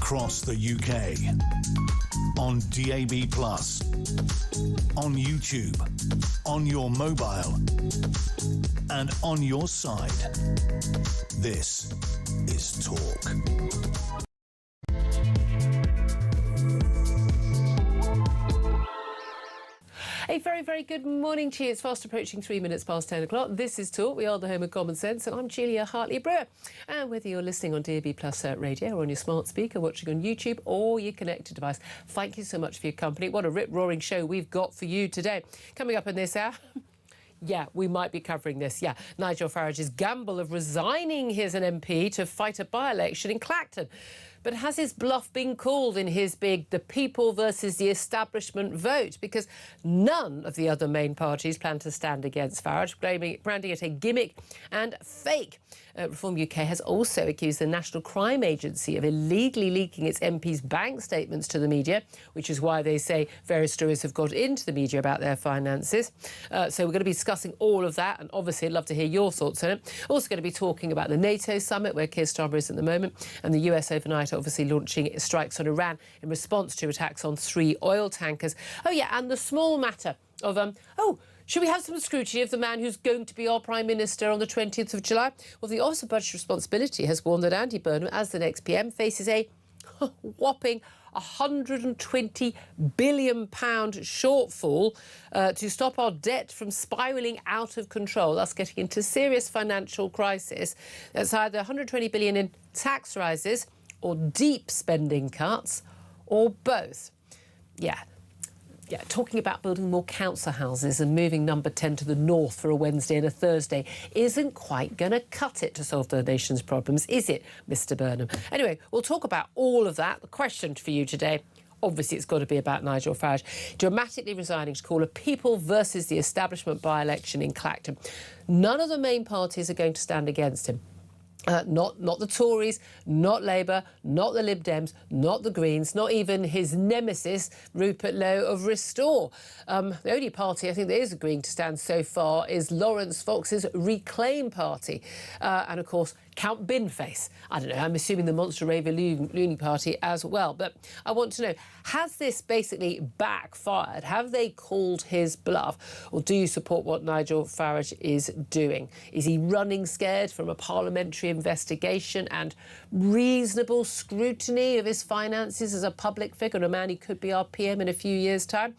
across the UK, on DAB+, on YouTube, on your mobile, and on your side. This is Talk. A very, very good morning to you. It's fast approaching 3 minutes past 10 o'clock. This is Talk. We are the home of common sense, and I'm Julia Hartley-Brewer. And whether you're listening on DAB+ radio or on your smart speaker, watching on YouTube or your connected device, thank you so much for your company. What a rip-roaring show we've got for you today. Coming up in this hour... Yeah, we might be covering this, yeah. Nigel Farage's gamble of resigning as an MP to fight a by-election in Clacton. But has his bluff been called in his big the people versus the establishment vote? Because none of the other main parties plan to stand against Farage, branding it a gimmick and fake. Reform UK has also accused the National Crime Agency of illegally leaking its MPs' bank statements to the media, which is why they say various stories have got into the media about their finances. So we're going to be discussing all of that, and obviously I'd love to hear your thoughts on it. Also going to be talking about the NATO summit, where Keir Starmer is at the moment, and the US overnight obviously launching strikes on Iran in response to attacks on 3 oil tankers. Oh, yeah, and the small matter of, should we have some scrutiny of the man who's going to be our Prime Minister on the 20th of July? Well, the Office of Budget Responsibility has warned that Andy Burnham, as the next PM, faces a whopping £120 billion shortfall to stop our debt from spiralling out of control, thus getting into serious financial crisis. That's either £120 billion in tax rises or deep spending cuts, or both. Yeah, talking about building more council houses and moving number 10 to the north for a Wednesday and a Thursday isn't quite going to cut it to solve the nation's problems, is it, Mr Burnham? Anyway, we'll talk about all of that. The question for you today, obviously it's got to be about Nigel Farage dramatically resigning to call a people versus the establishment by-election in Clacton. None of the main parties are going to stand against him. Not the Tories, not Labour, not the Lib Dems, not the Greens, not even his nemesis, Rupert Lowe of Restore. The only party I think that is agreeing to stand so far is Lawrence Fox's Reclaim Party. And, of course, Count Binface. I don't know, I'm assuming the Monster Raver Looney Party as well. But I want to know, has this basically backfired? Have they called his bluff? Or do you support what Nigel Farage is doing? Is he running scared from a parliamentary investigation and reasonable scrutiny of his finances as a public figure and a man who could be our PM in a few years' time?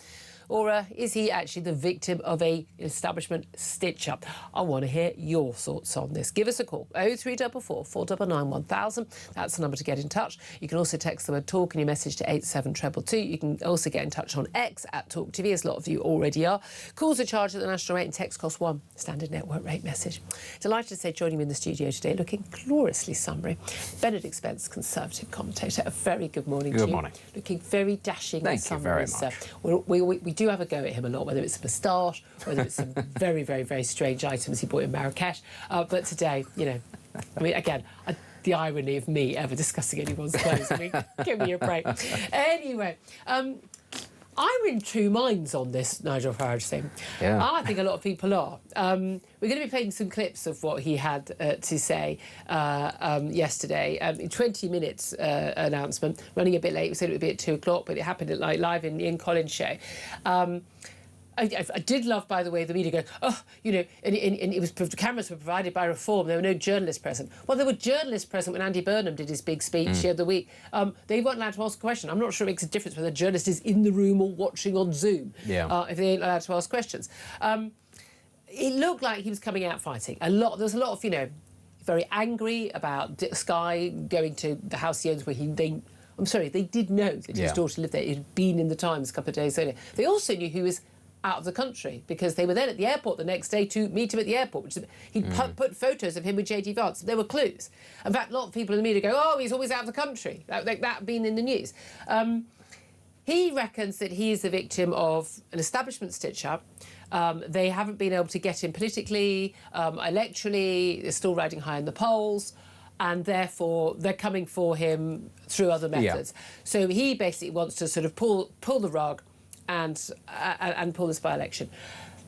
Or is he actually the victim of an establishment stitch-up? I want to hear your thoughts on this. Give us a call, 0344 499 1000. That's the number to get in touch. You can also text the word TALK and your message to 87222. You can also get in touch on X at Talk TV, as a lot of you already are. Calls are charged at the national rate and text cost £1. Standard network rate message. Delighted to say, joining me in the studio today, looking gloriously summery, Benedict Spence, Conservative commentator. A very good morning to you. Good morning. Looking very dashing and summery. Thank you very much. We do have a go at him a lot, whether it's a moustache, whether it's some very, very, very strange items he bought in Marrakesh. But today, you know, I mean, again, the irony of me ever discussing anyone's clothes. I mean, give me a break. Anyway, I'm in two minds on this Nigel Farage thing. Yeah. I think a lot of people are. We're going to be playing some clips of what he had to say yesterday. 20 minutes announcement, running a bit late. We said it would be at 2 o'clock, but it happened at live in Ian Collins' show. I did love, by the way, the media going, oh, you know, and it was, the cameras were provided by Reform. There were no journalists present. Well, there were journalists present when Andy Burnham did his big speech the other week. They weren't allowed to ask a question. I'm not sure it makes a difference whether a journalist is in the room or watching on Zoom, if they ain't allowed to ask questions. It looked like he was coming out fighting. There was a lot of, you know, very angry about Sky going to the house he owns where I'm sorry, they did know that his daughter lived there. It had been in the Times a couple of days earlier. They also knew he was out of the country because they were then at the airport the next day to meet him at the airport, which he'd put photos of him with J.D. Vance. There were clues. In fact, a lot of people in the media go, oh, he's always out of the country. That being in the news. He reckons that he is the victim of an establishment stitch-up. They haven't been able to get him politically, electorally. They're still riding high in the polls. And therefore, they're coming for him through other methods. So he basically wants to sort of pull the rug and pull this by-election.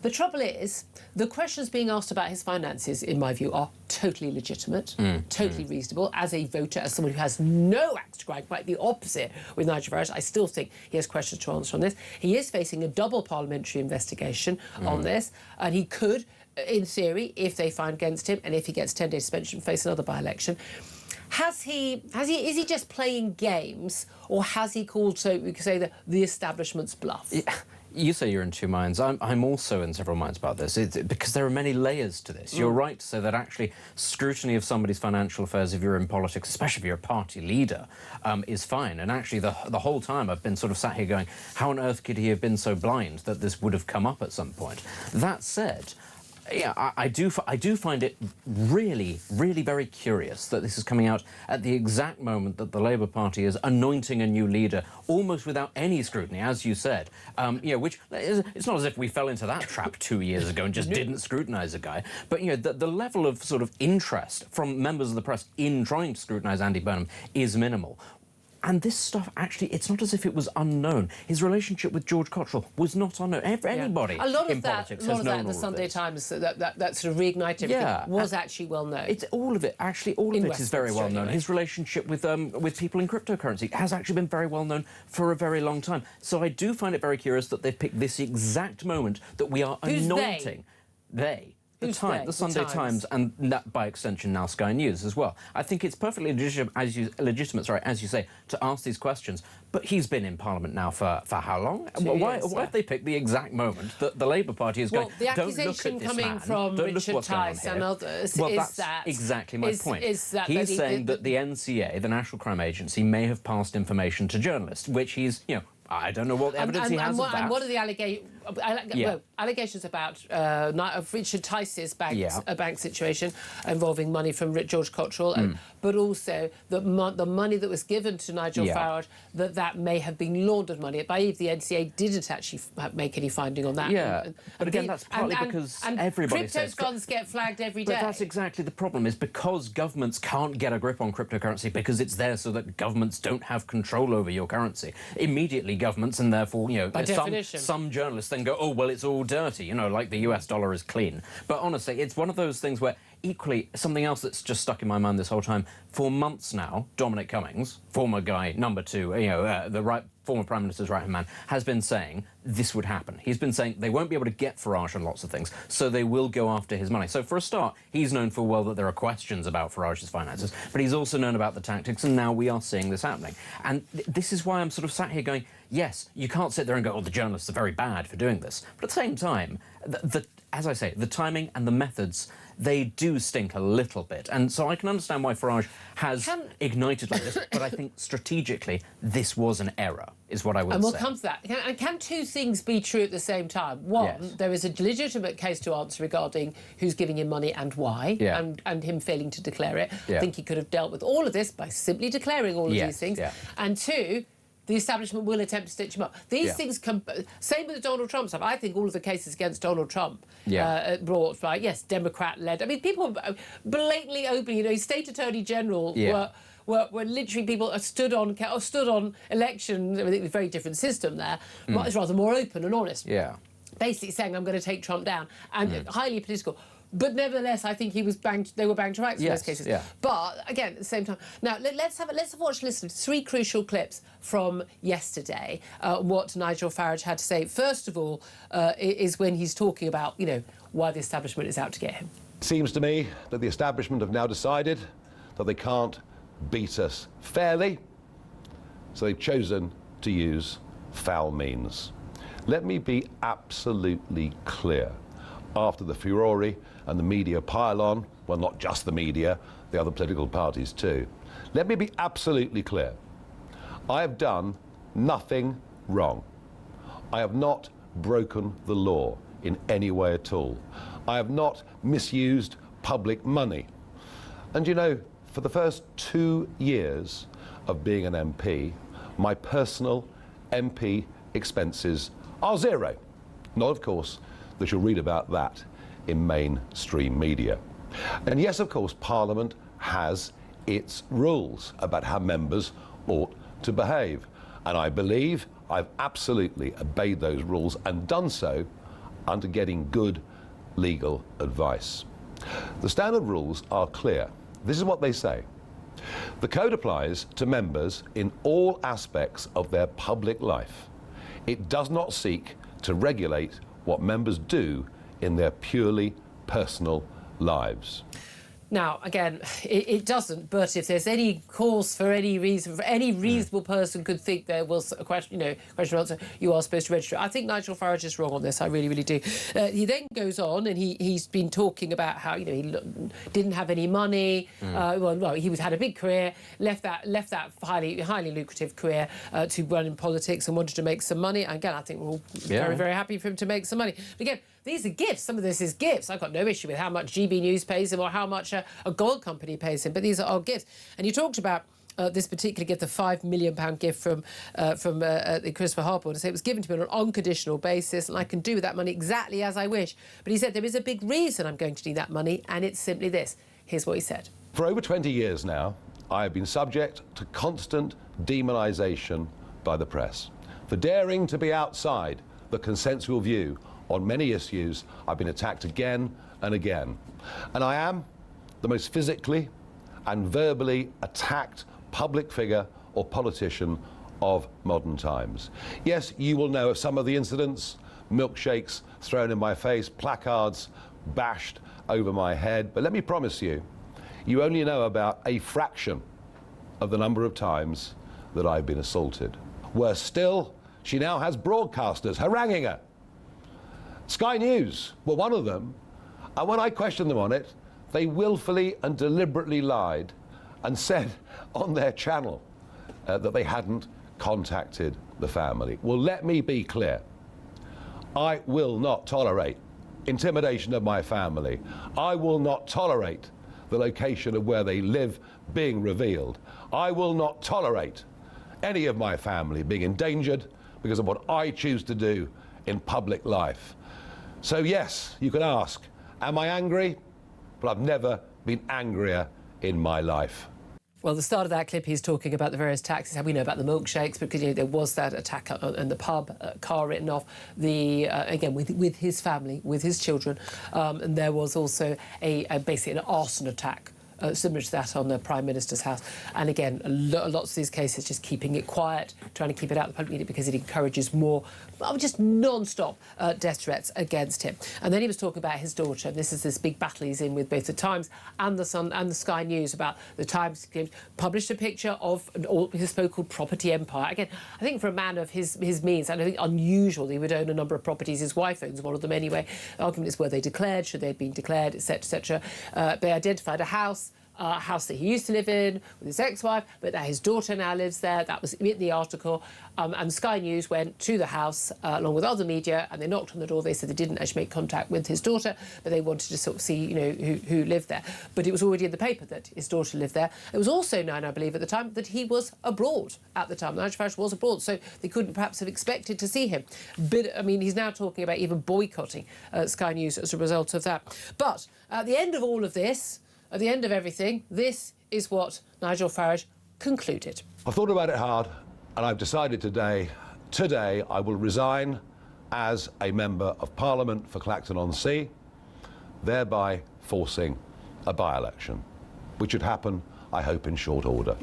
The trouble is, the questions being asked about his finances, in my view, are totally legitimate, totally reasonable. As a voter, as someone who has no axe to grind, quite the opposite with Nigel Farage, I still think he has questions to answer on this. He is facing a double parliamentary investigation on this, and he could, in theory, if they find against him, and if he gets 10-day suspension, face another by-election. Is he just playing games, or has he called, so we could say, the establishment's bluff? Yeah. You say you're in two minds. I'm also in several minds about this, because there are many layers to this. You're right to say that actually scrutiny of somebody's financial affairs, if you're in politics, especially if you're a party leader, is fine. And actually the whole time I've been sort of sat here going, how on earth could he have been so blind that this would have come up at some point? That said, yeah, I do find it really, really very curious that this is coming out at the exact moment that the Labour Party is anointing a new leader, almost without any scrutiny, as you said. Which it's not as if we fell into that trap 2 years ago and just didn't scrutinise a guy. But the level of sort of interest from members of the press in trying to scrutinise Andy Burnham is minimal. And this stuff, actually, it's not as if it was unknown. His relationship with George Cottrell was not unknown. Anybody in politics has known all of this. A lot of that in the Sunday Times, that sort of reignited everything, was actually well known. It's all of it. Actually, all of it is very well known. His relationship with people in cryptocurrency has actually been very well known for a very long time. So I do find it very curious that they've picked this exact moment that we are anointing. They? The Sunday Times, and that, by extension, now Sky News as well. I think it's perfectly legitimate, as you say, to ask these questions. But he's been in Parliament now for how long? Why have they picked the exact moment that the Labour Party is going, the accusation coming from Richard Tice and others is that... exactly my point. He's saying that the NCA, the National Crime Agency, may have passed information to journalists, which he's, I don't know what evidence he has of that. And what are the allegations about of Richard Tice's bank situation involving money from George Cottrell, but also the money that was given to Nigel Farage, that may have been laundered money. I believe the NCA didn't actually make any finding on that. Yeah, but again, that's partly because everybody says... crypto funds get flagged every day. But that's exactly the problem, is because governments can't get a grip on cryptocurrency because it's there so that governments don't have control over your currency. Immediately, governments, and therefore, some journalists then go, oh, well, it's all dirty, like the US dollar is clean. But honestly, it's one of those things where, equally, something else that's just stuck in my mind this whole time, for months now, Dominic Cummings, former guy, number two, former Prime Minister's right-hand man, has been saying this would happen. He's been saying they won't be able to get Farage on lots of things, so they will go after his money. So for a start, he's known full well that there are questions about Farage's finances, but he's also known about the tactics, and now we are seeing this happening. And this is why I'm sort of sat here going, yes, you can't sit there and go, oh, the journalists are very bad for doing this. But at the same time, as I say, the timing and the methods, they do stink a little bit. And so I can understand why Farage has ignited like this, but I think strategically this was an error, is what I would say. And we'll come to that. Can two things be true at the same time? One, there is a legitimate case to answer regarding who's giving him money and why, and him failing to declare it. I think he could have dealt with all of this by simply declaring all of these things. And two, the establishment will attempt to stitch him up. These things come... Same with the Donald Trump stuff. I think all of the cases against Donald Trump brought by, Democrat-led... I mean, people blatantly openly, State Attorney General were literally people stood on elections. I think a very different system there. It's rather more open and honest. Basically saying, I'm going to take Trump down. And highly political. But nevertheless, I think they were banged to rights in those cases. But again, at the same time, now let's listen to three crucial clips from yesterday. What Nigel Farage had to say. First of all, is when he's talking about why the establishment is out to get him. It seems to me that the establishment have now decided that they can't beat us fairly, so they've chosen to use foul means. Let me be absolutely clear. After the furore and the media pile-on, well, not just the media, the other political parties too. Let me be absolutely clear. I have done nothing wrong. I have not broken the law in any way at all. I have not misused public money. And for the first 2 years of being an MP, my personal MP expenses are zero. Not, of course, that you'll read about that in mainstream media. And yes, of course, Parliament has its rules about how members ought to behave. And I believe I've absolutely obeyed those rules and done so under getting good legal advice. The standard rules are clear. This is what they say. The code applies to members in all aspects of their public life. It does not seek to regulate what members do in their purely personal lives. Now, again, it doesn't, but if there's any cause for any reason, for any reasonable person could think there was a question, question and answer, you are supposed to register. I think Nigel Farage is wrong on this, I really, really do. He then goes on and he's been talking about how, he didn't have any money, well, he had a big career, left that highly lucrative career to run in politics and wanted to make some money. And again, I think we're all very, very happy for him to make some money. But again, these are gifts. Some of this is gifts. I've got no issue with how much GB News pays him or how much a gold company pays him, but these are all gifts. And you talked about this particular gift, the £5 million gift from the Christopher Harper, to say it was given to me on an unconditional basis and I can do with that money exactly as I wish. But he said there is a big reason I'm going to need that money, and it's simply this. Here's what he said. For over 20 years now, I have been subject to constant demonisation by the press. For daring to be outside the consensual view on many issues, I've been attacked again and again. And I am the most physically and verbally attacked public figure or politician of modern times. Yes, you will know of some of the incidents: milkshakes thrown in my face, placards bashed over my head. But let me promise you, you only know about a fraction of the number of times that I've been assaulted. Worse still, she now has broadcasters haranguing her. Sky News were one of them, and when I questioned them on it, they willfully and deliberately lied and said on their channel that they hadn't contacted the family. Well, let me be clear. I will not tolerate intimidation of my family. I will not tolerate the location of where they live being revealed. I will not tolerate any of my family being endangered because of what I choose to do in public life. So yes, you can ask, am I angry? But I've never been angrier in my life. Well, the start of that clip, he's talking about the various attacks. We know about the milkshakes because there was that attack in the pub, car written off. Again with his family, with his children, and there was also basically an arson attack. Similar to that on the Prime Minister's house. And again, lots of these cases just keeping it quiet, trying to keep it out of the public media because it encourages more, just non-stop death threats against him. And then he was talking about his daughter. And this is this big battle he's in with both the Times and the Sun and the Sky News about the Times published a picture of his so-called property empire. Again, I think for a man of his means, and I think unusual, he would own a number of properties. His wife owns one of them anyway. The argument is, were they declared? Should they have been declared, etc., etc. They identified a house that he used to live in with his ex-wife, but that his daughter now lives there. That was in the article. And Sky News went to the house along with other media, and they knocked on the door. They said they didn't actually make contact with his daughter, but they wanted to sort of see, who lived there. But it was already in the paper that his daughter lived there. It was also known, I believe, at the time that he was abroad at the time. Nigel Farage was abroad, so they couldn't perhaps have expected to see him. But, I mean, he's now talking about even boycotting Sky News as a result of that. But at the end of all of this, at the end of everything, this is what Nigel Farage concluded. I've thought about it hard, and I've decided today I will resign as a Member of Parliament for Clacton-on-Sea, thereby forcing a by-election, which would happen, I hope, in short order.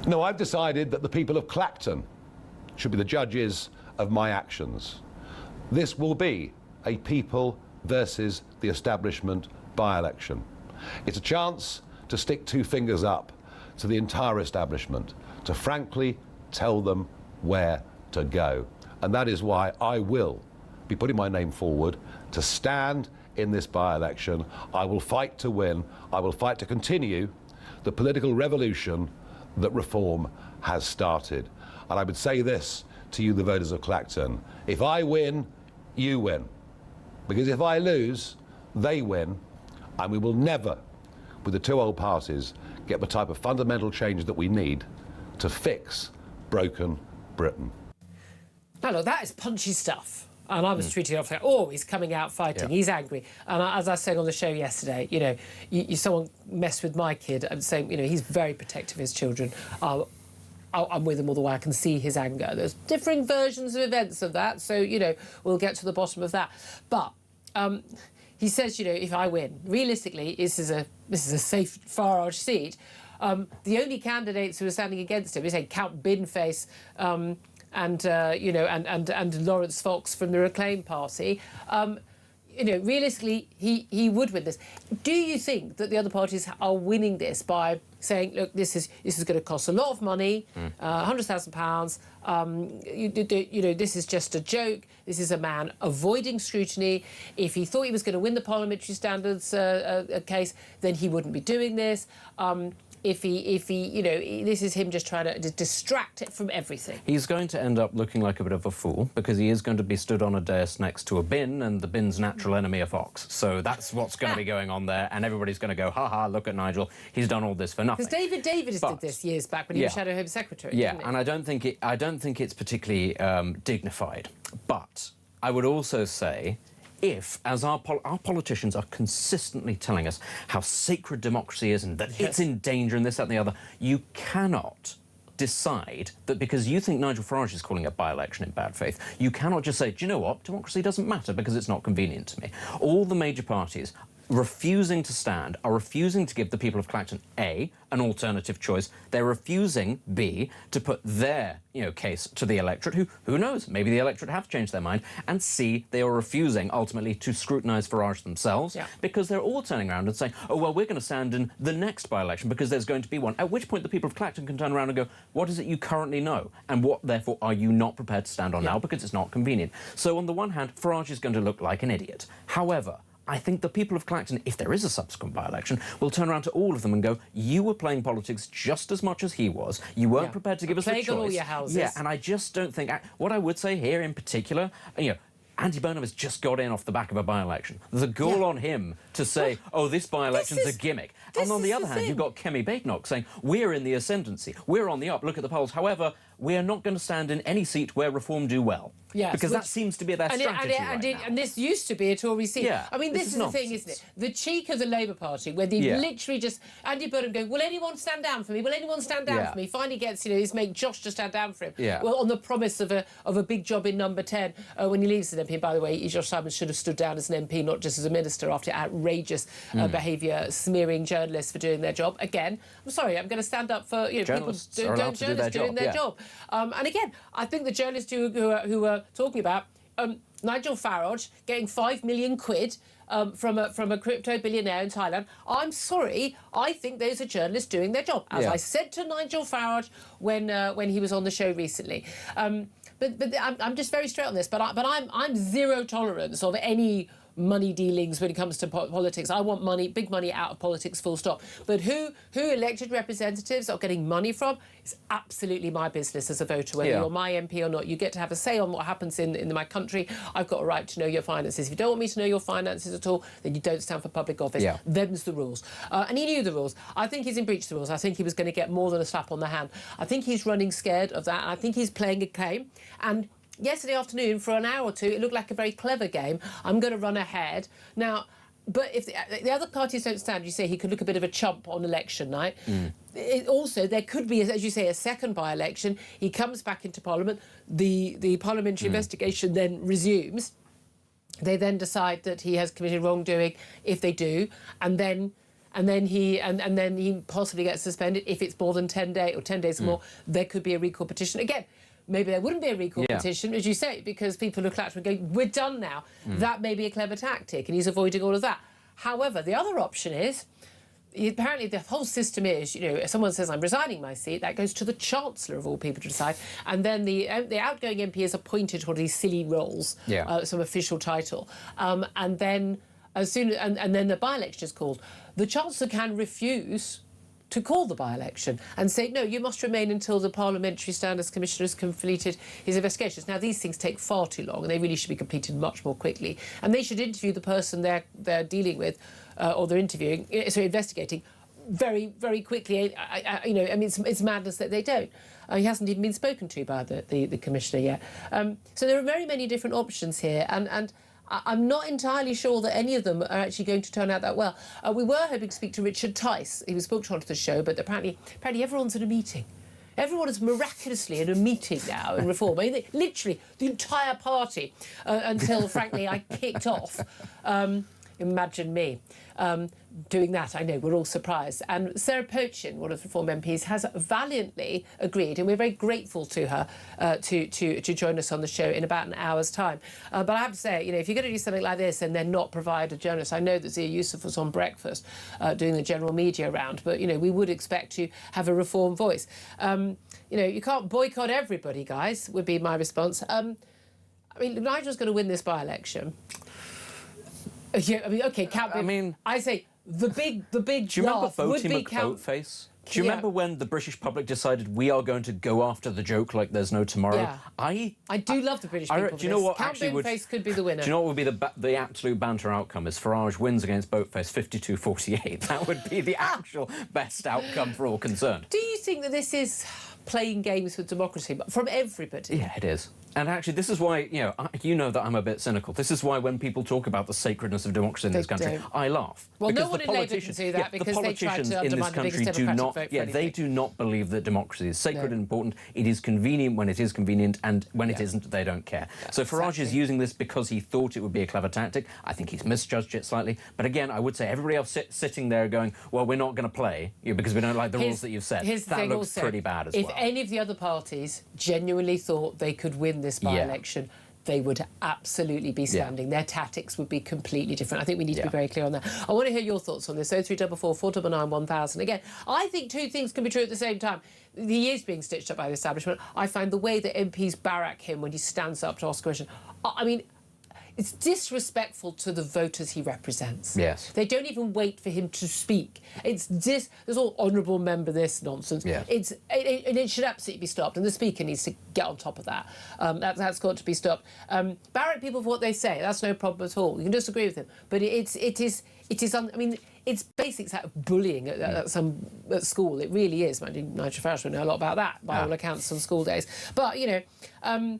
No, I've decided that the people of Clacton should be the judges of my actions. This will be a people versus the establishment by-election. It's a chance to stick two fingers up to the entire establishment, to frankly tell them where to go. And that is why I will be putting my name forward to stand in this by-election. I will fight to win. I will fight to continue the political revolution that reform has started. And I would say this to you, the voters of Clacton: if I win, you win. Because if I lose, they win. And we will never, with the two old parties, get the type of fundamental change that we need to fix broken Britain. Now, look, that is punchy stuff. And I was tweeting off, like, oh, he's coming out fighting, he's angry. And as I said on the show yesterday, someone messed with my kid and saying, he's very protective of his children. I'm with him all the way. I can see his anger. There's differing versions of events of that, so, you know, we'll get to the bottom of that. But he says, you know, if I win, realistically, this is a safe Farage seat. The only candidates who are standing against him is Count Binface and Lawrence Fox from the Reclaim Party. You know, realistically, he would win this. Do you think that the other parties are winning this by saying, look, this is going to cost a lot of money, £100,000. You know, this is just a joke. This is a man avoiding scrutiny. If he thought he was going to win the parliamentary standards case, then he wouldn't be doing this. If he, you know, this is him just trying to distract it from everything. He's going to end up looking like a bit of a fool because he is going to be stood on a dais next to a bin, and the bin's natural enemy a fox. So that's what's going to be going on there, and everybody's going to go, ha, look at Nigel, he's done all this for nothing. Because David Davis did this years back when he was Shadow Home Secretary. Yeah, and I don't think it's particularly dignified. But I would also say, if, as our politicians are consistently telling us how sacred democracy is and that it's in danger and this, that and the other, you cannot decide that because you think Nigel Farage is calling a by-election in bad faith, you cannot just say, do you know what, democracy doesn't matter because it's not convenient to me. All the major parties refusing to stand are refusing to give the people of Clacton, A, an alternative choice. They're refusing, B, to put their, you know, case to the electorate, who knows, maybe the electorate have changed their mind, and C, they are refusing, ultimately, to scrutinise Farage themselves, because they're all turning around and saying, oh, well, we're going to stand in the next by-election because there's going to be one, at which point the people of Clacton can turn around and go, what is it you currently know, and what, therefore, are you not prepared to stand on now because it's not convenient? So, on the one hand, Farage is going to look like an idiot. However, I think the people of Clacton, if there is a subsequent by-election, will turn around to all of them and go, you were playing politics just as much as he was. You weren't prepared to give us a choice. All your houses. Yeah, and I just don't think... What I would say here in particular, you know, Andy Burnham has just got in off the back of a by-election. There's a gall on him to say, oh, this by-election's a gimmick. And on the other hand, you've got Kemi Badenoch saying, we're in the ascendancy, we're on the up, look at the polls. However, we are not going to stand in any seat where Reform do well. Yes, because that seems to be their strategy right now. And this used to be a Tory seat. Yeah, I mean, this is the thing, isn't it? The cheek of the Labour Party, where they literally just... Andy Burnham going, will anyone stand down for me? Will anyone stand down for me? Finally gets, you know, his mate Josh to stand down for him. Well, on the promise of a big job in number 10 when he leaves as an MP. By the way, Josh Simon should have stood down as an MP, not just as a minister, after outrageous behaviour, smearing journalists for doing their job. Again, I'm sorry, I'm going to stand up for, you know, journalists people doing their job. And again, I think the journalists who are talking about Nigel Farage getting £5 million from a crypto billionaire in Thailand. I'm sorry, I think those are journalists doing their job. As I said to Nigel Farage when he was on the show recently. But I'm just very straight on this. But I'm zero tolerance of any money dealings when it comes to politics. I want money, big money out of politics, full stop. But who elected representatives are getting money from is absolutely my business as a voter, whether you're my MP or not. You get to have a say on what happens in my country. I've got a right to know your finances. If you don't want me to know your finances at all, then you don't stand for public office. Them's the rules. And he knew the rules. I think he's in breach of the rules. I think he was going to get more than a slap on the hand. I think he's running scared of that. I think he's playing a game. And yesterday afternoon, for an hour or two, it looked like a very clever game. I'm going to run ahead. Now, but if the other parties don't stand, you say he could look a bit of a chump on election night. Also, there could be, as you say, a second by-election. He comes back into Parliament. The parliamentary investigation then resumes. They then decide that he has committed wrongdoing, if they do, and then he possibly gets suspended. If it's more than 10 days or 10 days or more, there could be a recall petition. Again, maybe there wouldn't be a recall petition, as you say, because people who Clacton would go, we're done now. That may be a clever tactic, and he's avoiding all of that. However, the other option is, apparently the whole system is, you know, if someone says, I'm resigning my seat, that goes to the Chancellor of all people to decide, and then the outgoing MP is appointed to one of these silly roles, some official title, and then then the by-election is called. The Chancellor can refuse to call the by-election and say, no, you must remain until the Parliamentary Standards Commissioner has completed his investigations. Now, these things take far too long, and they really should be completed much more quickly. And they should interview the person they're dealing with, or they're investigating, very, very quickly. You know, I mean, it's madness that they don't. He hasn't even been spoken to by the Commissioner yet. So there are very many different options here, and I'm not entirely sure that any of them are actually going to turn out that well. We were hoping to speak to Richard Tice. He was booked onto the show, but apparently everyone's at a meeting. Everyone is miraculously in a meeting now in Reform. I mean, literally, the entire party, until, frankly, I kicked off. Imagine me doing that. I know, we're all surprised. And Sarah Pochin, one of the Reform MPs, has valiantly agreed, and we're very grateful to her to join us on the show in about an hour's time. But I have to say, you know, if you're going to do something like this and then not provide a journalist, I know that Zia Yusuf was on breakfast doing the general media round, but, you know, we would expect to have a Reform voice. You know, you can't boycott everybody, guys, would be my response. I mean, Nigel's going to win this by-election. Yeah, I mean, OK, count. I mean, I say the big. Do you remember Voting count. McVoteface? Do you remember when the British public decided we are going to go after the joke like there's no tomorrow? Yeah. I do love the British people. Do you know what Count actually would? Boneface could be the winner. Do you know what would be the absolute banter outcome? Is Farage wins against Boatface 52-48. That would be the actual best outcome for all concerned. Do you think that this is playing games with democracy from everybody? Yeah, it is. And actually, this is why, you know that I'm a bit cynical. This is why when people talk about the sacredness of democracy in this country, I laugh. Well, because no one in Labour can do that because they try to undermine the biggest democratic vote for anything. They do not believe that democracy is sacred and important. It is convenient when it is convenient, and when it isn't, they don't care. Yeah, so Farage is using this because he thought it would be a clever tactic. I think he's misjudged it slightly. But again, I would say everybody else sitting there going, well, we're not going to play because we don't like the rules that you've set. That looks pretty bad as well. If any of the other parties genuinely thought they could win this by-election, they would absolutely be standing. Their tactics would be completely different. I think we need to be very clear on that. I want to hear your thoughts on this. 0344 499 1000. Again, I think two things can be true at the same time. He is being stitched up by the establishment. I find the way that MPs barrack him when he stands up to ask a question, I mean, it's disrespectful to the voters he represents. Yes. They don't even wait for him to speak. There's all honourable member this nonsense. Yeah. It should absolutely be stopped, and the Speaker needs to get on top of that. That's got to be stopped. Barrack people for what they say. That's no problem at all. You can disagree with him, but I mean, it's basic bullying at school. It really is. Nigel Farage will know a lot about that by all accounts on school days. But you know.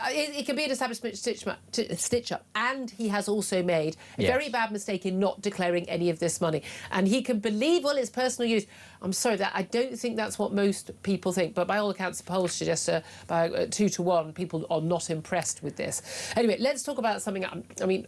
It can be an establishment stitch-up, and he has also made a very bad mistake in not declaring any of this money. And he can believe, well, it's personal use. I'm sorry, I don't think that's what most people think, but by all accounts, the polls suggest by 2-1, people are not impressed with this. Anyway, let's talk about something. I mean,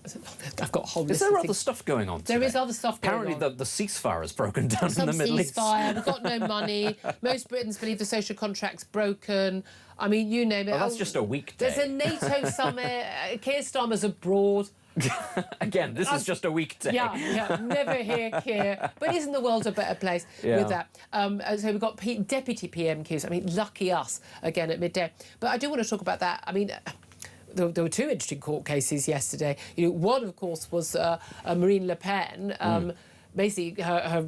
I've got a whole list of things. Is there other stuff going on today? There is other stuff going on. Apparently the ceasefire has broken down in the Middle East. Ceasefire, we've got no money. Most Britons believe the social contract's broken. I mean, you name it. Well, that's just a weekday. There's a NATO summit. Keir Starmer's abroad. Again, this is just a weekday. Yeah, never hear Keir. But isn't the world a better place with that? So we've got deputy PMQs. I mean, lucky us, again, at midday. But I do want to talk about that. I mean, there were two interesting court cases yesterday. You know, one, of course, was Marine Le Pen. Basically, her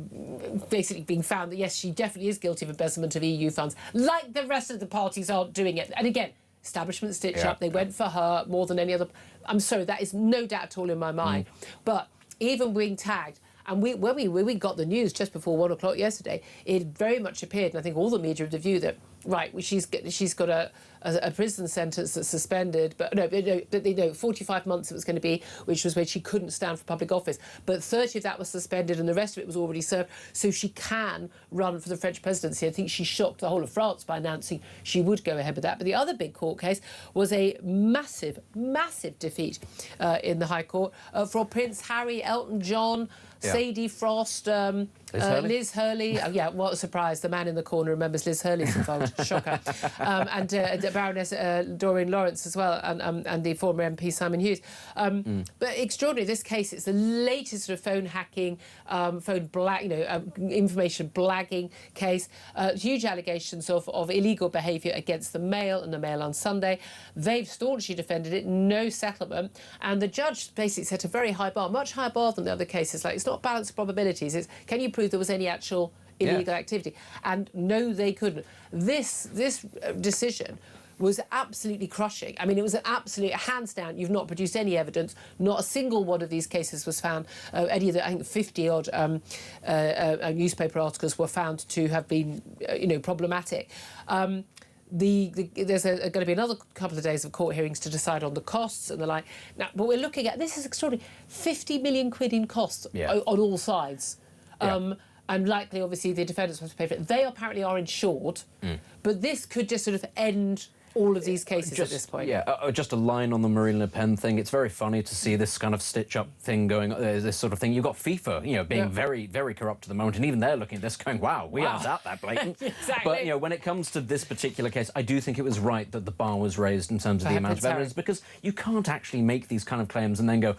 basically being found that, yes, she definitely is guilty of embezzlement of EU funds, like the rest of the parties aren't doing it. And again, establishment stitch-up, they went for her more than any other. I'm sorry, that is no doubt at all in my mind. But even being tagged, and when we got the news just before 1 o'clock yesterday, it very much appeared, and I think all the media of the view that, right, she's got a prison sentence that's suspended, but no, 45 months it was going to be, which was when she couldn't stand for public office. But 30 of that was suspended and the rest of it was already served, so she can run for the French presidency. I think she shocked the whole of France by announcing she would go ahead with that. But the other big court case was a massive, massive defeat in the High Court for Prince Harry, Elton John, Sadie Frost, Liz Hurley. Yeah, what a surprise. The man in the corner remembers Liz Hurley's involved. Shocker. And Baroness Doreen Lawrence as well, and the former MP Simon Hughes. But extraordinary, this case, it's the latest sort of phone hacking, information blagging case. Huge allegations of illegal behaviour against the Mail and the Mail on Sunday. They've staunchly defended it, no settlement. And the judge basically set a very high bar, much higher bar than the other cases. Like, it's not balance of probabilities, it's can you prove there was any actual illegal activity? And no, they couldn't. This decision was absolutely crushing. I mean, it was an absolute hands down. You've not produced any evidence. Not a single one of these cases was found. Any of the, I think, 50-odd newspaper articles were found to have been, problematic. There's going to be another couple of days of court hearings to decide on the costs and the like. Now, but we're looking at, this is extraordinary, 50 million quid in costs on all sides. and likely, obviously, the defendants have to pay for it. They apparently are insured, but this could just sort of end all of these cases at this point. Yeah, just a line on the Marine Le Pen thing. It's very funny to see this kind of stitch-up thing going, this sort of thing. You've got FIFA, you know, being very, very corrupt at the moment, and even they're looking at this going, wow, we aren't that blatant. Exactly. But, you know, when it comes to this particular case, I do think it was right that the bar was raised in terms of the amount of evidence, because you can't actually make these kind of claims and then go,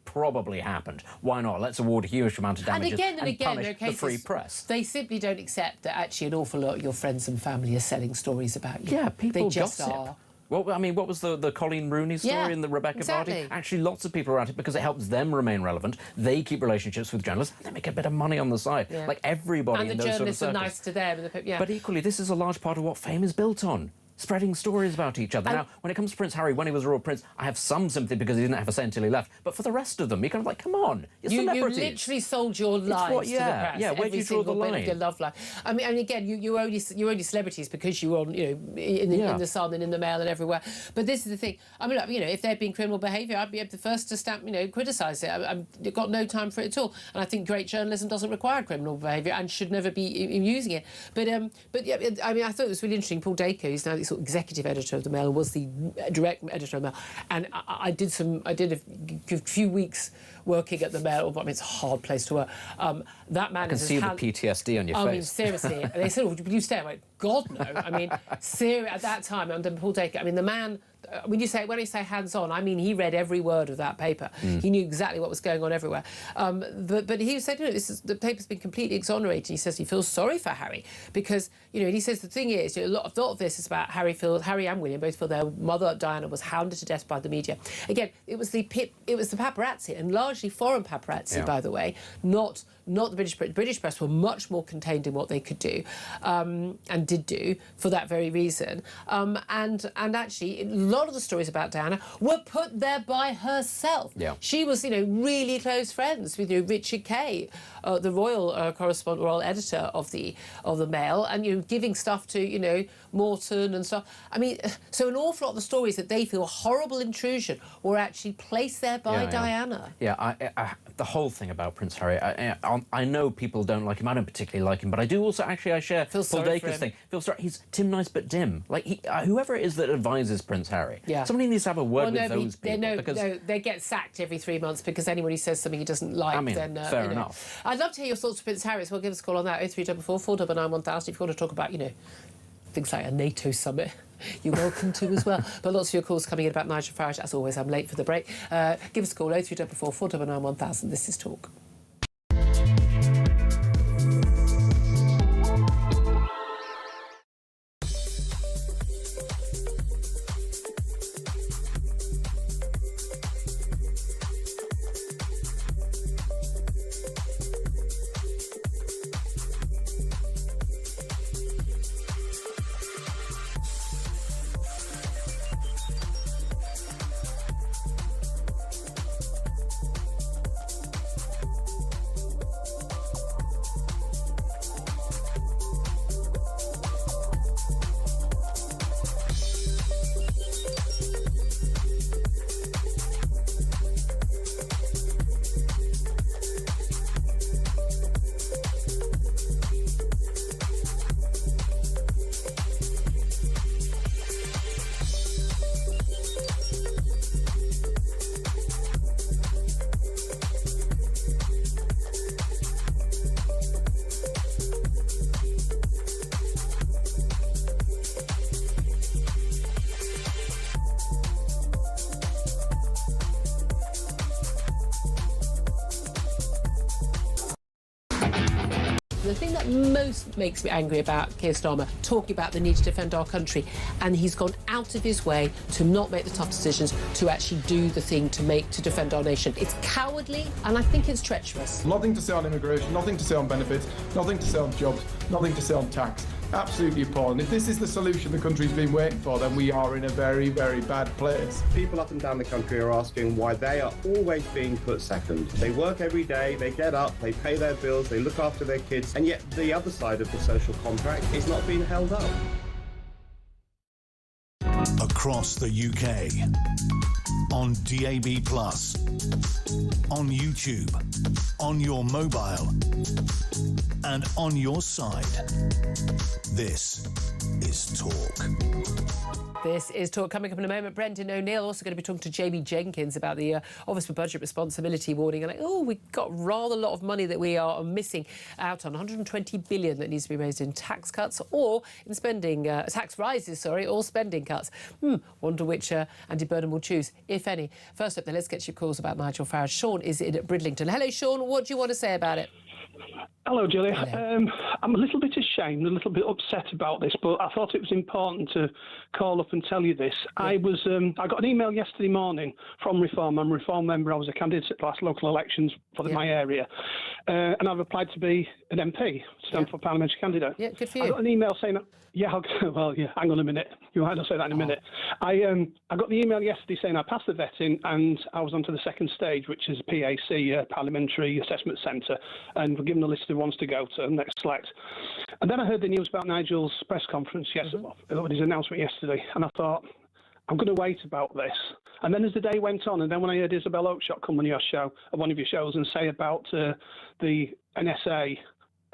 probably happened. Why not? Let's award a huge amount of damages and punish the free press. They simply don't accept that actually an awful lot of your friends and family are selling stories about you. Yeah, people they just gossip. are. Well, I mean, what was the Colleen Rooney story and the Rebecca Vardy? Actually, lots of people are at it because it helps them remain relevant. They keep relationships with journalists and they make a bit of money on the side. Like everybody in those sort of circles. And the journalists are nice to them. But equally, this is a large part of what fame is built on. Spreading stories about each other. Now, when it comes to Prince Harry, when he was a royal prince, I have some sympathy because he didn't have a say until he left. But for the rest of them, you're kind of like, come on, you're celebrities. You literally sold your lives to the press. Yeah, where do you draw the line? Your love life. I mean, again, you're only celebrities because you were on, you know, in the Sun and in the Mail and everywhere. But this is the thing. I mean, look, you know, if there'd been criminal behaviour, I'd be the first to criticise it. I've got no time for it at all. And I think great journalism doesn't require criminal behaviour and should never be using it. But yeah, I mean, I thought it was really interesting. Paul Dacre, who's now the sort of executive editor of the Mail, was the direct editor of the Mail, and I did a few weeks working at the Mail. I mean, it's a hard place to work. That man, I can see the PTSD on your face. I mean, seriously. And they said, "Oh, would you stay?" I went, "God, no." I mean, seriously, at that time under Paul Dacre, I mean, the man. When you say hands-on, I mean he read every word of that paper. He knew exactly what was going on everywhere. But he said, you know, the paper's been completely exonerated. He says he feels sorry for Harry because, you know, and he says the thing is, you know, a lot of this is about Harry and William both feel their mother Diana was hounded to death by the media. Again, it was the paparazzi, and largely foreign paparazzi, by the way, not the British press. The British press were much more contained in what they could do, and did do for that very reason. And actually, a lot of the stories about Diana were put there by herself. Yeah. She was, you know, really close friends with, you know, Richard Kay, the royal correspondent, royal editor of the Mail, and, you know, giving stuff to, you know, Morton and stuff. I mean, so an awful lot of the stories that they feel horrible intrusion were actually placed there by Diana. The whole thing about Prince Harry, I know people don't like him. I don't particularly like him, but I do also I share Paul Dacre's thing. He's Tim Nice but dim. Like whoever it is that advises Prince Harry, somebody needs to have a word with those people. No, they get sacked every 3 months because anyone who says something he doesn't like, then fair enough. I'd love to hear your thoughts on Prince Harry, so give us a call on that 0344 499 1000 if you want to talk about, you know, things like a NATO summit. You're welcome to as well. But lots of your calls coming in about Nigel Farage. As always, I'm late for the break. Give us a call 0344 499 1000. This is Talk. The thing that most makes me angry about Keir Starmer talking about the need to defend our country, and he's gone out of his way to not make the tough decisions to actually do the thing to defend our nation. It's cowardly, and I think it's treacherous. Nothing to say on immigration, nothing to say on benefits, nothing to say on jobs, nothing to say on tax. Absolutely appalling. If this is the solution the country's been waiting for, then we are in a very, very bad place. People up and down the country are asking why they are always being put second. They work every day, they get up, they pay their bills, they look after their kids, and yet the other side of the social contract is not being held up. across the UK, on DAB+, on YouTube, on your mobile, and on your side. This is Talk. This is Talk. Coming up in a moment, Brendan O'Neill also going to be talking to Jamie Jenkins about the Office for Budget Responsibility warning. And we've got rather a lot of money that we are missing out on. 120 billion that needs to be raised in tax cuts or in spending, tax rises, or spending cuts. Wonder which Andy Burnham will choose, if any. First up, then, let's get your calls about Nigel Farage. Sean is in at Bridlington. Hello, Sean. What do you want to say about it? Hello, Julia. Hello. I'm a little bit ashamed, a little bit upset about this, but I thought it was important to call up and tell you this. Yeah. I got an email yesterday morning from Reform. I'm a Reform member. I was a candidate at the last local elections for my area, and I've applied to be an MP, stand for parliamentary candidate. Yeah, good for you. I got an email saying, hang on a minute. You might not say that in a minute. I got the email yesterday saying I passed the vetting and I was on to the second stage, which is PAC, Parliamentary Assessment Centre, and we're given a list of ones to go to, next select. And then I heard the news about Nigel's press conference his announcement yesterday, and I thought, I'm going to wait about this. And then as the day went on, and then when I heard Isabel Oakeshott come on one of your shows and say about the NSA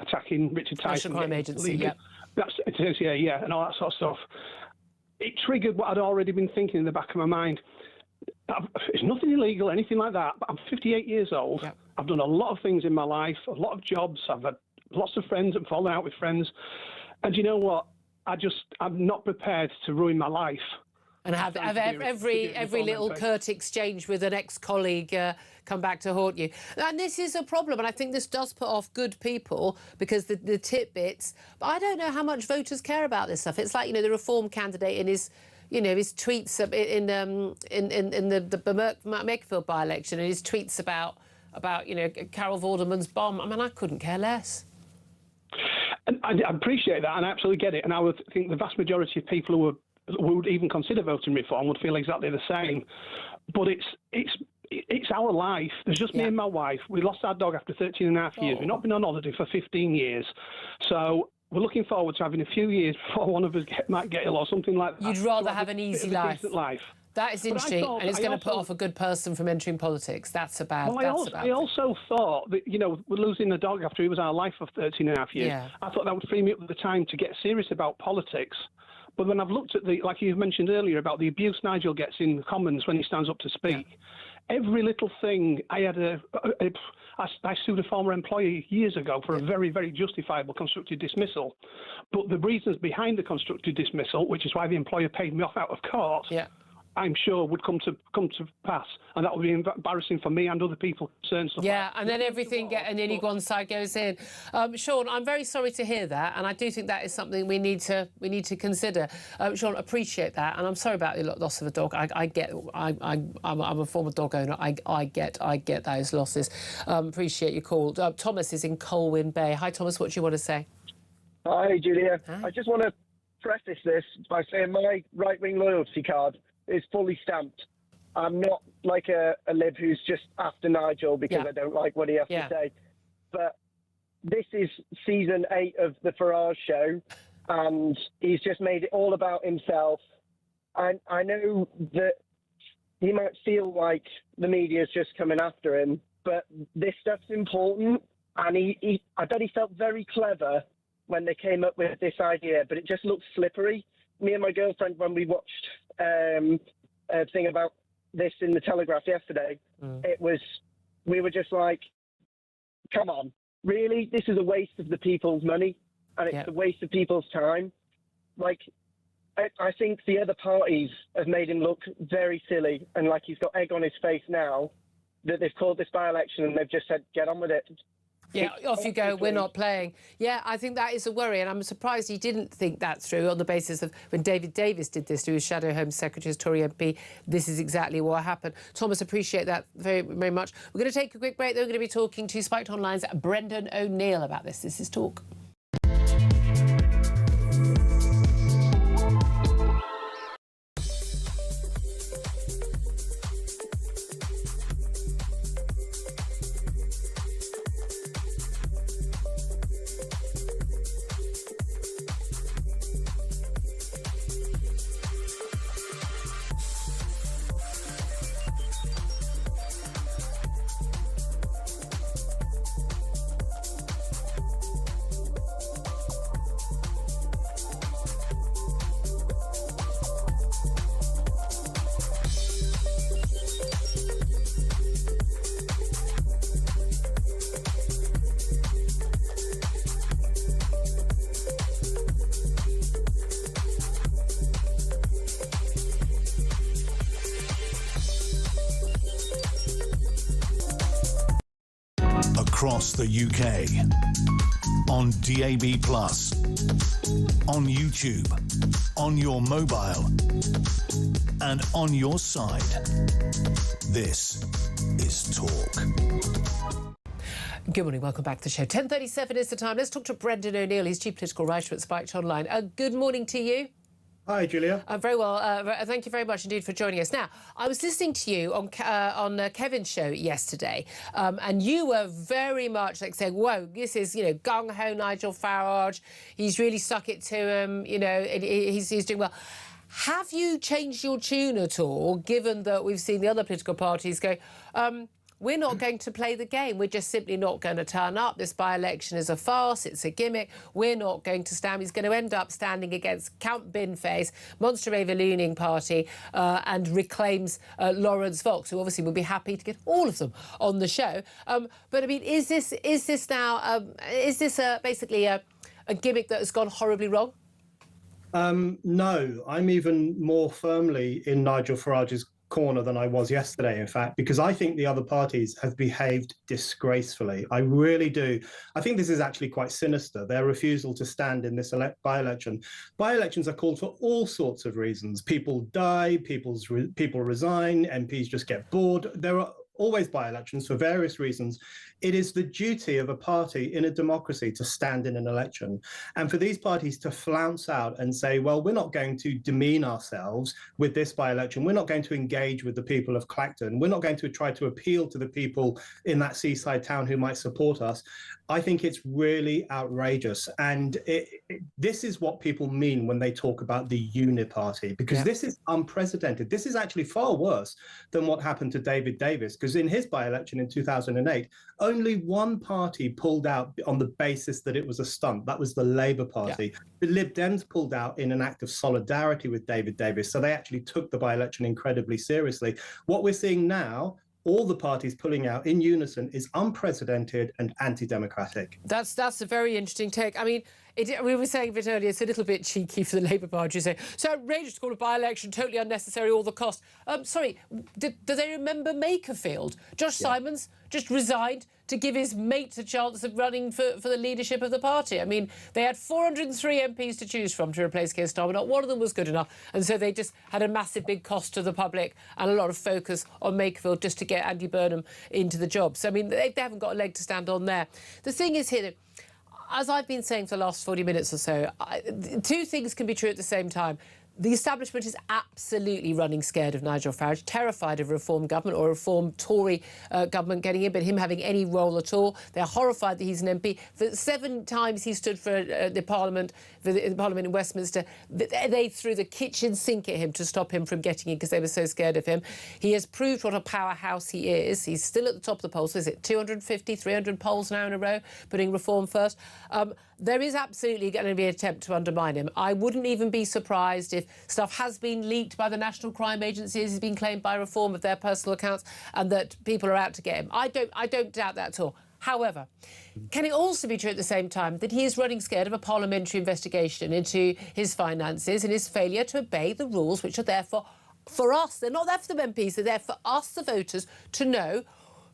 attacking Richard Tyson. National Crime Agency, yeah. It is, and all that sort of stuff. It triggered what I'd already been thinking in the back of my mind. It's nothing illegal, anything like that, but I'm 58 years old. Yep. I've done a lot of things in my life, a lot of jobs. I've had lots of friends and fallen out with friends. And you know what? I'm not prepared to ruin my life. And have every little curt exchange with an ex-colleague come back to haunt you. And this is a problem, and I think this does put off good people because the tidbits. But I don't know how much voters care about this stuff. It's like, the Reform candidate in his tweets in the Makerfield by-election and his tweets about Carol Vorderman's bomb. I mean, I couldn't care less. And I appreciate that, and I absolutely get it. And I would think the vast majority of people who would even consider voting Reform would feel exactly the same. But it's our life. There's just me and my wife. We lost our dog after 13 and a half years. We've not been on holiday for 15 years. So we're looking forward to having a few years before one of us might get ill or something like that. You'd rather have an easy life. Life. That is interesting, and it's going to put off a good person from entering politics. That's a bad thing. I also thought that, we're losing the dog after he was our life for 13 and a half years. Yeah. I thought that would free me up with the time to get serious about politics. But when I've looked at like you mentioned earlier, about the abuse Nigel gets in the Commons when he stands up to speak, every little thing, I sued a former employee years ago for a very, very justifiable constructive dismissal. But the reasons behind the constructive dismissal, which is why the employer paid me off out of court, I'm sure would come to pass, and that would be embarrassing for me and other people concerned. And then and then one side goes in. Sean, I'm very sorry to hear that, and I do think that is something we need to consider. Sean, appreciate that, and I'm sorry about the loss of a dog. I get. I'm a former dog owner. I get those losses. Appreciate your call. Thomas is in Colwyn Bay. Hi, Thomas. What do you want to say? Hi, Julia. Hi. I just want to preface this by saying my right-wing loyalty card is fully stamped. I'm not like a lib who's just after Nigel because I don't like what he has to say. But this is season 8 of the Farage show, and he's just made it all about himself. And I know that he might feel like the media's just coming after him, but this stuff's important. And I bet he felt very clever when they came up with this idea, but it just looks slippery. Me and my girlfriend, when we watched a thing about this in the Telegraph yesterday, we were just like, come on, really? This is a waste of the people's money, and it's a waste of people's time. Like, I think the other parties have made him look very silly, and like he's got egg on his face now that they've called this by-election and they've just said, get on with it. Yeah, off you go, we're not playing. Yeah, I think that is a worry, and I'm surprised he didn't think that through on the basis of when David Davis did this to his Shadow Home Secretary as Tory MP, this is exactly what happened. Thomas, appreciate that very, very much. We're going to take a quick break. Then we're going to be talking to Spiked Online's Brendan O'Neill about this. This is Talk. across the UK, on DAB+, on YouTube, on your mobile, and on your side. This is Talk. Good morning, welcome back to the show. 10:37 is the time. Let's talk to Brendan O'Neill. He's chief political writer at Spiked Online. Good morning to you. Hi, Julia. I'm very well. Thank you very much indeed for joining us. Now, I was listening to you on Kevin's show yesterday, and you were very much like saying, "Whoa, this is gung-ho Nigel Farage. He's really stuck it to him. He's doing well." Have you changed your tune at all, given that we've seen the other political parties go? We're not going to play the game. We're just simply not going to turn up. This by-election is a farce. It's a gimmick. We're not going to stand. He's going to end up standing against Count Binface, Monster Rave-a-Looning Party, and reclaims Lawrence Fox, who obviously would be happy to get all of them on the show. But I mean, is this basically a gimmick that has gone horribly wrong? No, I'm even more firmly in Nigel Farage's corner than I was yesterday, in fact, because I think the other parties have behaved disgracefully. I really do. I think this is actually quite sinister, their refusal to stand in this by-election. By-elections are called for all sorts of reasons. People die, people resign, MPs just get bored. There are always by-elections for various reasons. It is the duty of a party in a democracy to stand in an election. And for these parties to flounce out and say, well, we're not going to demean ourselves with this by-election. We're not going to engage with the people of Clacton. We're not going to try to appeal to the people in that seaside town who might support us. I think it's really outrageous. And this is what people mean when they talk about the uniparty, because this is unprecedented. This is actually far worse than what happened to David Davis, because in his by-election in 2008, only one party pulled out on the basis that it was a stunt. That was the Labour Party. Yeah. The Lib Dems pulled out in an act of solidarity with David Davis. So they actually took the by-election incredibly seriously. What we're seeing now, all the parties pulling out in unison, is unprecedented and anti-democratic. That's a very interesting take. I mean, we were saying a bit earlier, it's a little bit cheeky for the Labour Party to say, so outrageous to call a by-election, totally unnecessary, all the cost. Sorry, do they remember Makerfield? Josh Simons just resigned to give his mate a chance of running for the leadership of the party. I mean, they had 403 MPs to choose from to replace Keir Starmer. Not one of them was good enough. And so they just had a massive big cost to the public and a lot of focus on Makerfield just to get Andy Burnham into the job. So, I mean, they haven't got a leg to stand on there. The thing is here, as I've been saying for the last 40 minutes or so, two things can be true at the same time. The establishment is absolutely running scared of Nigel Farage, terrified of a Reform government or a Reform Tory government getting in, but him having any role at all. They're horrified that he's an MP. For 7 times he stood for the Parliament in Westminster, they threw the kitchen sink at him to stop him from getting in because they were so scared of him. He has proved what a powerhouse he is. He's still at the top of the polls. So is it 250, 300 polls now in a row, putting Reform first? There is absolutely going to be an attempt to undermine him. I wouldn't even be surprised if stuff has been leaked by the National Crime Agency, as has been claimed by Reform of their personal accounts, and that people are out to get him. I don't doubt that at all. However, can it also be true at the same time that he is running scared of a parliamentary investigation into his finances and his failure to obey the rules which are there for us? They're not there for the MPs, they're there for us, the voters, to know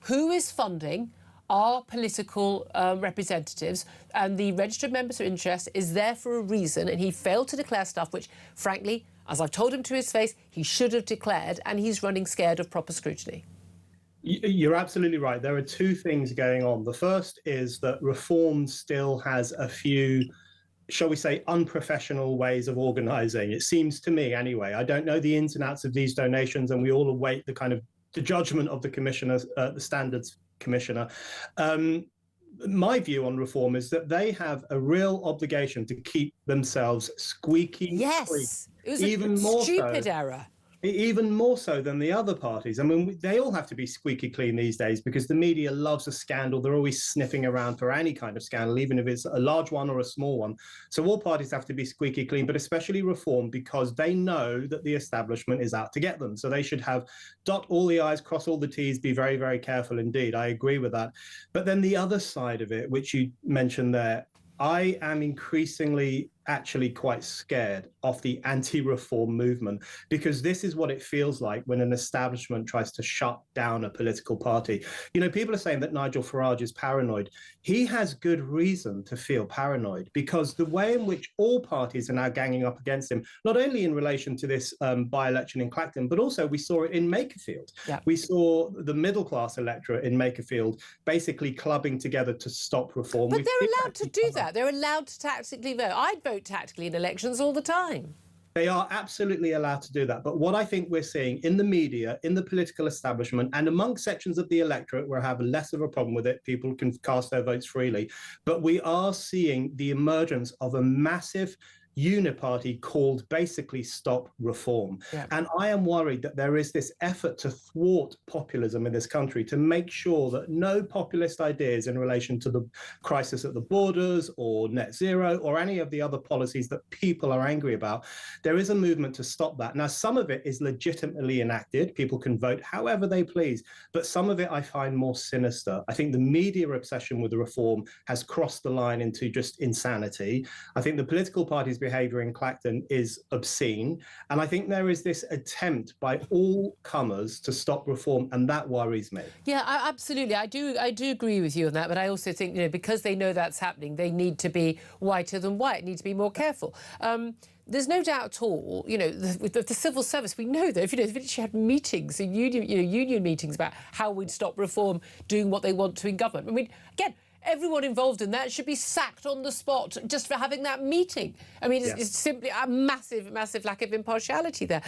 who is funding our political representatives, and the registered members of interest is there for a reason, and he failed to declare stuff which, frankly, as I've told him to his face, he should have declared, and he's running scared of proper scrutiny. You're absolutely right. There are two things going on. The first is that Reform still has a few, shall we say, unprofessional ways of organising. It seems to me, anyway. I don't know the ins and outs of these donations, and we all await the judgment of the commissioner, the standards commissioner. My view on Reform is that they have a real obligation to keep themselves squeaky clean. Yes, it was a stupid error. Even more so than the other parties. I mean, they all have to be squeaky clean these days because the media loves a scandal. They're always sniffing around for any kind of scandal, even if it's a large one or a small one. So all parties have to be squeaky clean, but especially Reform, because they know that the establishment is out to get them. So they should have dot all the I's, cross all the T's, be very, very careful indeed. I agree with that. But then the other side of it, which you mentioned there, I am increasingly actually quite scared of the anti-reform movement, because this is what it feels like when an establishment tries to shut down a political party. You know, people are saying that Nigel Farage is paranoid. He has good reason to feel paranoid, because the way in which all parties are now ganging up against him, not only in relation to this by-election in Clacton, but also we saw it in Makerfield. Yeah. We saw the middle-class electorate in Makerfield basically clubbing together to stop reform. But they're allowed to do that. They're allowed to tactically vote. I'd vote tactically in elections all the time. They are absolutely allowed to do that. But what I think we're seeing in the media, in the political establishment, and among sections of the electorate where I have less of a problem with it, people can cast their votes freely, but we are seeing the emergence of a massive uniparty called basically Stop Reform. Yeah. And I am worried that there is this effort to thwart populism in this country, to make sure that no populist ideas in relation to the crisis at the borders or net zero or any of the other policies that people are angry about, there is a movement to stop that. Now, some of it is legitimately enacted. People can vote however they please, but some of it I find more sinister. I think the media obsession with the reform has crossed the line into just insanity. I think the political parties behaviour in Clacton is obscene. And I think there is this attempt by all comers to stop reform, and that worries me. Yeah, absolutely. I do agree with you on that, but I also think, you know, because they know that's happening, they need to be whiter than white, need to be more careful. There's no doubt at all, you know, with the civil service, we know that if you actually had meetings, union meetings about how we'd stop reform doing what they want to in government. I mean, again, everyone involved in that should be sacked on the spot just for having that meeting. I mean, it's simply a massive, massive lack of impartiality there.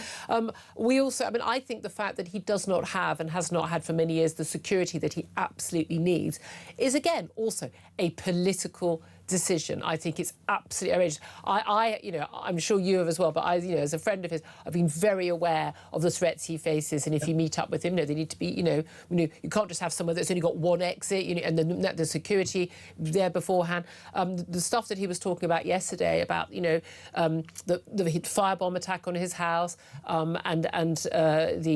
We also, I mean, I think the fact that he does not have and has not had for many years the security that he absolutely needs is, again, also a political decision. I think it's absolutely outrageous. You know, I'm sure you have as well, but you know, as a friend of his, I've been very aware of the threats he faces. And if you meet up with him, you know, they need to be, you know, you can't just have someone that's only got one exit, you know, and the security there beforehand. The stuff that he was talking about yesterday about, you know, the firebomb attack on his house, and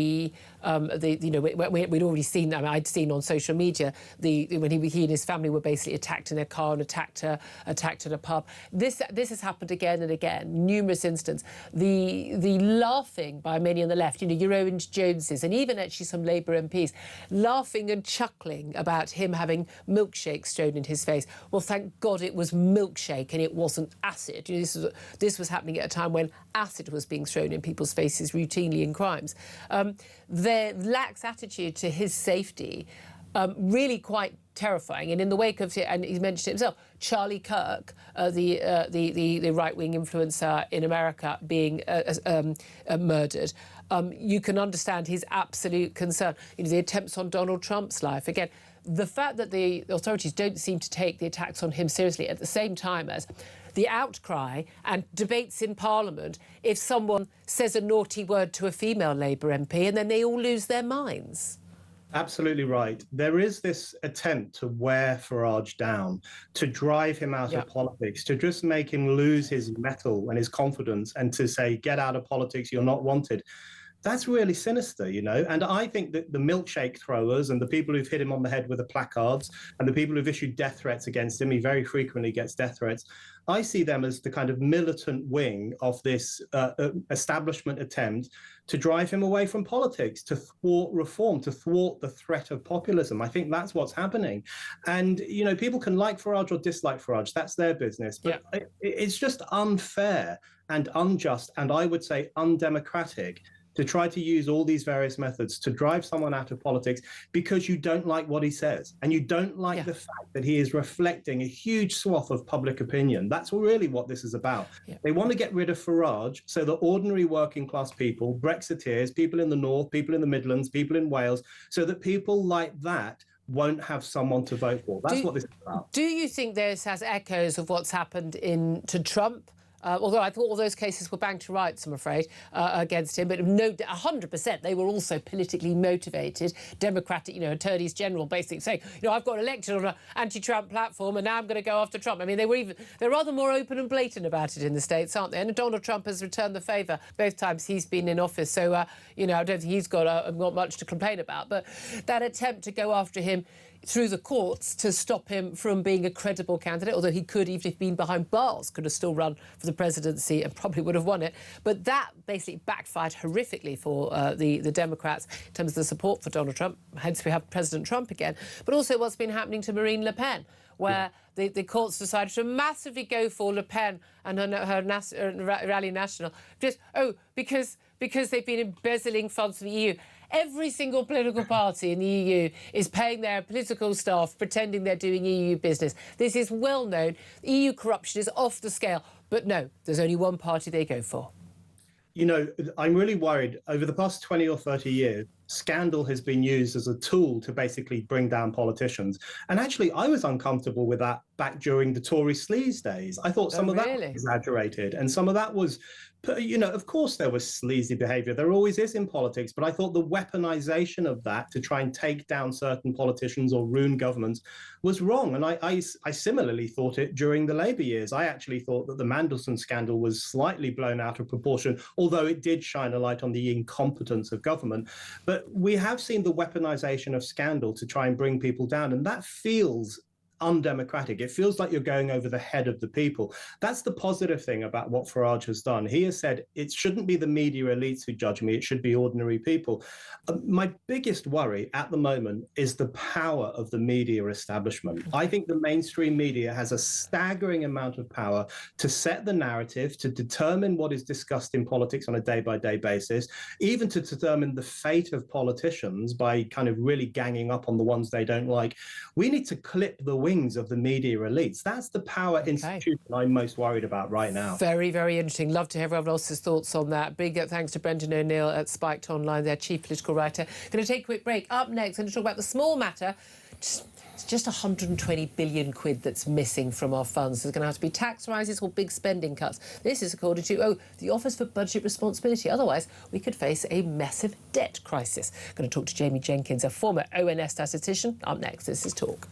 you know, we'd already seen, I mean, I'd seen on social media when he and his family were basically attacked in their car and attacked at a pub. This has happened again and again, numerous instances. The laughing by many on the left, you know, your Owen Joneses and even actually some Labour MPs, laughing and chuckling about him having milkshakes thrown in his face. Well, thank God it was milkshake and it wasn't acid. You know, this was happening at a time when acid was being thrown in people's faces routinely in crimes. Their lax attitude to his safety, really quite terrifying. And in the wake of, and he mentioned it himself, Charlie Kirk, the right-wing influencer in America, being murdered, you can understand his absolute concern. You know, the attempts on Donald Trump's life. Again, the fact that the authorities don't seem to take the attacks on him seriously at the same time as the outcry and debates in Parliament if someone says a naughty word to a female Labour MP and then they all lose their minds. Absolutely right. There is this attempt to wear Farage down, to drive him out of politics, to just make him lose his mettle and his confidence and to say, get out of politics, you're not wanted. That's really sinister, you know. And I think that the milkshake throwers and the people who've hit him on the head with the placards and the people who've issued death threats against him, he very frequently gets death threats, I see them as the kind of militant wing of this establishment attempt to drive him away from politics, to thwart reform, to thwart the threat of populism. I think that's what's happening. And, you know, people can like Farage or dislike Farage. That's their business. But it's just unfair and unjust, and I would say undemocratic, to try to use all these various methods to drive someone out of politics because you don't like what he says and you don't like the fact that he is reflecting a huge swath of public opinion. That's really what this is about. They want to get rid of Farage so that ordinary working class people, Brexiteers, people in the North, people in the Midlands, people in Wales, so that people like that won't have someone to vote for. That's what this is about. Do you think this has echoes of what's happened to Trump? Although I thought all those cases were banged to rights, I'm afraid, against him. But no, 100%, they were also politically motivated. Democratic, you know, attorneys general basically saying, you know, I've got elected on an anti-Trump platform and now I'm going to go after Trump. I mean, they're rather more open and blatant about it in the States, aren't they? And Donald Trump has returned the favour both times he's been in office. So, you know, I don't think he's got much to complain about. But that attempt to go after him through the courts to stop him from being a credible candidate, although he could, even if he'd been behind bars, could have still run for the presidency and probably would have won it. But that basically backfired horrifically for the Democrats in terms of the support for Donald Trump. Hence, we have President Trump again. But also what's been happening to Marine Le Pen, where the courts decided to massively go for Le Pen and her Rally National, because they've been embezzling funds from the EU. Every single political party in the EU is paying their political staff pretending they're doing EU business. This is well known. EU corruption is off the scale. But no, there's only one party they go for. You know, I'm really worried. Over the past 20 or 30 years, scandal has been used as a tool to basically bring down politicians. And actually, I was uncomfortable with that back during the Tory sleaze days. I thought some of that was exaggerated, and some of that was, you know, of course there was sleazy behavior. There always is in politics, but I thought the weaponization of that to try and take down certain politicians or ruin governments was wrong. And I similarly thought it during the Labour years. I actually thought that the Mandelson scandal was slightly blown out of proportion, although it did shine a light on the incompetence of government. But we have seen the weaponization of scandal to try and bring people down, and that feels undemocratic. It feels like you're going over the head of the people. That's the positive thing about what Farage has done. He has said it shouldn't be the media elites who judge me, it should be ordinary people. My biggest worry at the moment is the power of the media establishment. I think the mainstream media has a staggering amount of power to set the narrative, to determine what is discussed in politics on a day-by-day basis, even to determine the fate of politicians by kind of really ganging up on the ones they don't like. We need to clip the wings of the media elites. That's the power institution I'm most worried about right now. Very, very interesting. Love to hear everyone else's thoughts on that. Big thanks to Brendan O'Neill at Spiked Online, their chief political writer. Going to take a quick break. Up next, going to talk about the small matter. It's just 120 billion quid that's missing from our funds. There's going to have to be tax rises or big spending cuts. This is according to, the Office for Budget Responsibility. Otherwise, we could face a massive debt crisis. Going to talk to Jamie Jenkins, a former ONS statistician. Up next, this is Talk.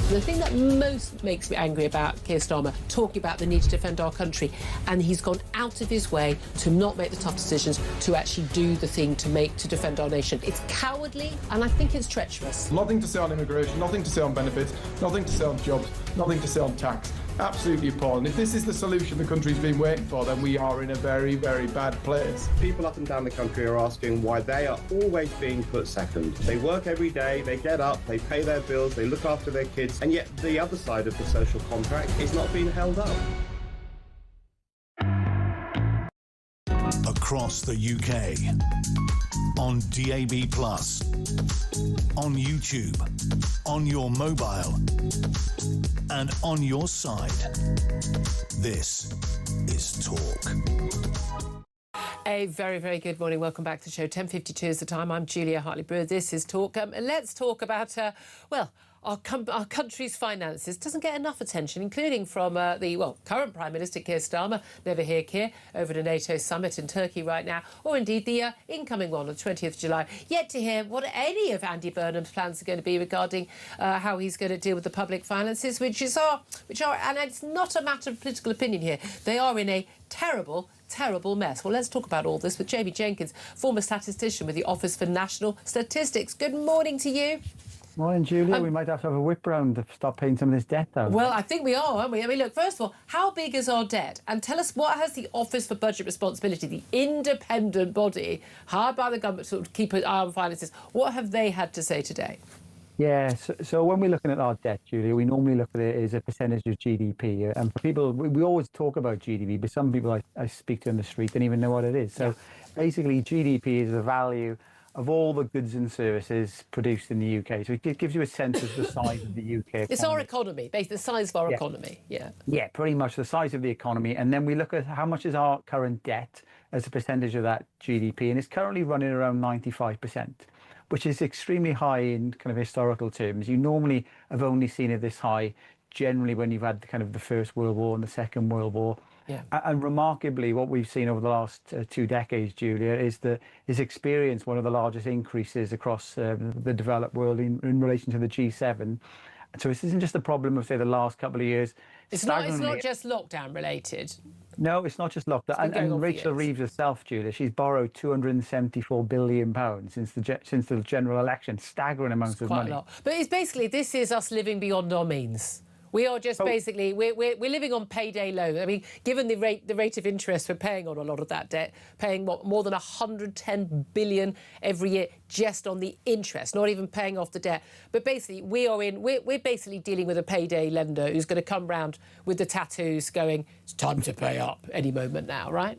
The thing that most makes me angry about Keir Starmer talking about the need to defend our country, and he's gone out of his way to not make the tough decisions to actually do the thing to defend our nation. It's cowardly, and I think it's treacherous. Nothing to say on immigration, nothing to say on benefits, nothing to say on jobs, nothing to say on tax. Absolutely appalling. If this is the solution the country's been waiting for, then we are in a very, very bad place. People up and down the country are asking why they are always being put second. They work every day, they get up, they pay their bills, they look after their kids, and yet the other side of the social contract is not being held up. Across the UK, on DAB+, on YouTube, on your mobile, and on your side. This is Talk. A very, very good morning. Welcome back to the show. 10:52 is the time. I'm Julia Hartley-Brewer. This is Talk. Let's talk about, our country's finances doesn't get enough attention, including from the current Prime Minister Keir Starmer, never hear Keir, over at a NATO summit in Turkey right now, or indeed the incoming one on 20th July. Yet to hear what any of Andy Burnham's plans are going to be regarding how he's going to deal with the public finances, which are, and it's not a matter of political opinion here, they are in a terrible mess. Well, let's talk about all this with Jamie Jenkins, former statistician with the Office for National Statistics. Good morning to you. Morning, Julia. We might have to have a whip round to stop paying some of this debt down. Well, I think we are, aren't we? I mean, look, first of all, how big is our debt? And tell us, what has the Office for Budget Responsibility, the independent body hired by the government to sort of keep an eye on finances, what have they had to say today? Yeah, so when we're looking at our debt, Julia, we normally look at it as a percentage of GDP. And for people, we always talk about GDP, but some people I speak to in the street don't even know what it is. So basically, GDP is the value of all the goods and services produced in the UK. So it gives you a sense of the size of the UK economy. It's our economy, basically the size of our economy, Yeah, pretty much the size of the economy. And then we look at how much is our current debt as a percentage of that GDP. And it's currently running around 95%, which is extremely high in kind of historical terms. You normally have only seen it this high generally when you've had kind of the First World War and the Second World War. Yeah. And remarkably, what we've seen over the last 2 decades, Julia, is experienced one of the largest increases across the developed world in relation to the G7. And so this isn't just a problem of, say, the last couple of years. It's not just lockdown related. No, it's not just lockdown. And Rachel Reeves herself, Julia, she's borrowed £274 billion since the general election. Staggering amounts of money. Quite a lot. But it's basically, this is us living beyond our means. We are just basically, we're living on payday loan. I mean, given the rate of interest we're paying on a lot of that debt, paying more than 110 billion every year just on the interest, not even paying off the debt. But basically, we're basically dealing with a payday lender who's going to come round with the tattoos going, it's time to pay up any moment now, right?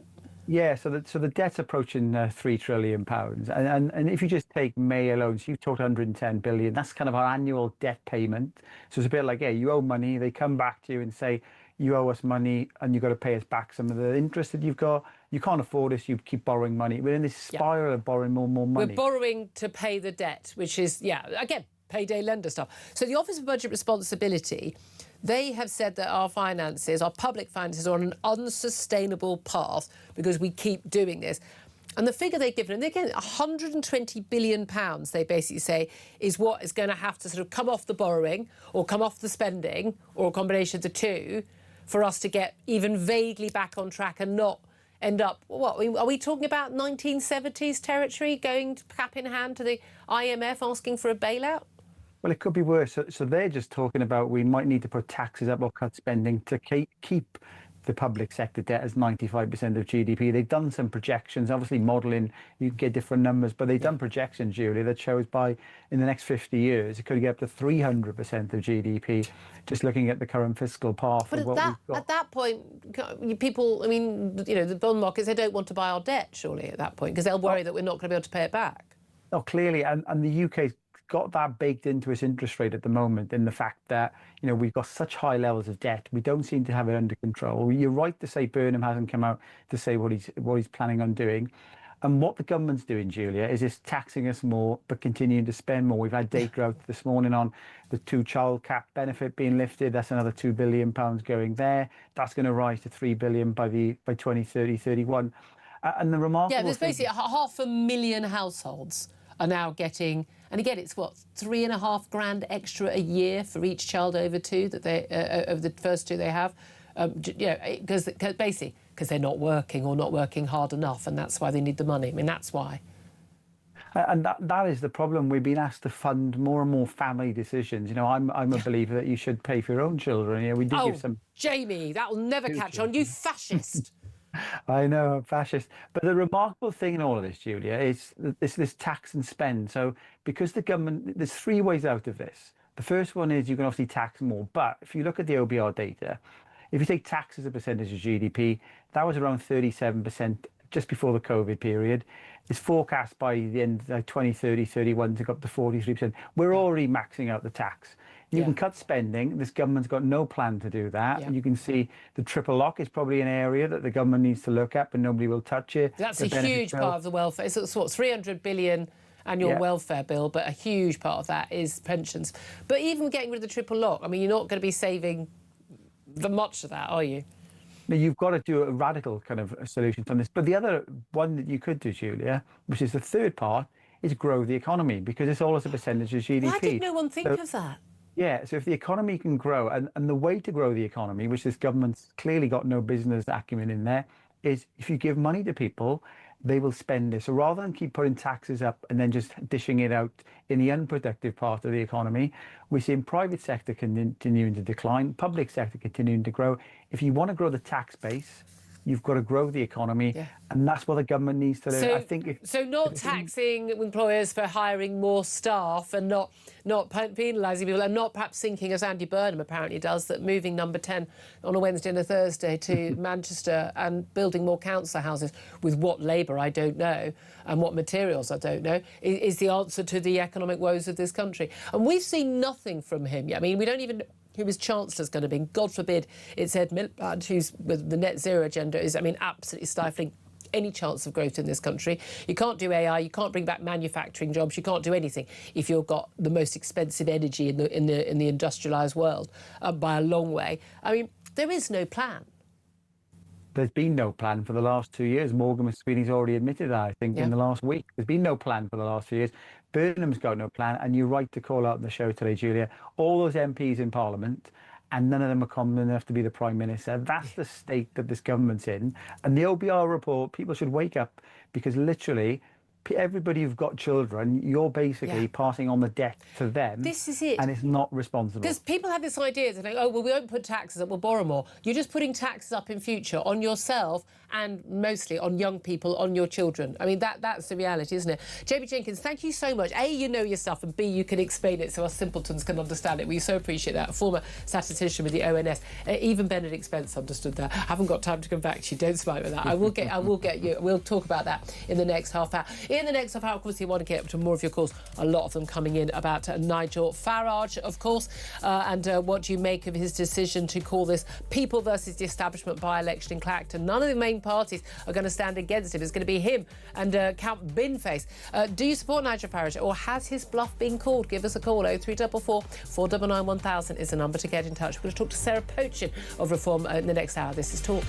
Yeah, so the debt's approaching £3 trillion, and if you just take May alone, so you talked 110 billion. That's kind of our annual debt payment. So it's a bit like, yeah, you owe money. They come back to you and say, you owe us money, and you've got to pay us back some of the interest that you've got. You can't afford this. You keep borrowing money. We're in this spiral of borrowing more and more money. We're borrowing to pay the debt, which is again payday lender stuff. So the Office of Budget Responsibility, they have said that our finances, our public finances, are on an unsustainable path because we keep doing this. And the figure they've given, and again, £120 billion, they basically say, is what is going to have to sort of come off the borrowing or come off the spending, or a combination of the two, for us to get even vaguely back on track and not end up, what, are we talking about 1970s territory, going cap in hand to the IMF asking for a bailout? Well, it could be worse. So they're just talking about we might need to put taxes up or cut spending to keep the public sector debt as 95% of GDP. They've done some projections, obviously modelling, you get different numbers, but they've done projections, Julia, that shows in the next 50 years, it could get up to 300% of GDP, just looking at the current fiscal path. But at that point, people, I mean, the bond markets, they don't want to buy our debt, surely, at that point, because they'll worry that we're not going to be able to pay it back. No, clearly, and the UK's got that baked into its interest rate at the moment, in the fact that we've got such high levels of debt, we don't seem to have it under control. You're right to say Burnham hasn't come out to say what he's planning on doing, and what the government's doing, Julia, is it's taxing us more but continuing to spend more. We've had data out this morning on the 2-child cap benefit being lifted. That's another £2 billion going there. That's going to rise to £3 billion by 2030-31. And the remarkable there's basically 500,000 households are now getting, and again, it's what, £3,500 extra a year for each child over 2 that they over the first 2 they have, because they're not working or not working hard enough, and that's why they need the money. I mean, that's why. And that is the problem. We've been asked to fund more and more family decisions. I'm a believer that you should pay for your own children. We do give some. Jamie, that will never catch on. You fascist. I know, I'm fascist. But the remarkable thing in all of this, Julia, is this tax and spend. So because the government, there's 3 ways out of this. The first one is you can obviously tax more. But if you look at the OBR data, if you take tax as a percentage of GDP, that was around 37% just before the COVID period. It's forecast by the end of 2030-31 to go up to 43%. We're already maxing out the tax. You can cut spending. This government's got no plan to do that. And you can see the triple lock is probably an area that the government needs to look at, but nobody will touch it. That's a huge part of the welfare. It's what, 300 billion and your welfare bill, but a huge part of that is pensions. But even getting rid of the triple lock, I mean, you're not going to be saving much of that, are you? Now, you've got to do a radical kind of solution from this. But the other one that you could do, Julia, which is the third part, is grow the economy, because it's all as a percentage of GDP. Why did no one think of that? Yeah, so if the economy can grow, and the way to grow the economy, which this government's clearly got no business acumen in there, is if you give money to people, they will spend it. So rather than keep putting taxes up and then just dishing it out in the unproductive part of the economy, we're seeing private sector continuing to decline, public sector continuing to grow. If you want to grow the tax base, you've got to grow the economy, and that's what the government needs to do. So, I think so not taxing employers for hiring more staff, and not penalising people, and not perhaps thinking, as Andy Burnham apparently does, that moving number 10 on a Wednesday and a Thursday to Manchester and building more council houses with what labour I don't know and what materials I don't know is the answer to the economic woes of this country. And we've seen nothing from him yet. I mean, we don't even who his Chancellor's going to be. God forbid it's Ed Miliband, who's with the net zero agenda, is, I mean, absolutely stifling any chance of growth in this country. You can't do AI, you can't bring back manufacturing jobs, you can't do anything if you've got the most expensive energy in the industrialised world by a long way. I mean, there is no plan. There's been no plan for the last 2 years. Morgan Sweeney's already admitted that, I think, in the last week. There's been no plan for the last 2 years. Burnham's got no plan, and you're right to call out on the show today, Julia. All those MPs in Parliament, and none of them are competent enough to be the Prime Minister. That's the state that this government's in. And the OBR report, people should wake up, because literally everybody who've got children, you're basically passing on the debt to them. This is it. And it's not responsible. Because people have this idea, they think, oh, well, we won't put taxes up, we'll borrow more. You're just putting taxes up in future on yourself and mostly on young people, on your children. I mean, that's the reality, isn't it? JB Jenkins, thank you so much. A, you know your stuff, and B, you can explain it so us simpletons can understand it. We so appreciate that. A former statistician with the ONS. Even Benedict Spence understood that. I haven't got time to come back to you. Don't smile with that. I will get you. We'll talk about that in the next half hour. In the next half hour, of course, you want to get up to more of your calls. A lot of them coming in about Nigel Farage, of course, and what do you make of his decision to call this People versus the Establishment by-election in Clacton? None of the main parties are going to stand against him. It's going to be him and Count Binface. Do you support Nigel Farage, or has his bluff been called? Give us a call. 0344 499 1000 is the number to get in touch. We're going to talk to Sarah Pochin of Reform in the next hour. This is Talk.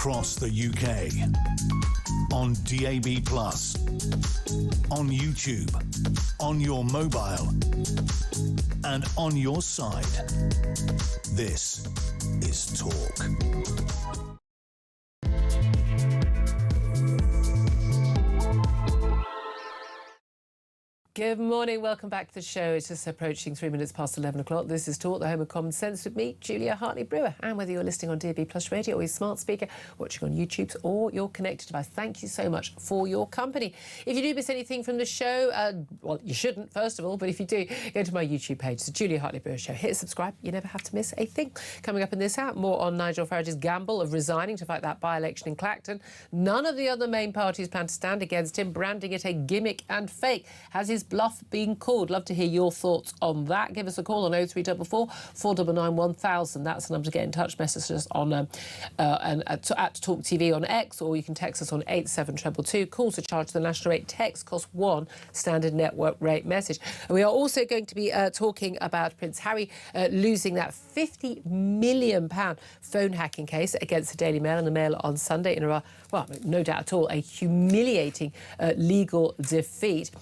across the UK. On DAB+, on YouTube, on your mobile, and on your side. This is Talk. Good morning, welcome back to the show. It's just approaching 3 minutes past 11 o'clock. This is Talk, the home of common sense with me, Julia Hartley-Brewer. And whether you're listening on DAB Plus Radio or your smart speaker, watching on YouTube or your connected device, thank you so much for your company. If you do miss anything from the show, well, you shouldn't, first of all, but if you do, go to my YouTube page, the Julia Hartley-Brewer Show. Hit subscribe, you never have to miss a thing. Coming up in this hour, more on Nigel Farage's gamble of resigning to fight that by-election in Clacton. None of the other main parties plan to stand against him, branding it a gimmick and fake. Has his bluff been called? Love to hear your thoughts on that. Give us a call on 0344 499 1000. That's the number to get in touch. Message us on at Talk TV on X, or you can text us on 87222. Calls are charged. The national rate. Text costs one standard network rate message. And we are also going to be talking about Prince Harry losing that £50 million phone hacking case against the Daily Mail and the Mail on Sunday in a, well, no doubt at all, a humiliating legal defeat.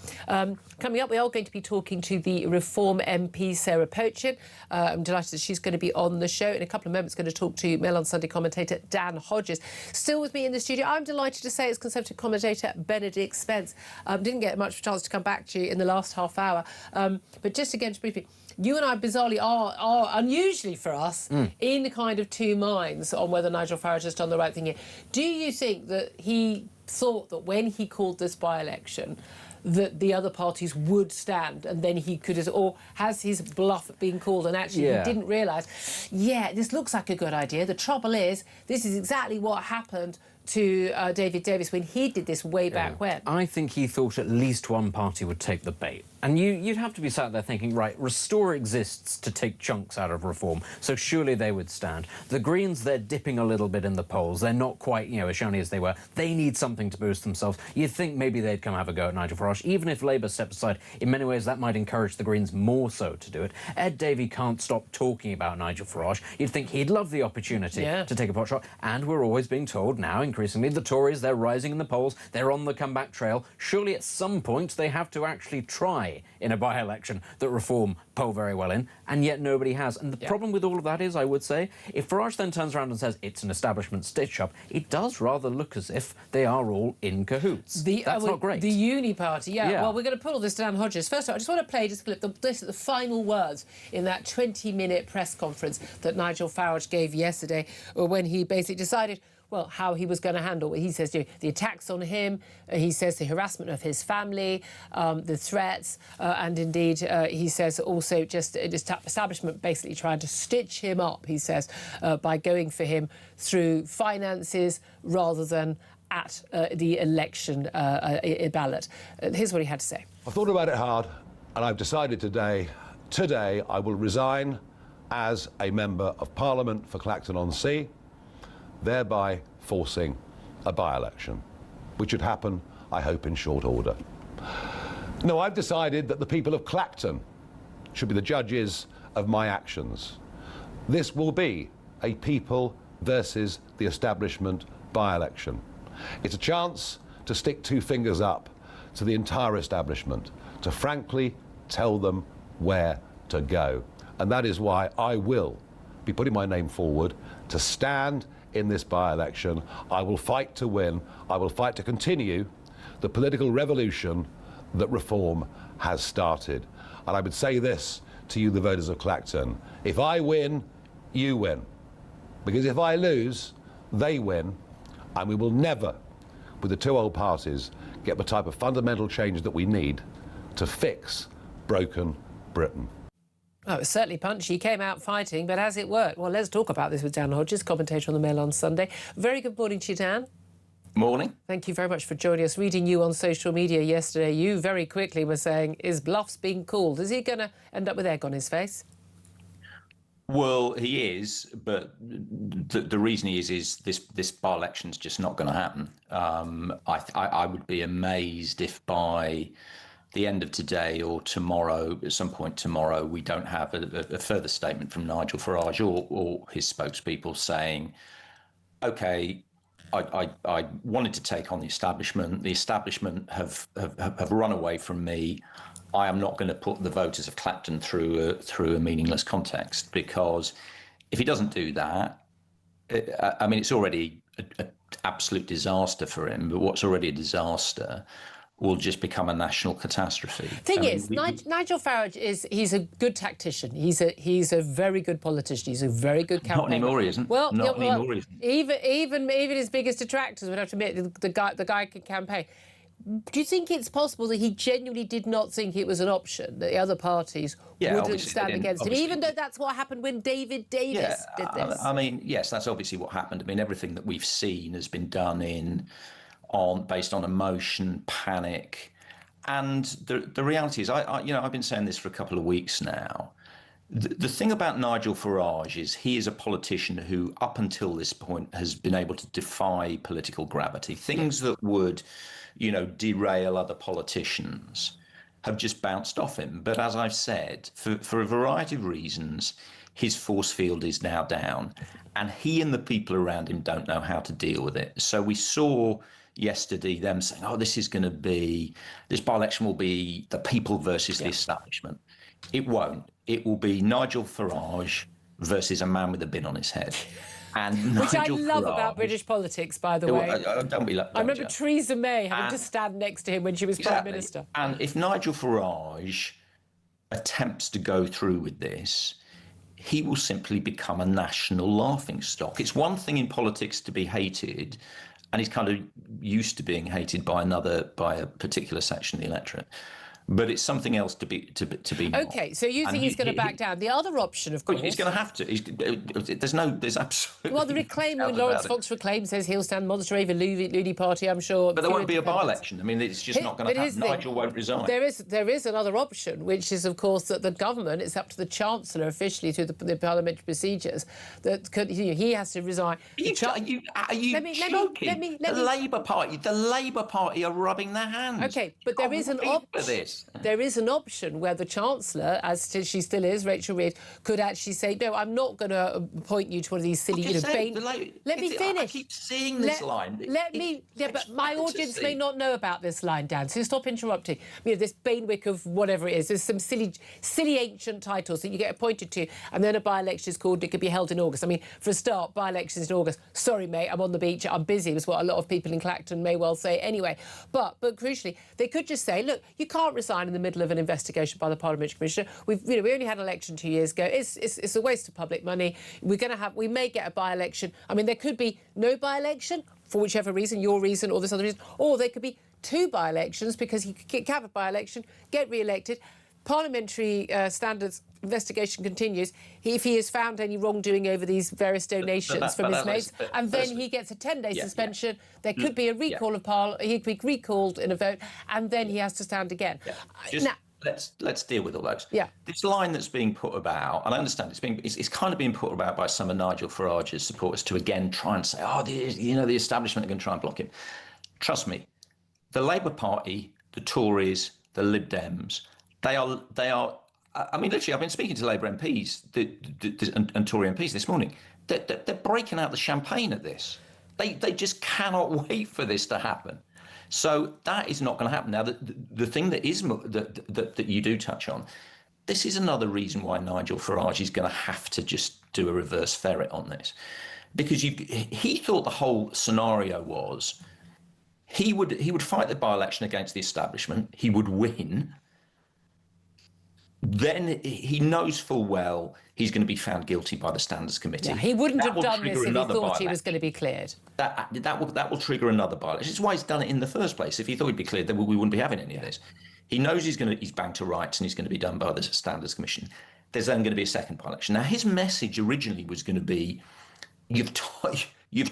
Coming up, we are going to be talking to the Reform MP, Sarah Pochin. I'm delighted that she's going to be on the show. In a couple of moments, going to talk to Mail on Sunday commentator Dan Hodges. Still with me in the studio, I'm delighted to say, it's Conservative commentator Benedict Spence. Didn't get much chance to come back to you in the last half hour. But just again, to briefly, you and I, bizarrely, are unusually for us, in kind of two minds on whether Nigel Farage has done the right thing here. Do you think that he thought that when he called this by-election that the other parties would stand and then he could, or has his bluff been called and actually he didn't realise, this looks like a good idea. The trouble is, this is exactly what happened to David Davis when he did this way back when. I think he thought at least one party would take the bait. And you'd have to be sat there thinking, right, Restore exists to take chunks out of Reform, so surely they would stand. The Greens, they're dipping a little bit in the polls. They're not quite, as shiny as they were. They need something to boost themselves. You'd think maybe they'd come have a go at Nigel Farage. Even if Labour stepped aside, in many ways that might encourage the Greens more so to do it. Ed Davey can't stop talking about Nigel Farage. You'd think he'd love the opportunity to take a pot shot. And we're always being told now, increasingly, the Tories, they're rising in the polls. They're on the comeback trail. Surely at some point they have to actually try in a by-election that Reform poll very well in, and yet nobody has. And the problem with all of that is, I would say, if Farage then turns around and says it's an establishment stitch-up, it does rather look as if they are all in cahoots. That's not great. The Uni Party, well, we're going to put all this to Dan Hodges. First of all, I just want to play just a clip, the final words in that 20-minute press conference that Nigel Farage gave yesterday, when he basically decided, well, how he was going to handle, he says, the attacks on him, he says the harassment of his family, the threats, and indeed, he says also just establishment basically trying to stitch him up, he says, by going for him through finances rather than at the election ballot. Here's what he had to say. I've thought about it hard, and I've decided today I will resign as a Member of Parliament for Clacton-on-Sea, thereby forcing a by-election, which should happen, I hope, in short order. No, I've decided that the people of Clacton should be the judges of my actions. This will be a people versus the establishment by-election. It's a chance to stick two fingers up to the entire establishment, to frankly tell them where to go. And that is why I will be putting my name forward to stand in this by-election. I will fight to win. I will fight to continue the political revolution that Reform has started. And I would say this to you, the voters of Clacton: if I win, you win. Because if I lose, they win. And we will never, with the two old parties, get the type of fundamental change that we need to fix broken Britain. Oh, it was certainly punchy. He came out fighting, but has it worked? Well, let's talk about this with Dan Hodges, commentator on the Mail on Sunday. Very good morning to you, Dan. Morning. Thank you very much for joining us. Reading you on social media yesterday, you very quickly were saying, is bluff's being called? Is he going to end up with egg on his face? Well, he is, but the reason he is this by-election's just not going to happen. I would be amazed if by the end of today or tomorrow, at some point tomorrow, we don't have a further statement from Nigel Farage or his spokespeople saying, OK, I wanted to take on the establishment. The establishment have run away from me. I am not going to put the voters of Clapton through a meaningless context, because if he doesn't do that, I mean, it's already an absolute disaster for him. But what's already a disaster will just become a national catastrophe. Nigel Farage he's a good tactician. He's a very good politician. He's a very good campaigner. Not anymore, he isn't. Well, not anymore, he isn't. Even his biggest detractors would have to admit the guy can campaign. Do you think it's possible that he genuinely did not think it was an option, that the other parties wouldn't stand against him, even though that's what happened when David Davis did this? I mean, yes, that's obviously what happened. I mean, everything that we've seen has been done based on emotion, panic, and the reality is, I've been saying this for a couple of weeks now. The thing about Nigel Farage is he is a politician who, up until this point, has been able to defy political gravity. Things that would, derail other politicians have just bounced off him. But as I've said, for a variety of reasons, his force field is now down, and he and the people around him don't know how to deal with it. So we saw yesterday them saying, this by-election will be the people versus the establishment. It won't. It will be Nigel Farage versus a man with a bin on his head. Which I love about British politics, by the way. I remember Theresa May having to stand next to him when she was Prime Minister. And if Nigel Farage attempts to go through with this, he will simply become a national laughingstock. It's one thing in politics to be hated, and he's kind of used to being hated by a particular section of the electorate. But it's something else to be. Okay, so you think he's going to back down? The other option, of course, he's going to have to. There's absolutely. Well, the Reclaim, Lawrence Fox Reclaim says he'll stand moderate over Looney Party. I'm sure. But there won't be a by-election. I mean, it's just not going to happen. Nigel won't resign. There is another option, which is, of course, that the government. It's up to the Chancellor officially through the parliamentary procedures that he has to resign. Are you joking? The Labour Party are rubbing their hands. Okay, but there is an option. There is an option where the Chancellor, as she still is, Rachel Reid, could actually say, no, I'm not going to appoint you to one of these silly, Let me finish. I keep seeing this line. But my audience may not know about this line, Dan, so stop interrupting. This Bainwick of whatever it is. There's some silly ancient titles that you get appointed to, and then a by-election is called, it could be held in August. I mean, for a start, by-elections in August. Sorry, mate, I'm on the beach, I'm busy, was what a lot of people in Clacton may well say anyway. But crucially, they could just say, look, you can't resign in the middle of an investigation by the Parliamentary Commissioner. We only had an election 2 years ago. It's a waste of public money. We may get a by-election. I mean, there could be no by-election for whichever reason, your reason or this other reason, or there could be 2 by-elections because he could have a by-election, get re-elected. Parliamentary standards investigation continues. If he has found any wrongdoing over these various donations from his mates, and then he gets a 10-day suspension, there could be a recall of Parliament. He could be recalled in a vote, and then he has to stand again. Let's deal with all those. Yeah. This line that's being put about, and I understand it's kind of being put about by some of Nigel Farage's supporters to again try and say, the establishment are going to try and block him. Trust me, the Labour Party, the Tories, the Lib Dems, they are. I mean, literally, I've been speaking to Labour MPs and Tory MPs this morning. They're breaking out the champagne at this. They just cannot wait for this to happen. So that is not going to happen. Now, the thing that is that you do touch on, this is another reason why Nigel Farage is going to have to just do a reverse ferret on this, because he thought the whole scenario was he would fight the by-election against the establishment. He would win. Then he knows full well he's going to be found guilty by the Standards Committee. Yeah, he wouldn't have done this if he thought he was going to be cleared. That will trigger another by-election. It's why he's done it in the first place. If he thought he'd be cleared, then we wouldn't be having any of this. He knows he's banged to rights and he's going to be done by the Standards Commission. There's then going to be a second by-election. Now, his message originally was going to be, you've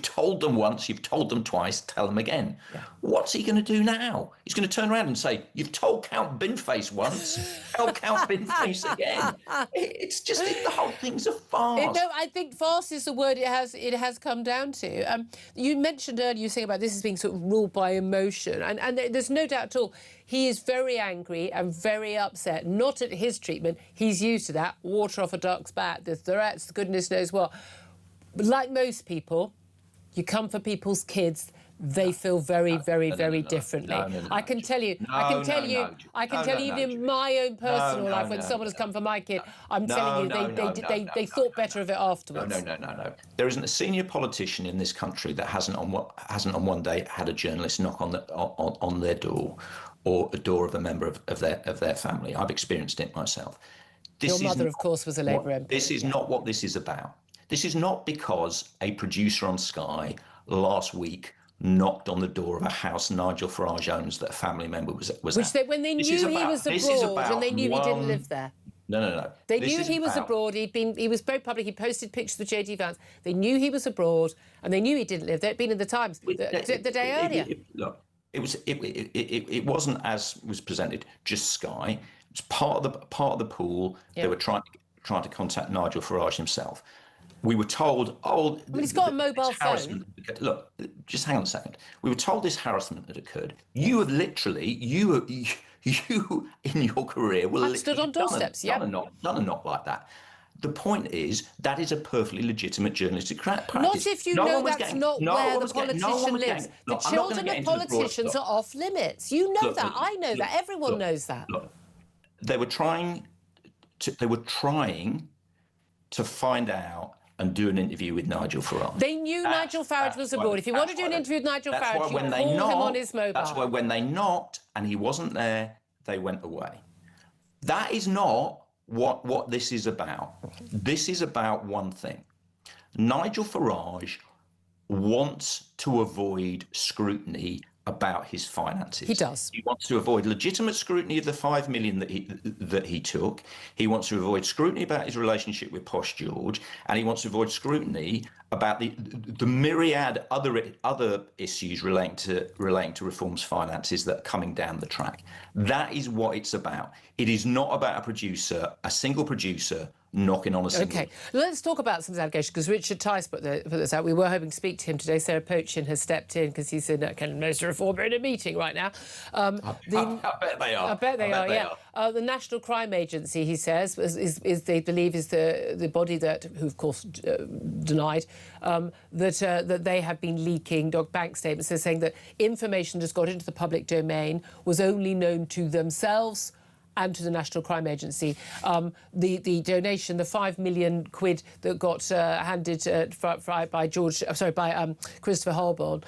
told them once, you've told them twice, tell them again. Yeah. What's he going to do now? He's going to turn around and say, you've told Count Binface once, tell Count Binface again. It's just, the whole thing's a farce. No, I think farce is the word it has come down to. You mentioned earlier, you were saying about this as being sort of ruled by emotion, and there's no doubt at all. He is very angry and very upset, not at his treatment. He's used to that. Water off a duck's back, the threats, goodness knows what. But like most people, you come for people's kids, they feel very differently. I can tell you, even in my own personal life, when someone has come for my kid, I'm telling you, they thought better of it afterwards. No. There isn't a senior politician in this country that hasn't on one day had a journalist knock on their door, or a door of a member of their family. I've experienced it myself. Your mother, of course, was a Labour MP. This is not what this is about. This is not because a producer on Sky last week knocked on the door of a house Nigel Farage owns that a family member was at. When they knew he was abroad and they knew he didn't live there. No. They knew he was abroad. He was very public. He posted pictures of J.D. Vance. They knew he was abroad and they knew he didn't live there. It'd been in the Times the day earlier. Look, it wasn't as was presented just Sky. It was part of the pool. Yeah. They were trying to contact Nigel Farage himself. We were told, he's got a mobile phone. Look, just hang on a second. We were told this harassment had occurred. You have literally, you in your career will stood on doorsteps. Done a knock like that. The point is that is a perfectly legitimate journalistic practice. Not if you know that's not where the politician lives. The children of politicians are off limits. You know that. I know that. Everyone knows that. Look, they were trying to find out and do an interview with Nigel Farage. They knew Nigel Farage was abroad. If you want to do an interview with Nigel Farage, you call him on his mobile. That's why when they knocked and he wasn't there, they went away. That is not what this is about. This is about one thing. Nigel Farage wants to avoid scrutiny about his finances. He does. He wants to avoid legitimate scrutiny of the 5 million that he took. He wants to avoid scrutiny about his relationship with Posh George, and he wants to avoid scrutiny about the myriad other issues relating to Reform's finances that are coming down the track. That is what it's about. It is not about a single producer knocking on a single... OK, let's talk about some allegations, because Richard Tice put this out. We were hoping to speak to him today. Sarah Pochin has stepped in because he's in a kind of Minister Reformer in a meeting right now. I bet they are. I bet they are. The National Crime Agency, he says, is they believe is the body who of course denied that they have been leaking bank statements. They're saying that information that's got into the public domain was only known to themselves and to the National Crime Agency. The donation, the 5 million quid that got handed by Christopher Holborn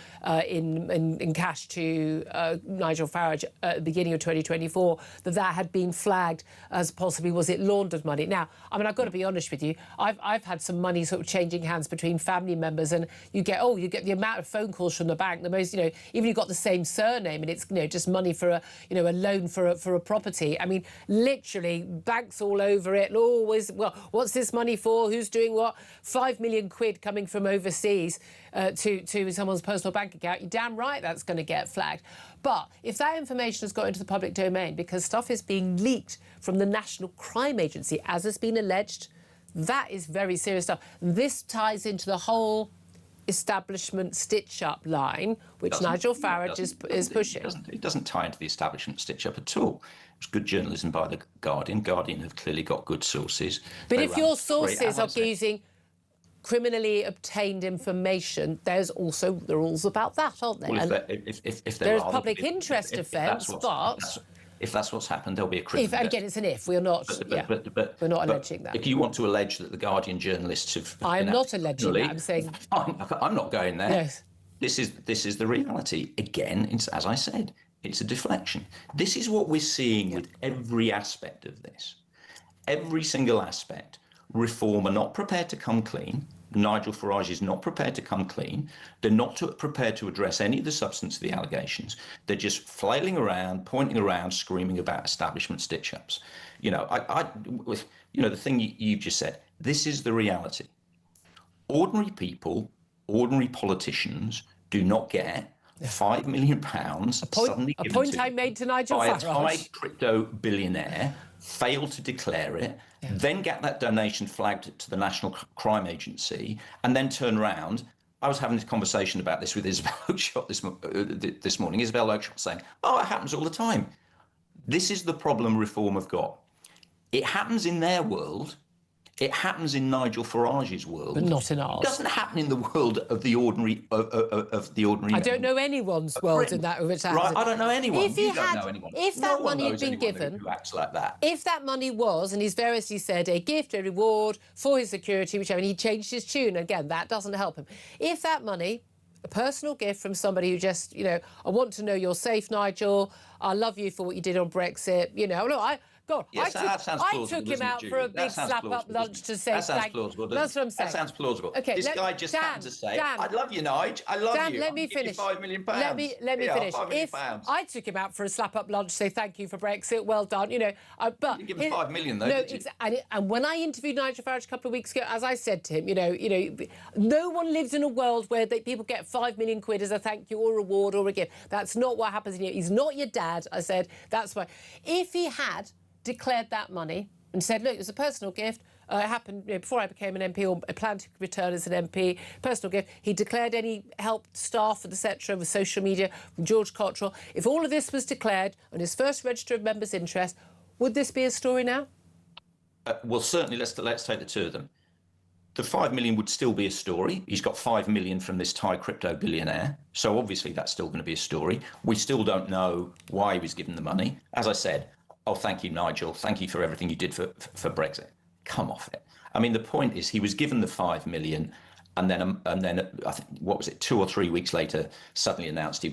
in cash to Nigel Farage at the beginning of 2024, that had been flagged as possibly was it laundered money. Now, I mean, I've got to be honest with you. I've had some money sort of changing hands between family members, and you get the amount of phone calls from the bank. The most, even you've got the same surname, and it's just money for a loan for a property. I mean, literally, banks all over it. Always, well, what's this money for? Who's doing what? 5 million quid coming from overseas to someone's personal bank account. You're damn right that's going to get flagged. But if that information has got into the public domain because stuff is being leaked from the National Crime Agency, as has been alleged, that is very serious stuff. This ties into the whole establishment stitch-up line, which Nigel Farage is pushing. It doesn't tie into the establishment stitch-up at all. It's good journalism by the Guardian. Guardian have clearly got good sources. But if your sources are using criminally obtained information, there's also the rules about that, aren't there? Well, if there's public interest defence, but... If that's what's happened, there'll be a criminal... And again, it's an if. We're not... we're not alleging that. If you want to allege that the Guardian journalists have... I am not alleging that. I'm saying... I'm not going there. Yes. This is the reality. Again, as I said, it's a deflection. This is what we're seeing with every aspect of this. Every single aspect. Reform are not prepared to come clean. Nigel Farage is not prepared to come clean. They're not prepared to address any of the substance of the allegations. They're just flailing around, pointing around, screaming about establishment stitch-ups. The thing you've just said, this is the reality. Ordinary people, ordinary politicians do not get £5 million suddenly given a point I made to Nigel Farage. By a Thai crypto billionaire, fail to declare it, then get that donation flagged to the National Crime Agency, and then turn around. I was having this conversation about this with Isabel Oakeshott this morning. Isabel Oakeshott saying, it happens all the time. This is the problem Reform have got. It happens in their world. It happens in Nigel Farage's world, but not in ours. It doesn't happen in the world of the ordinary I don't know anyone's world in that which happens. Right, I don't know anyone. If you don't know anyone. If that money had been given, who acts like that. If that money was, and he's variously said, a gift, a reward for his security, whichever, and he changed his tune. Again, that doesn't help him. If that money, a personal gift from somebody who just, you know, I want to know you're safe, Nigel. I love you for what you did on Brexit. You know, look, God, yes, I took him out for a big slap-up lunch to say thank you. That's what I'm saying. That sounds plausible. Okay, this guy just happened to say, I love you, Nigel. I love Dan, you. let me finish. £5 million. Let me finish. If I took him out for a slap-up lunch to say thank you for Brexit, well done, you know. But you didn't give him $5 million, though, no, did you? And when I interviewed Nigel Farage a couple of weeks ago, as I said to him, you know, no one lives in a world where people get 5 million quid as a thank you or reward or a gift. That's not what happens in here. He's not your dad. I said that's why. If he had declared that money and said, look, it was a personal gift. It happened before I became an MP, or I planned to return as an MP. Personal gift. He declared any help, staff, etc., with social media from George Cottrell. If all of this was declared on his first register of members' interest, would this be a story now? Well, certainly. Let's take the two of them. The 5 million would still be a story. He's got 5 million from this Thai crypto billionaire. So obviously that's still going to be a story. We still don't know why he was given the money. As I said, oh, thank you, Nigel. Thank you for everything you did for Brexit. Come off it. I mean, the point is he was given the 5 million, and then I think, what was it, 2 or 3 weeks later, suddenly announced he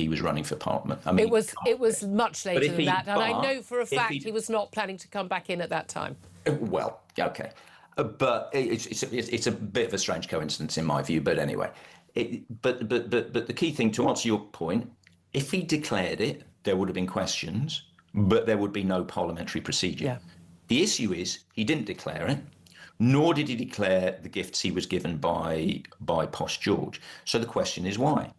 was running for Parliament. I mean, it was much later than that, and I know for a fact he was not planning to come back in at that time. Well, okay, but it's a bit of a strange coincidence in my view. But anyway, but the key thing, to answer your point, if he declared it, there would have been questions, but there would be no parliamentary procedure. Yeah. The issue is he didn't declare it, nor did he declare the gifts he was given by Posh George. So the question is why?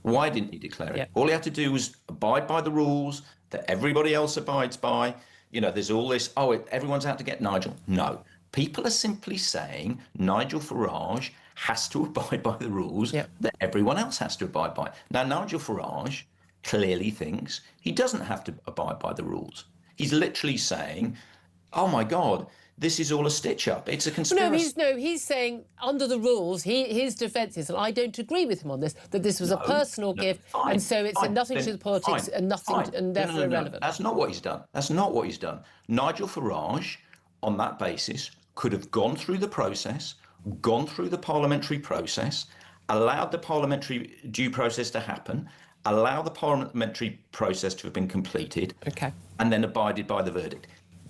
Why didn't he declare it? Yeah. All he had to do was abide by the rules that everybody else abides by. You know, there's all this, everyone's out to get Nigel. No. People are simply saying Nigel Farage has to abide by the rules that everyone else has to abide by. Now, Nigel Farage clearly thinks he doesn't have to abide by the rules. He's literally saying, oh my God, this is all a stitch-up. It's a conspiracy. No, he's saying under the rules, his defence is, and I don't agree with him on this, that this was a personal gift, and so it's nothing to do with politics and nothing, and therefore irrelevant. That's not what he's done. That's not what he's done. Nigel Farage, on that basis, could have gone through the process, gone through the parliamentary process, allowed the parliamentary due process to happen, allow the parliamentary process to have been completed, and then abided by the verdict.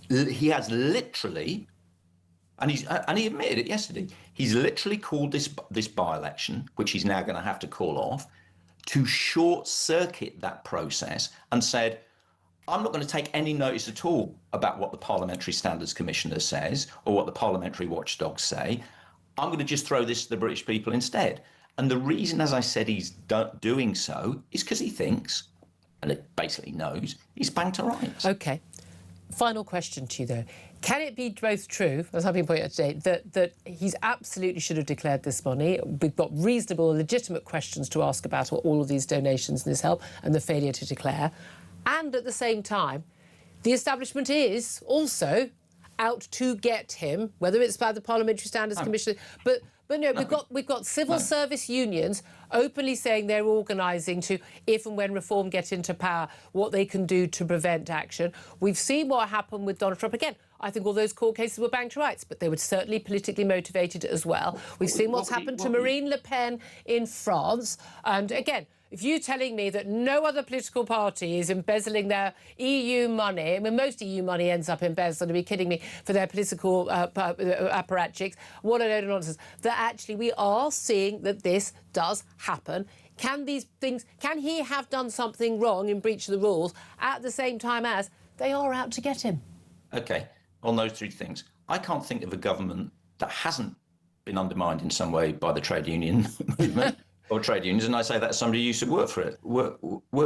He has literally, and he admitted it yesterday, he's literally called this by-election, which he's now going to have to call off, to short-circuit that process, and said, I'm not going to take any notice at all about what the Parliamentary Standards Commissioner says or what the parliamentary watchdogs say. I'm going to just throw this to the British people instead. And the reason, as I said, he's doing so is because he thinks, and it basically knows, he's banged to rights. OK. Final question to you, though. Can it be both true, as I've been pointing out today, that he's absolutely should have declared this money? We've got reasonable, legitimate questions to ask about all of these donations and this help and the failure to declare. And at the same time, the establishment is also out to get him, whether it's by the Parliamentary Standards Commission, but no, we've got civil service unions openly saying they're organising to, if and when Reform get into power, what they can do to prevent action. We've seen what happened with Donald Trump. Again, I think all those court cases were banged to rights, but they were certainly politically motivated as well. We've seen what's happened to Marine Le Pen in France. And again, if you're telling me that no other political party is embezzling their EU money, I mean, most EU money ends up embezzled, to be kidding me, for their political apparatchiks, what a load of nonsense, that actually we are seeing that this does happen. Can he have done something wrong in breach of the rules at the same time as they are out to get him? OK, on those three things, I can't think of a government that hasn't been undermined in some way by the trade union movement. Or trade unions, and I say that as somebody who used to work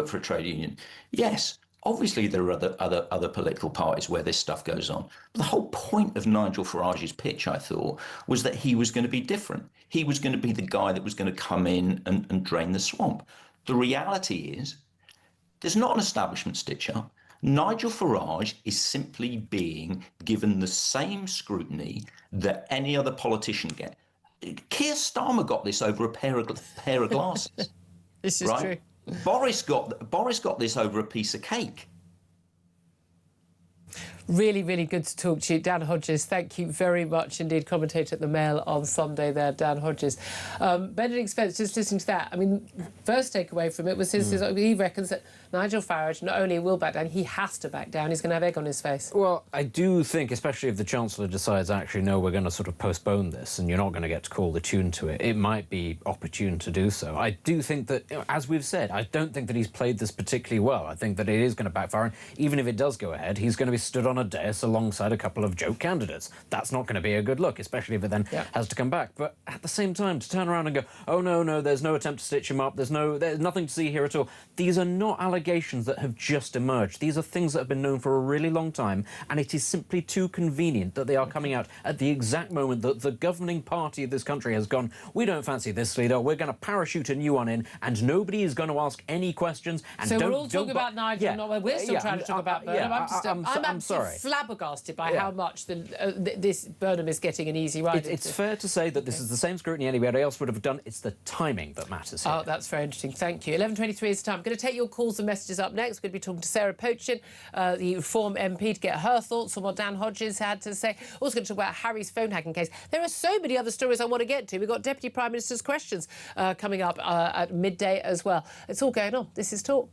for a trade union. Yes, obviously there are other political parties where this stuff goes on. But the whole point of Nigel Farage's pitch, I thought, was that he was going to be different. He was going to be the guy that was going to come in and drain the swamp. The reality is, there's not an establishment stitch-up. Nigel Farage is simply being given the same scrutiny that any other politician gets. Keir Starmer got this over a pair of glasses. This is right? true. Boris got this over a piece of cake. Really, really good to talk to you. Dan Hodges, thank you very much indeed. Commentator at the Mail on Sunday there, Dan Hodges. Benedict Spence, just listening to that, I mean, first takeaway from it was he reckons that Nigel Farage not only will back down, he has to back down. He's going to have egg on his face. Well, I do think, especially if the Chancellor decides, actually, no, we're going to sort of postpone this and you're not going to get to call the tune to it, it might be opportune to do so. I do think that, as we've said, I don't think that he's played this particularly well. I think that it is going to backfire, and even if it does go ahead, he's going to be stood on a dais alongside a couple of joke candidates. That's not going to be a good look, especially if it then has to come back. But at the same time, to turn around and go, oh, no, there's no attempt to stitch him up, there's nothing to see here at all. These are not allegations that have just emerged. These are things that have been known for a really long time, and it is simply too convenient that they are coming out at the exact moment that the governing party of this country has gone, we don't fancy this leader, we're going to parachute a new one in, and nobody is going to ask any questions. And so we're all talking about Nigel, we're still trying to talk about Burnham. I'm sorry. Flabbergasted by how much this Burnham is getting an easy ride. It's fair to say that this is the same scrutiny anybody else would have done. It's the timing that matters here. Oh, that's very interesting. Thank you. 11:23 is the time. I'm going to take your calls and messages up next. We're going to be talking to Sarah Pochin, the Reform MP, to get her thoughts on what Dan Hodges had to say. Also going to talk about Harry's phone hacking case. There are so many other stories I want to get to. We've got Deputy Prime Minister's questions coming up at midday as well. It's all going on. This is Talk.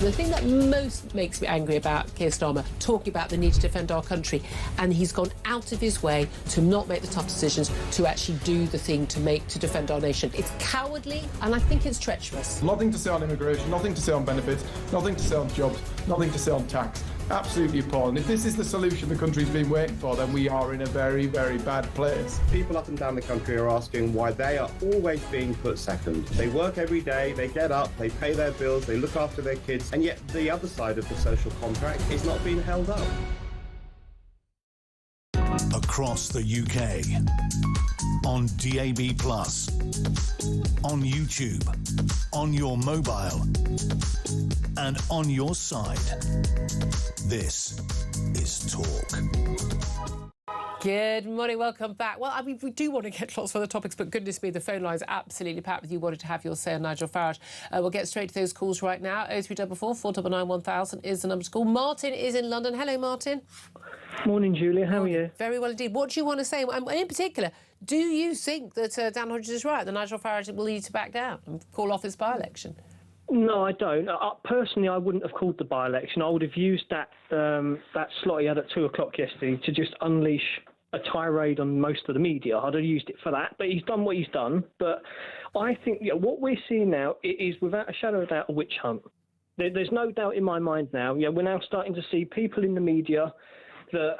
The thing that most makes me angry about Keir Starmer talking about the need to defend our country, and he's gone out of his way to not make the tough decisions to actually do the thing to defend our nation. It's cowardly, and I think it's treacherous. Nothing to say on immigration, nothing to say on benefits, nothing to say on jobs, nothing to say on tax. Absolutely appalling. If this is the solution the country's been waiting for, then we are in a very, very bad place. People up and down the country are asking why they are always being put second. They work every day, they get up, they pay their bills, they look after their kids, and yet the other side of the social contract is not being held up. Across the UK, on DAB+, on YouTube, on your mobile, and on your side. This is Talk. Good morning, welcome back. Well, I mean, we do want to get lots of other topics, but goodness me, the phone line's absolutely packed with you wanted to have your say on Nigel Farage. We'll get straight to those calls right now. 0344 499 1000 is the number to call. Martin is in London. Hello, Martin. Morning, Julia. How are you? Very well indeed. What do you want to say? And in particular, do you think that Dan Hodges is right, that Nigel Farage will need to back down and call off his by-election? No, I don't. Personally, I wouldn't have called the by-election. I would have used that slot he had at 2 o'clock yesterday to just unleash a tirade on most of the media. I'd have used it for that. But he's done what he's done. But I think what we're seeing now is, without a shadow of doubt, a witch hunt. There's no doubt in my mind now. We're now starting to see people in the media that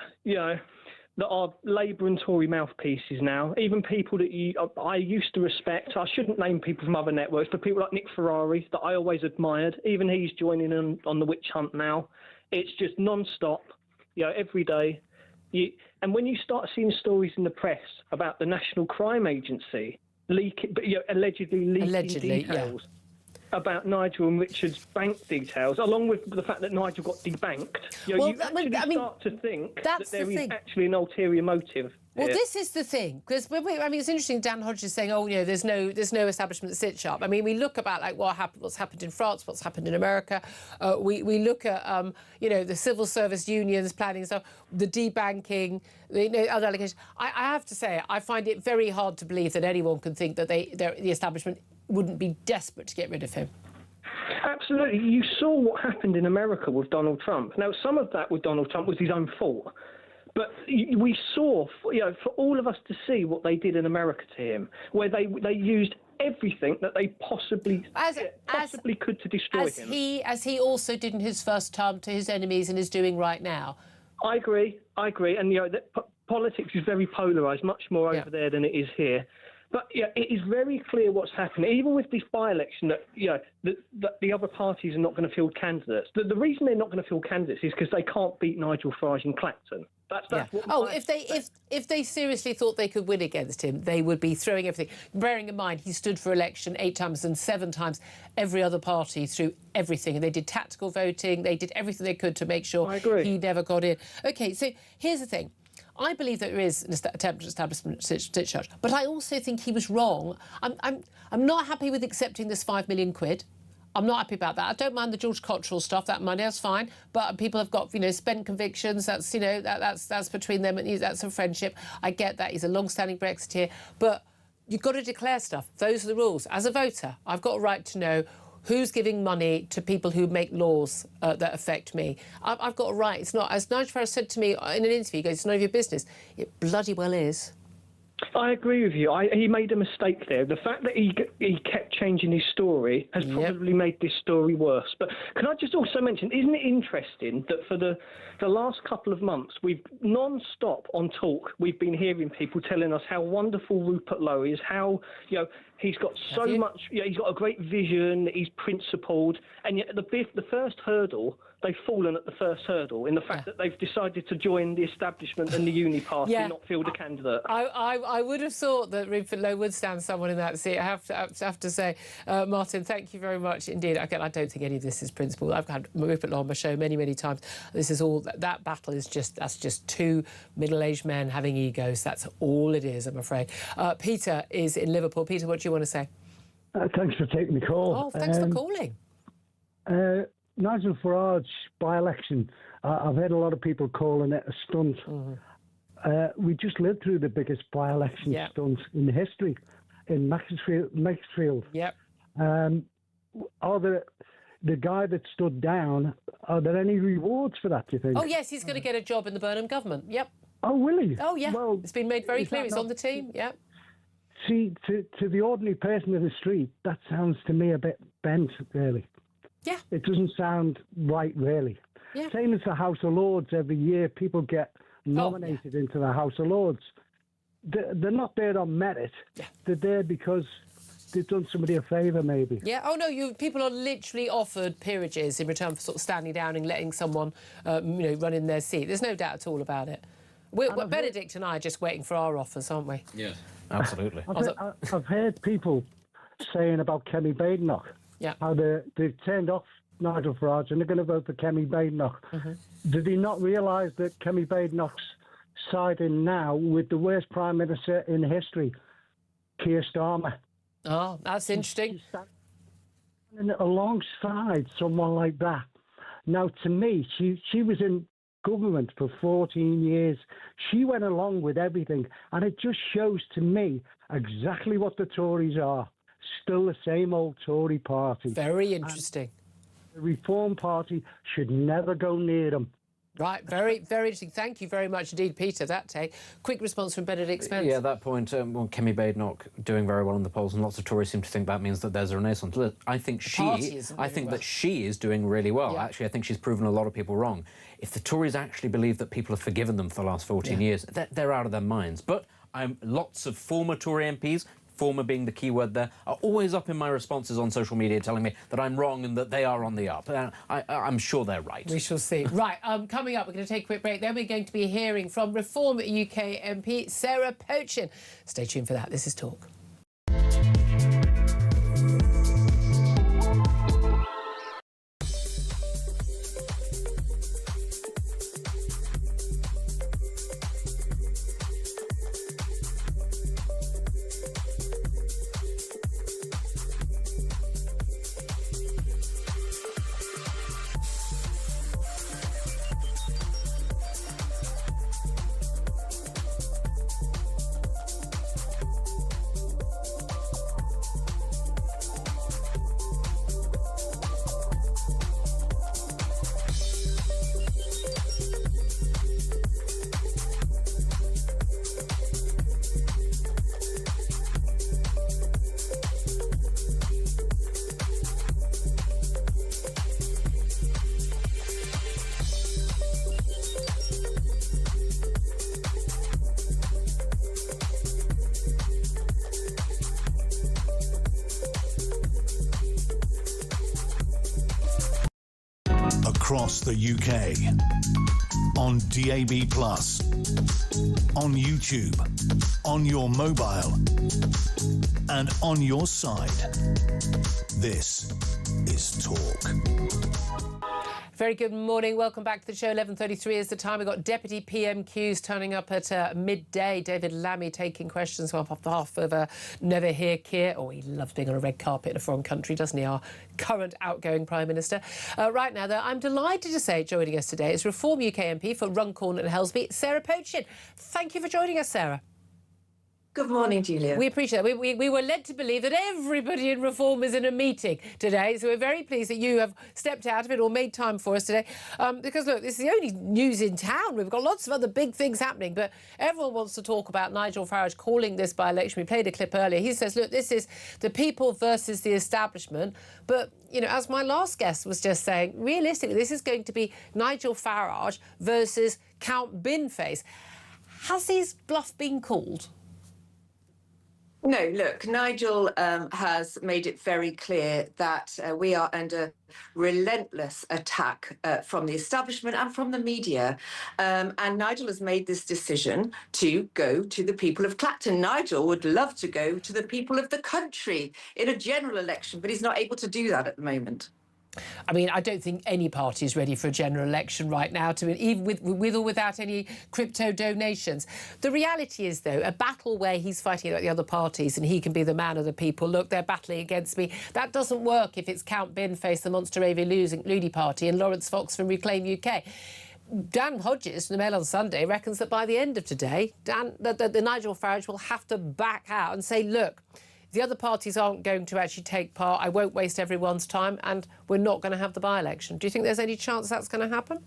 are Labour and Tory mouthpieces now, even people that I used to respect. I shouldn't name people from other networks, but people like Nick Ferrari that I always admired, even he's joining in on the witch hunt now. It's just non-stop, every day. And when you start seeing stories in the press about the National Crime Agency allegedly leaking details about Nigel and Richard's bank details, along with the fact that Nigel got debanked, you start to think that there is actually an ulterior motive Well, this is the thing, because it's interesting. Dan Hodges saying, "Oh, there's no establishment that sits sharp." I mean, we look about like what's happened in France, what's happened in America. We look at the civil service unions planning stuff, the debanking, other allegations. I have to say, I find it very hard to believe that anyone can think that the establishment wouldn't be desperate to get rid of him. Absolutely. You saw what happened in America with Donald Trump. Now, some of that with Donald Trump was his own fault. But we saw, for all of us to see what they did in America to him, where they used everything that they possibly could to destroy him. As he also did in his first term to his enemies and is doing right now. I agree. And politics is very polarised, much more over there than it is here. But it is very clear what's happening, even with this by-election, that the other parties are not going to field candidates. The reason they're not going to field candidates is because they can't beat Nigel Farage in Clacton. That's what if they seriously thought they could win against him, they would be throwing everything. Bearing in mind, he stood for election 8 times and 7 times every other party through everything. And they did tactical voting. They did everything they could to make sure he never got in. OK, so here's the thing. I believe that there is an attempt at establishment discharge, but I also think he was wrong. I'm not happy with accepting this £5 million. I'm not happy about that. I don't mind the George Cottrell stuff. That money, that's fine. But people have got, spent convictions. That's, that's between them. And that's a friendship. I get that. He's a long-standing Brexiteer. But you've got to declare stuff. Those are the rules. As a voter, I've got a right to know who's giving money to people who make laws that affect me. I've got a right. It's not, as Nigel Farage said to me in an interview, he goes, it's none of your business. It bloody well is. I agree with you. He made a mistake there. The fact that he kept changing his story has probably made this story worse. But can I just also mention, isn't it interesting that for the last couple of months, we've non-stop on Talk, we've been hearing people telling us how wonderful Rupert Lowe is, how, he's got so much, he's got a great vision, he's principled, and yet the first hurdle, they've fallen at the first hurdle in the fact that they've decided to join the establishment and the uni party and not field a candidate. I would have thought that Rupert Lowe would stand someone in that seat. I have to say, Martin, thank you very much indeed. Again, I don't think any of this is principled. I've had Rupert Lowe on my show many times. This is all that battle is just 2 middle-aged men having egos. That's all it is, I'm afraid. Peter is in Liverpool. Peter, what do you want to say? Thanks for taking the call. Oh, thanks for calling. Nigel Farage by-election, I've heard a lot of people calling it a stunt. We just lived through the biggest by-election stunt in history in Maxfield. Yep. Are the guy that stood down, are there any rewards for that, do you think? Oh, yes, he's going to get a job in the Burnham government. Yep. Oh, will he? Oh, yeah. Well, it's been made very clear. He's on the team. Yep. See, to the ordinary person in the street, that sounds to me a bit bent, really. Yeah. It doesn't sound right, really. Yeah. Same as the House of Lords. Every year, people get nominated into the House of Lords. They're not there on merit. Yeah. They're there because they've done somebody a favour, maybe. Yeah. Oh no, people are literally offered peerages in return for sort of standing down and letting someone, run in their seat. There's no doubt at all about it. Benedict and I are just waiting for our offers, aren't we? Yeah, absolutely. I've heard people saying about Kemi Badenoch. Yeah. How they've turned off Nigel Farage and they're going to vote for Kemi Badenoch. Did he not realise that Kemi Badenoch's siding now with the worst Prime Minister in history, Keir Starmer? Oh, that's interesting. She's standing alongside someone like that. Now, to me, she was in government for 14 years. She went along with everything. And it just shows to me exactly what the Tories are. Still the same old Tory party. Very interesting. And the Reform Party should never go near them. Right, very, very interesting. Thank you very much indeed, Peter. That take. Quick response from Benedict Spence. Yeah, that point, Kemi Badenoch doing very well in the polls, and lots of Tories seem to think that means that there's a renaissance. I think that she is doing really well. Yeah. Actually, I think she's proven a lot of people wrong. If the Tories actually believe that people have forgiven them for the last 14 years, they're out of their minds. But lots of former Tory MPs, former being the key word there, are always up in my responses on social media telling me that I'm wrong and that they are on the up. I'm sure they're right. We shall see. Right, coming up, we're going to take a quick break. Then we're going to be hearing from Reform UK MP Sarah Pochin. Stay tuned for that. This is Talk. across the UK. On DAB+, on YouTube, on your mobile, and on your side. This is Talk. Very good morning. Welcome back to the show. 11:33 is the time. We've got Deputy PMQs turning up at midday. David Lammy taking questions on behalf of Never Hear Keir. Oh, he loves being on a red carpet in a foreign country, doesn't he, our current outgoing Prime Minister? Right now, though, I'm delighted to say joining us today is Reform UK MP for Runcorn and Helsby, Sarah Pochin. Thank you for joining us, Sarah. Good morning, Julia. We appreciate it. We were led to believe that everybody in Reform is in a meeting today, so we're very pleased that you have stepped out of it or made time for us today. Because, look, this is the only news in town. We've got lots of other big things happening, but everyone wants to talk about Nigel Farage calling this by-election. We played a clip earlier. He says, look, this is the people versus the establishment. But, you know, as my last guest was just saying, realistically, this is going to be Nigel Farage versus Count Binface. Has his bluff been called? No, look, Nigel has made it very clear that we are under relentless attack from the establishment and from the media. And Nigel has made this decision to go to the people of Clacton. Nigel would love to go to the people of the country in a general election, but he's not able to do that at the moment. I mean, I don't think any party is ready for a general election right now, even with or without any crypto donations. The reality is, though, a battle where he's fighting about the other parties and he can be the man of the people. Look, they're battling against me. That doesn't work if it's Count Binface, the Monster AV Looney Party, and Lawrence Fox from Reclaim UK. Dan Hodges from the Mail on Sunday reckons that by the end of today, the Nigel Farage will have to back out and say, look, the other parties aren't going to actually take part. I won't waste everyone's time, and we're not going to have the by-election. Do you think there's any chance that's going to happen?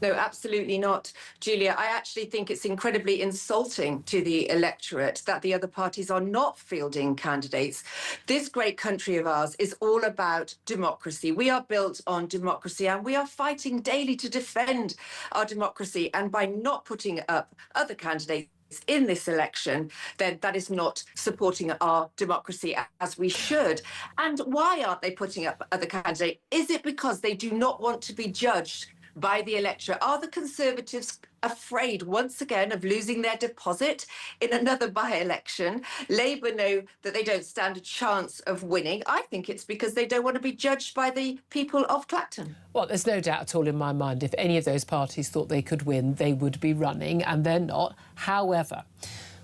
No, absolutely not, Julia. I actually think it's incredibly insulting to the electorate that the other parties are not fielding candidates. This great country of ours is all about democracy. We are built on democracy, and we are fighting daily to defend our democracy. And by not putting up other candidates in this election, then that is not supporting our democracy as we should. And why aren't they putting up other candidates? Is it because they do not want to be judged by the electorate? Are the Conservatives afraid once again of losing their deposit in another by-election? Labour know that they don't stand a chance of winning. I think it's because they don't want to be judged by the people of Clacton. Well, there's no doubt at all in my mind if any of those parties thought they could win, they would be running, and they're not. However,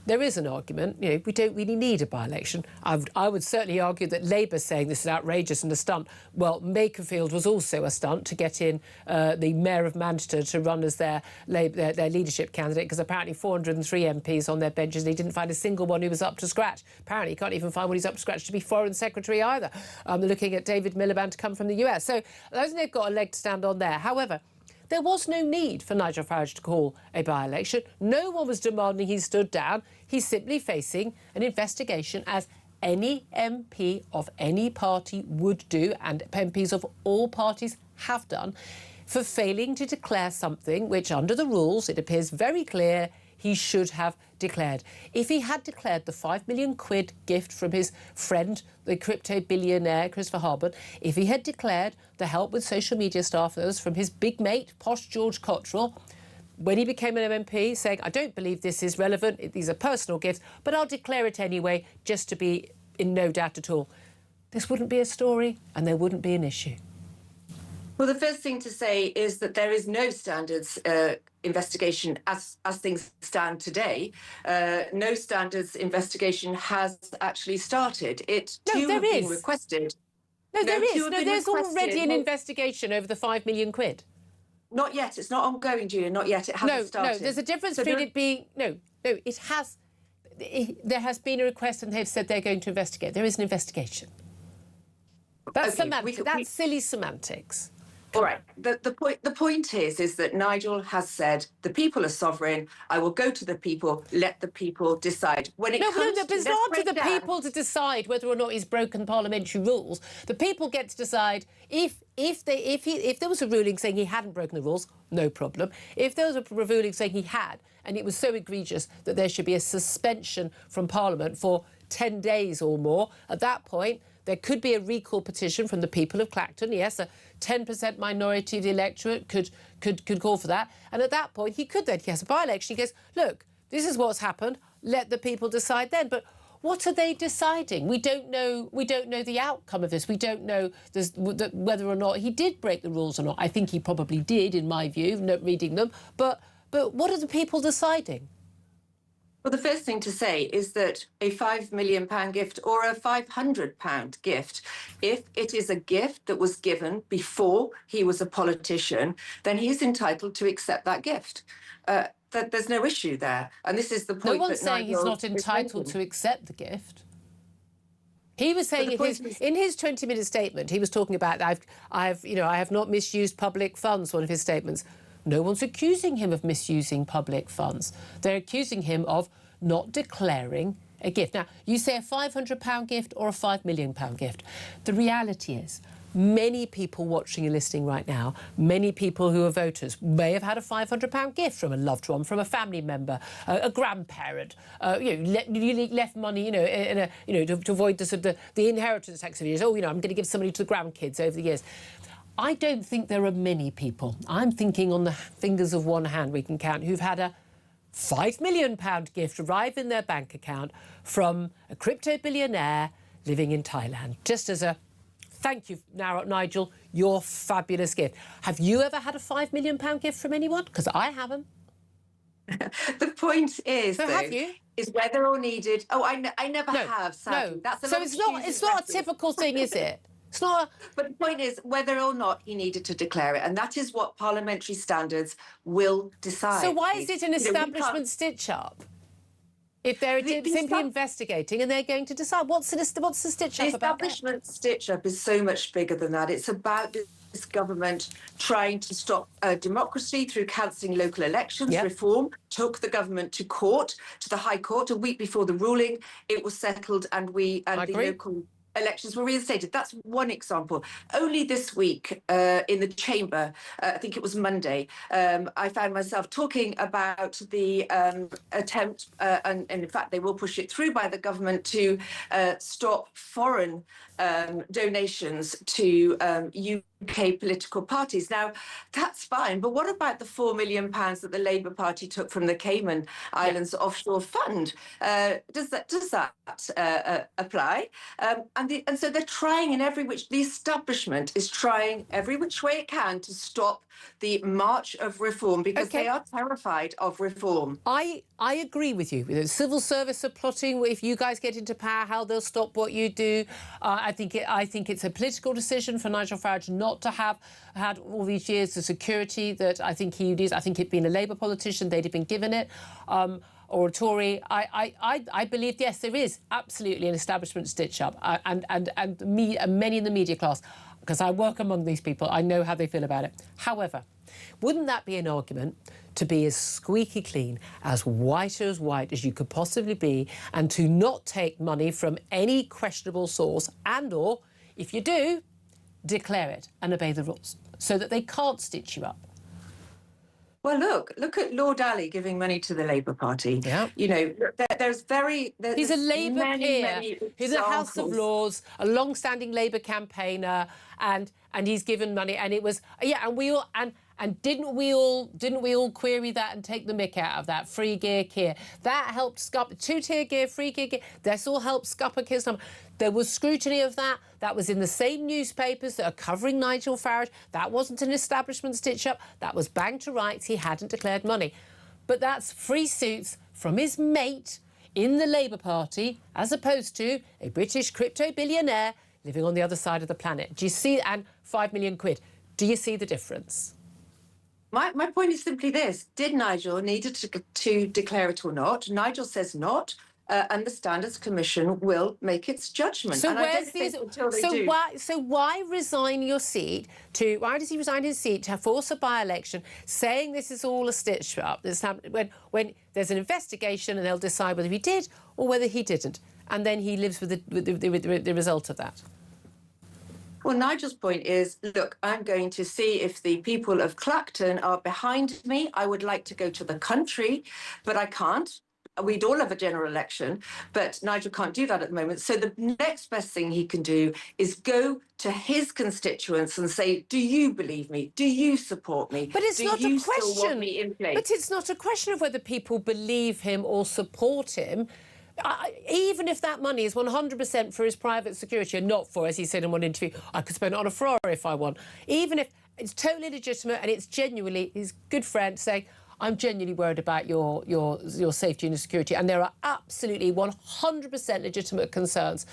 there is an argument, you know, we don't really need a by-election. I would certainly argue that Labour saying this is outrageous and a stunt. Well, Makerfield was also a stunt to get in the Mayor of Manchester to run as their leadership candidate, because apparently 403 MPs on their benches, and he didn't find a single one who was up to scratch. Apparently he can't even find one who's up to scratch to be Foreign Secretary either. They're looking at David Miliband to come from the US. So I think they've got a leg to stand on there. However, there was no need for Nigel Farage to call a by-election. No one was demanding he stood down. He's simply facing an investigation, as any MP of any party would do, and MPs of all parties have done, for failing to declare something which, under the rules, it appears very clear he should have declared. If he had declared the £5 million gift from his friend, the crypto billionaire Christopher Harbert, if he had declared the help with social media staffers from his big mate, posh George Cottrell, when he became an MP, saying, I don't believe this is relevant, these are personal gifts, but I'll declare it anyway, just to be in no doubt at all, this wouldn't be a story and there wouldn't be an issue. Well, the first thing to say is that there is no standards investigation as things stand today. No standards investigation has actually started. Two have been requested. No, there is. No, there's already an investigation over the £5 million. Not yet. It's not ongoing, Julia. Not yet. It hasn't started. No, there's a difference between it being... No, it has... There has been a request and they've said they're going to investigate. There is an investigation. That's semantics. That's silly semantics. All right. The point is that Nigel has said the people are sovereign. I will go to the people. Let the people decide. When it comes to it's not to the people to decide whether or not he's broken parliamentary rules. The people get to decide if there was a ruling saying he hadn't broken the rules, no problem. If there was a ruling saying he had, and it was so egregious that there should be a suspension from Parliament for 10 days or more, at that point, there could be a recall petition from the people of Clacton. Yes, a 10% minority of the electorate could call for that. And at that point, he has a by-election. He goes, look, this is what's happened. Let the people decide then. But what are they deciding? We don't know the outcome of this. We don't know whether or not he did break the rules or not. I think he probably did, in my view, not reading them. But what are the people deciding? Well, the first thing to say is that a £5 million gift or a £500 gift, if it is a gift that was given before he was a politician, then he is entitled to accept that gift. There's no issue there. And this is the point. No one's saying he's not entitled to accept the gift. He was saying in his 20-minute statement, he was talking about I have not misused public funds, one of his statements. No one's accusing him of misusing public funds. They're accusing him of not declaring a gift. Now, you say a £500 gift or a £5 million gift. The reality is, many people watching and listening right now, many people who are voters may have had a £500 gift from a loved one, from a family member, a grandparent. You left money, to avoid the inheritance tax of years. I'm going to give somebody to the grandkids over the years. I don't think there are many people, I'm thinking on the fingers of one hand we can count, who've had a £5 million gift arrive in their bank account from a crypto billionaire living in Thailand. Just as a thank you, Nigel, your fabulous gift. Have you ever had a £5 million gift from anyone? Because I haven't. The point is, have you? Is whether or needed. Oh, I never have. Sadly. No, that's so it's not a typical thing, is it? It's not. But the point is whether or not he needed to declare it, and that is what parliamentary standards will decide. So why is it an establishment stitch-up? If they're simply investigating and they're going to decide, what's the stitch-up about? The establishment stitch-up is so much bigger than that. It's about this government trying to stop democracy through cancelling local elections. Yep. Reform took the government to court, to the High Court, a week before the ruling. It was settled, and the local elections were reinstated. That's one example. Only this week in the chamber, I think it was Monday, I found myself talking about the attempt, and in fact they will push it through by the government, to stop foreign donations to UK political parties. Now, that's fine, but what about the £4 million that the Labour Party took from the Cayman Islands offshore fund? Does that apply? And so they're trying the establishment is trying every which way it can to stop the march of reform, because they are terrified of reform. I agree with you. The civil service are plotting, if you guys get into power, how they'll stop what you do. I think it's a political decision for Nigel Farage not to have had all these years the security that I think he needs. I think he'd been a Labour politician, they'd have been given it. Or a Tory. I believe, yes, there is absolutely an establishment stitch-up, and many in the media class, because I work among these people, I know how they feel about it. However, wouldn't that be an argument to be as squeaky clean, as white as you could possibly be, and to not take money from any questionable source, and/or, if you do, declare it and obey the rules, so that they can't stitch you up? Well, look at Lord Ali giving money to the Labour Party. Yeah. There's he's a Labour peer. He's a House of Lords, a long-standing Labour campaigner, and he's given money, and it was and we all and didn't we all query that and take the mick out of that free gear gear? That helped scup two-tier gear, free gear gear. This all helped scupper kids. There was scrutiny of that. That was in the same newspapers that are covering Nigel Farage. That wasn't an establishment stitch-up. That was bang to rights. He hadn't declared money. But that's free suits from his mate in the Labour Party, as opposed to a British crypto billionaire living on the other side of the planet. Do you see? And £5 million. Do you see the difference? My point is simply this. Did Nigel need to declare it or not? Nigel says not. And the Standards Commission will make its judgment. So why resign your seat to? Why does he resign his seat to force a by-election, saying this is all a stitch up? When there's an investigation and they'll decide whether he did or whether he didn't, and then he lives with the result of that. Well, Nigel's point is, look, I'm going to see if the people of Clacton are behind me. I would like to go to the country, but I can't, we'd all have a general election, but Nigel can't do that at the moment. So the next best thing he can do is go to his constituents and say, do you believe me? Do you support me? But it's not a question. Still want me in place? But it's not a question of whether people believe him or support him. Even if that money is 100% for his private security and not for, as he said in one interview, I could spend it on a Ferrari if I want. Even if it's totally legitimate and it's genuinely his good friend saying, I'm genuinely worried about your safety and your security, and there are absolutely 100% legitimate concerns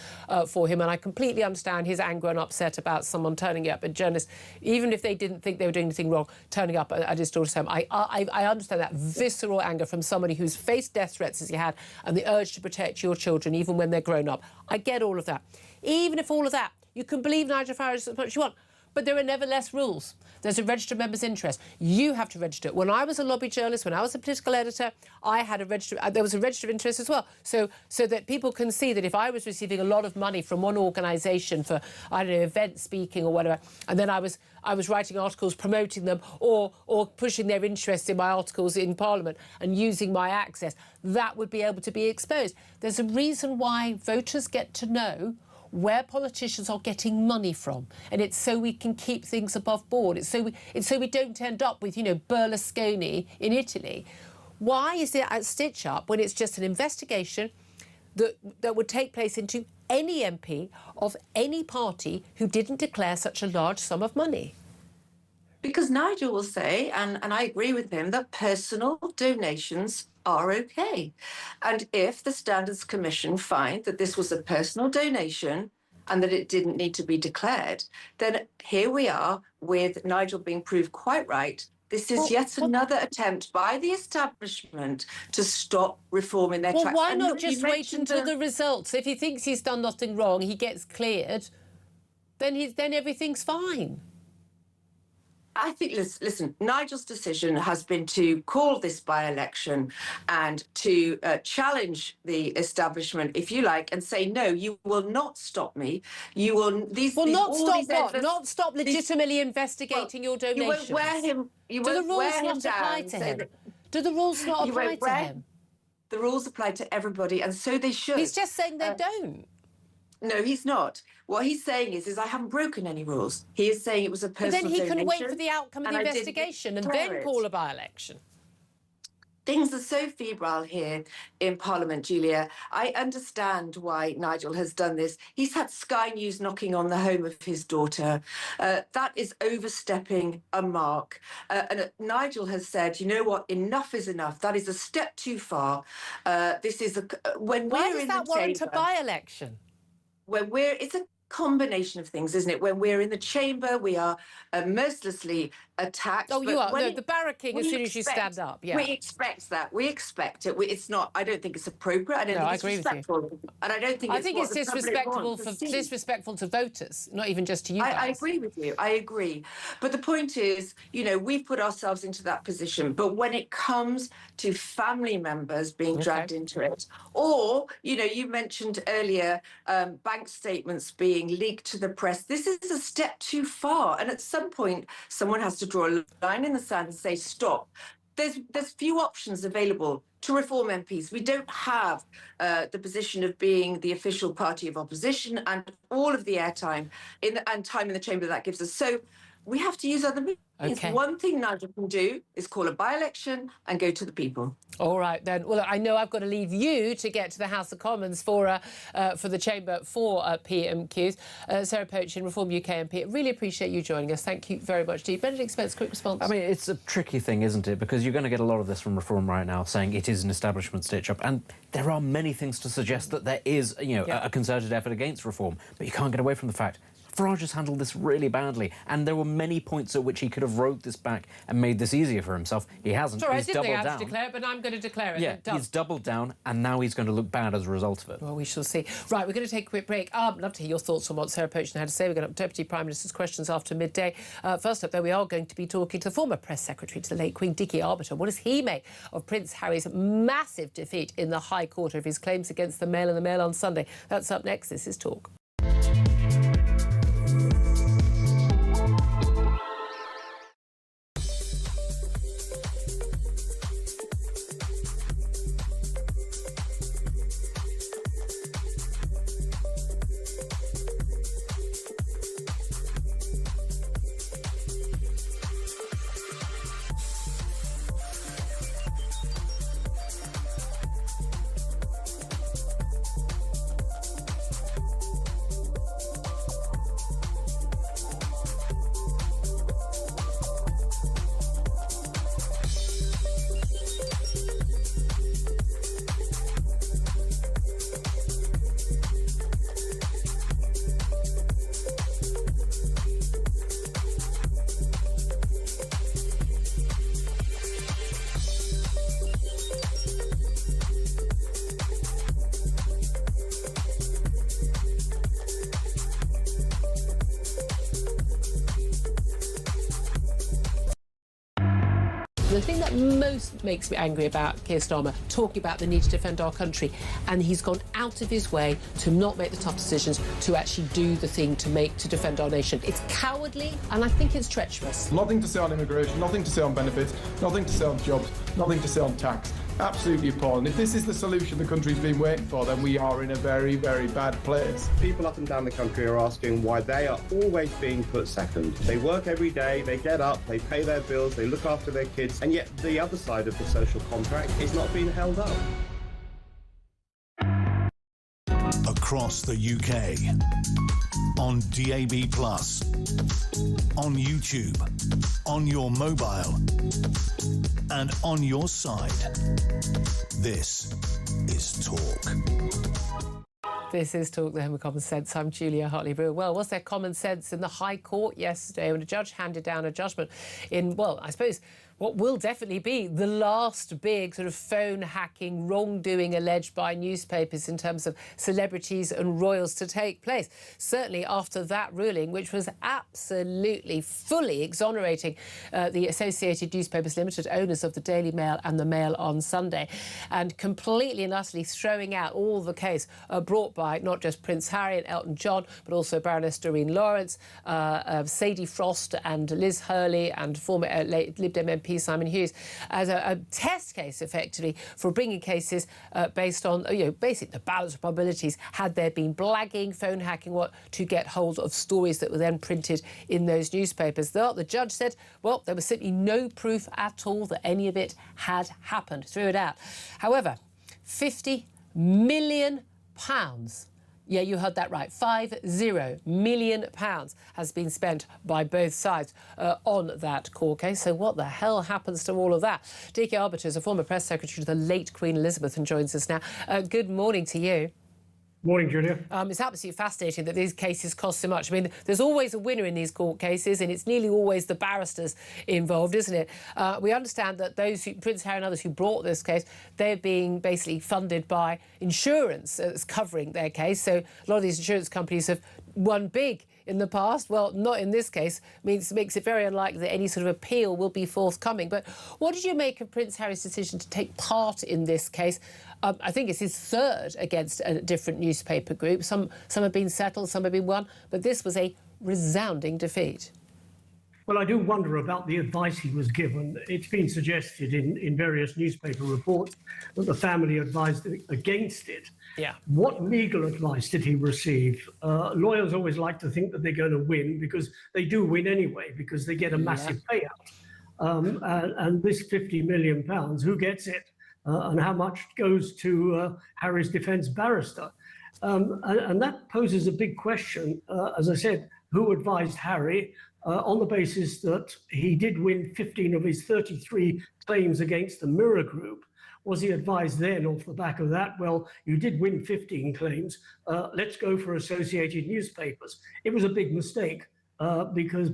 for him, and I completely understand his anger and upset about someone turning up, a journalist, even if they didn't think they were doing anything wrong, turning up at his daughter's home. I understand that visceral anger from somebody who's faced death threats as he had, and the urge to protect your children even when they're grown up. I get all of that. Even if all of that, you can believe Nigel Farage as much as you want, but there are nevertheless rules. There's a registered member's interest. You have to register it. When I was a lobby journalist, when I was a political editor, I had a register. There was a register of interest as well, so that people can see that if I was receiving a lot of money from one organisation for, I don't know, event speaking or whatever, and then I was writing articles promoting them or pushing their interest in my articles in Parliament and using my access, that would be able to be exposed. There's a reason why voters get to know where politicians are getting money from, and it's so we can keep things above board. It's so we don't end up with, Berlusconi in Italy. Why is it at stitch up when it's just an investigation that would take place into any MP of any party who didn't declare such a large sum of money? Because Nigel will say, and I agree with him, that personal donations are okay. And if the Standards Commission find that this was a personal donation and that it didn't need to be declared, then here we are with Nigel being proved quite right. This is yet another attempt by the establishment to stop reform in their tracks. Well, why not just wait until the results? If he thinks he's done nothing wrong, he gets cleared, then everything's fine. I think, listen, Nigel's decision has been to call this by-election and to challenge the establishment, if you like, and say, no, you will not stop me. You will... Not stop legitimately investigating your donations. You won't wear him... Do the rules not apply to him? Do the rules not apply to him? The rules apply to everybody, and so they should. He's just saying they don't. No, he's not. What he's saying is I haven't broken any rules. He is saying it was a personal donation. But then he can wait for the outcome of the investigation and then call a by-election. Things are so febrile here in Parliament, Julia. I understand why Nigel has done this. He's had Sky News knocking on the home of his daughter. That is overstepping a mark. And Nigel has said, you know what, enough is enough. That is a step too far. This is when Why we're does that warrant a by-election? It's a combination of things, isn't it? When we're in the chamber, we are mercilessly attacked. Oh, you are. No, the barracking as soon as you stand up. Yeah. We expect that. We expect it. It's not. I don't think it's appropriate. I don't think it's respectful. And I don't think it's disrespectful to voters, not even just to you guys. I agree with you. I agree. But the point is, we've put ourselves into that position. But when it comes to family members being dragged into it, or, you mentioned earlier bank statements being leaked to the press, this is a step too far. And at some point, someone has to draw a line in the sand and say, stop. There's few options available to reform MPs. We don't have the position of being the official party of opposition and all of the airtime and time in the chamber that gives us. So we have to use other means. Okay. One thing Nigel can do is call a by-election and go to the people. All right, then. Well, I know I've got to leave you to get to the House of Commons for the Chamber for PMQs. Sarah Poach, Reform UK MP. I really appreciate you joining us. Thank you very much, Dee. Benedict Spence, quick response. I mean, it's a tricky thing, isn't it? Because you're going to get a lot of this from Reform right now, saying it is an establishment stitch-up. And there are many things to suggest that there is, a concerted effort against Reform. But you can't get away from the fact Farage has handled this really badly, and there were many points at which he could have rowed this back and made this easier for himself. He hasn't. Sorry, he's I didn't think I doubled had to declare it, but I'm going to declare it. Yeah, he's doubled down, and now he's going to look bad as a result of it. Well, we shall see. Right, we're going to take a quick break. I'd love to hear your thoughts on what Sarah Poach had to say. We're going to have Deputy Prime Minister's questions after midday. First up, though, we are going to be talking to the former press secretary to the late Queen, Dickie Arbiter. What does he make of Prince Harry's massive defeat in the High Court of his claims against the Mail and the Mail on Sunday? That's up next. This is Talk. And the thing that most makes me angry about Keir Starmer, talking about the need to defend our country, and he's gone out of his way to not make the tough decisions, to actually do the thing to defend our nation. It's cowardly, and I think it's treacherous. Nothing to say on immigration, nothing to say on benefits, nothing to say on jobs, nothing to say on tax. Absolutely appalling. If this is the solution the country's been waiting for, then we are in a very, very bad place. People up and down the country are asking why they are always being put second. They work every day, they get up, they pay their bills, they look after their kids, and yet the other side of the social contract is not being held up. Across the UK, on DAB+, on YouTube, on your mobile, and on your side. This is Talk. This is Talk, the Home of Common Sense. I'm Julia Hartley-Brewer. Well, was there common sense in the High Court yesterday when a judge handed down a judgment in, well, I suppose, what will definitely be the last big sort of phone hacking wrongdoing alleged by newspapers in terms of celebrities and royals to take place. Certainly after that ruling, which was absolutely fully exonerating the Associated Newspapers Limited, owners of the Daily Mail and the Mail on Sunday, and completely and utterly throwing out all the case brought by not just Prince Harry and Elton John, but also Baroness Doreen Lawrence, Sadie Frost and Liz Hurley and former late Lib Dem MP Simon Hughes, as a test case, effectively, for bringing cases based on, basically the balance of probabilities, had there been blagging, phone hacking, to get hold of stories that were then printed in those newspapers. The judge said, well, there was simply no proof at all that any of it had happened. Threw it out. However, £50 million. Yeah, you heard that right. £50 million has been spent by both sides on that court case. So what the hell happens to all of that? Dickie Arbiter is a former press secretary to the late Queen Elizabeth and joins us now. Good morning to you. Morning, Julia. It's absolutely fascinating that these cases cost so much. I mean, there's always a winner in these court cases, and it's nearly always the barristers involved, isn't it? We understand that those Prince Harry and others who brought this case, they're being basically funded by insurance that's covering their case. So a lot of these insurance companies have won big in the past. Well, not in this case. Makes it very unlikely that any sort of appeal will be forthcoming. But what did you make of Prince Harry's decision to take part in this case? I think it's his third against a different newspaper group. Some have been settled, some have been won, but this was a resounding defeat. Well, I do wonder about the advice he was given. It's been suggested in various newspaper reports that the family advised against it. Yeah. What legal advice did he receive? Lawyers always like to think that they're going to win, because they do win anyway, because they get a massive payout. And this £50 million, who gets it? And how much goes to Harry's defence barrister? And that poses a big question. As I said, who advised Harry on the basis that he did win 15 of his 33 claims against the Mirror Group? Was he advised then off the back of that, well, you did win 15 claims, let's go for Associated Newspapers? It was a big mistake because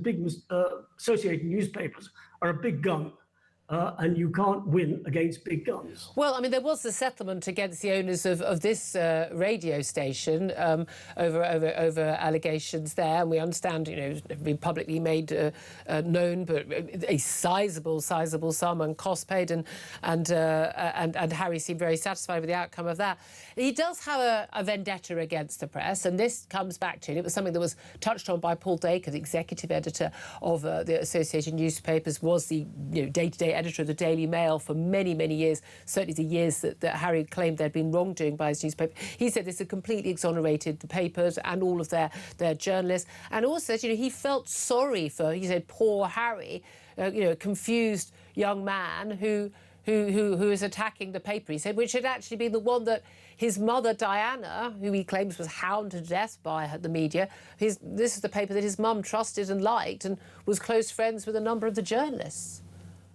Associated Newspapers are a big gun. And you can't win against big guns. Well, I mean, there was the settlement against the owners of this radio station over allegations there, and we understand, have been publicly made known, but a sizable sum and cost paid, and Harry seemed very satisfied with the outcome of that. He does have a vendetta against the press, and this comes back to it was something that was touched on by Paul Dacre, the executive editor of the Associated Newspapers, was the day-to-day editor of the Daily Mail for many, many years, certainly the years that Harry claimed there'd been wrongdoing by his newspaper. He said this had completely exonerated the papers and all of their journalists, and also said, he felt sorry for, he said, poor Harry, a confused young man who is attacking the paper, he said, which had actually been the one that his mother, Diana, who he claims was hounded to death by the media, this is the paper that his mum trusted and liked and was close friends with a number of the journalists.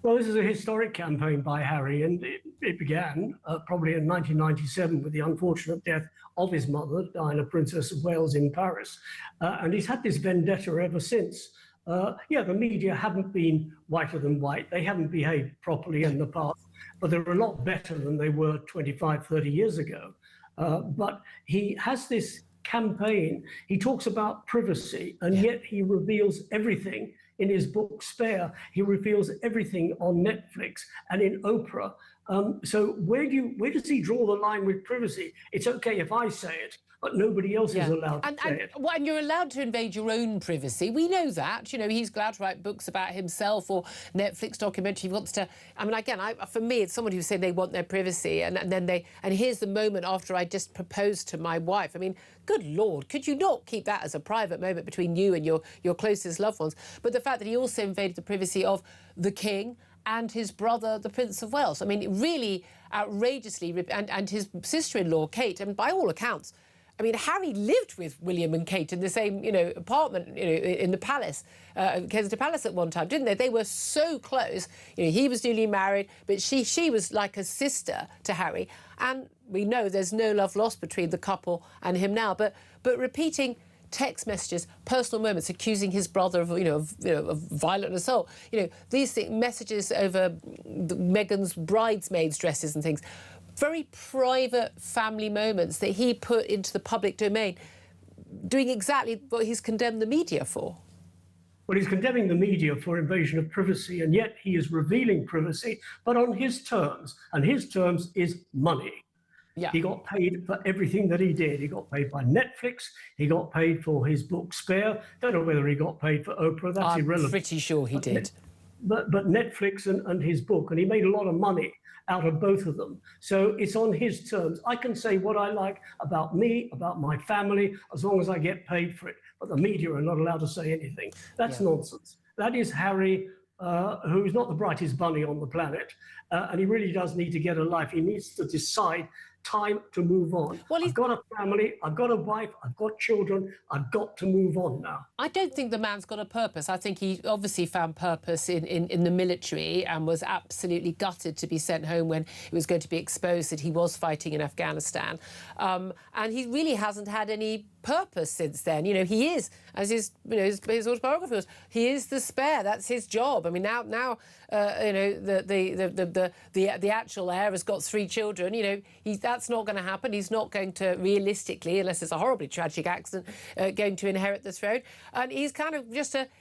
Well, this is a historic campaign by Harry, and it began probably in 1997 with the unfortunate death of his mother, Diana, Princess of Wales, in Paris. And he's had this vendetta ever since. The media haven't been whiter than white. They haven't behaved properly in the past, but they're a lot better than they were 25, 30 years ago. But he has this campaign. He talks about privacy, and yet he reveals everything in his book Spare. He reveals everything on Netflix and in Oprah. So where does he draw the line with privacy? It's okay if I say it, but nobody else is allowed to say it. Well, and you're allowed to invade your own privacy. We know that. You know, he's allowed to write books about himself or Netflix documentary. He wants to. I mean, again, for me, it's someone who's saying they want their privacy, and here's the moment after I just proposed to my wife. I mean, good Lord, could you not keep that as a private moment between you and your closest loved ones? But the fact that he also invaded the privacy of the King and his brother, the Prince of Wales. I mean, really outrageously, and his sister-in-law, Kate, and by all accounts, I mean, Harry lived with William and Kate in the same, apartment, in the palace, Kensington Palace at one time, didn't they? They were so close. He was newly married, but she was like a sister to Harry. And we know there's no love lost between the couple and him now. But repeating text messages, personal moments, accusing his brother of violent assault. These messages over Meghan's bridesmaids' dresses and things. Very private family moments that he put into the public domain, doing exactly what he's condemned the media for. Well, he's condemning the media for invasion of privacy, and yet he is revealing privacy, but on his terms, and his terms is money. Yeah. He got paid for everything that he did. He got paid by Netflix. He got paid for his book Spare. Don't know whether he got paid for Oprah. That's irrelevant. I'm pretty sure he did. But Netflix and his book, and he made a lot of money out of both of them. So it's on his terms. I can say what I like about me, about my family, as long as I get paid for it. But the media are not allowed to say anything. That's nonsense. That is Harry, who's not the brightest bunny on the planet. And he really does need to get a life. He needs to decide time to move on. Well, I've got a family, I've got a wife, I've got children, I've got to move on now. I don't think the man's got a purpose. I think he obviously found purpose in the military and was absolutely gutted to be sent home when it was going to be exposed that he was fighting in Afghanistan. And he really hasn't had any purpose since then. He is, as his autobiography was, he is the spare. That's his job. I mean, now the actual heir has got 3 children. That's not going to happen. He's not going to realistically, unless it's a horribly tragic accident, going to inherit the throne. And he's kind of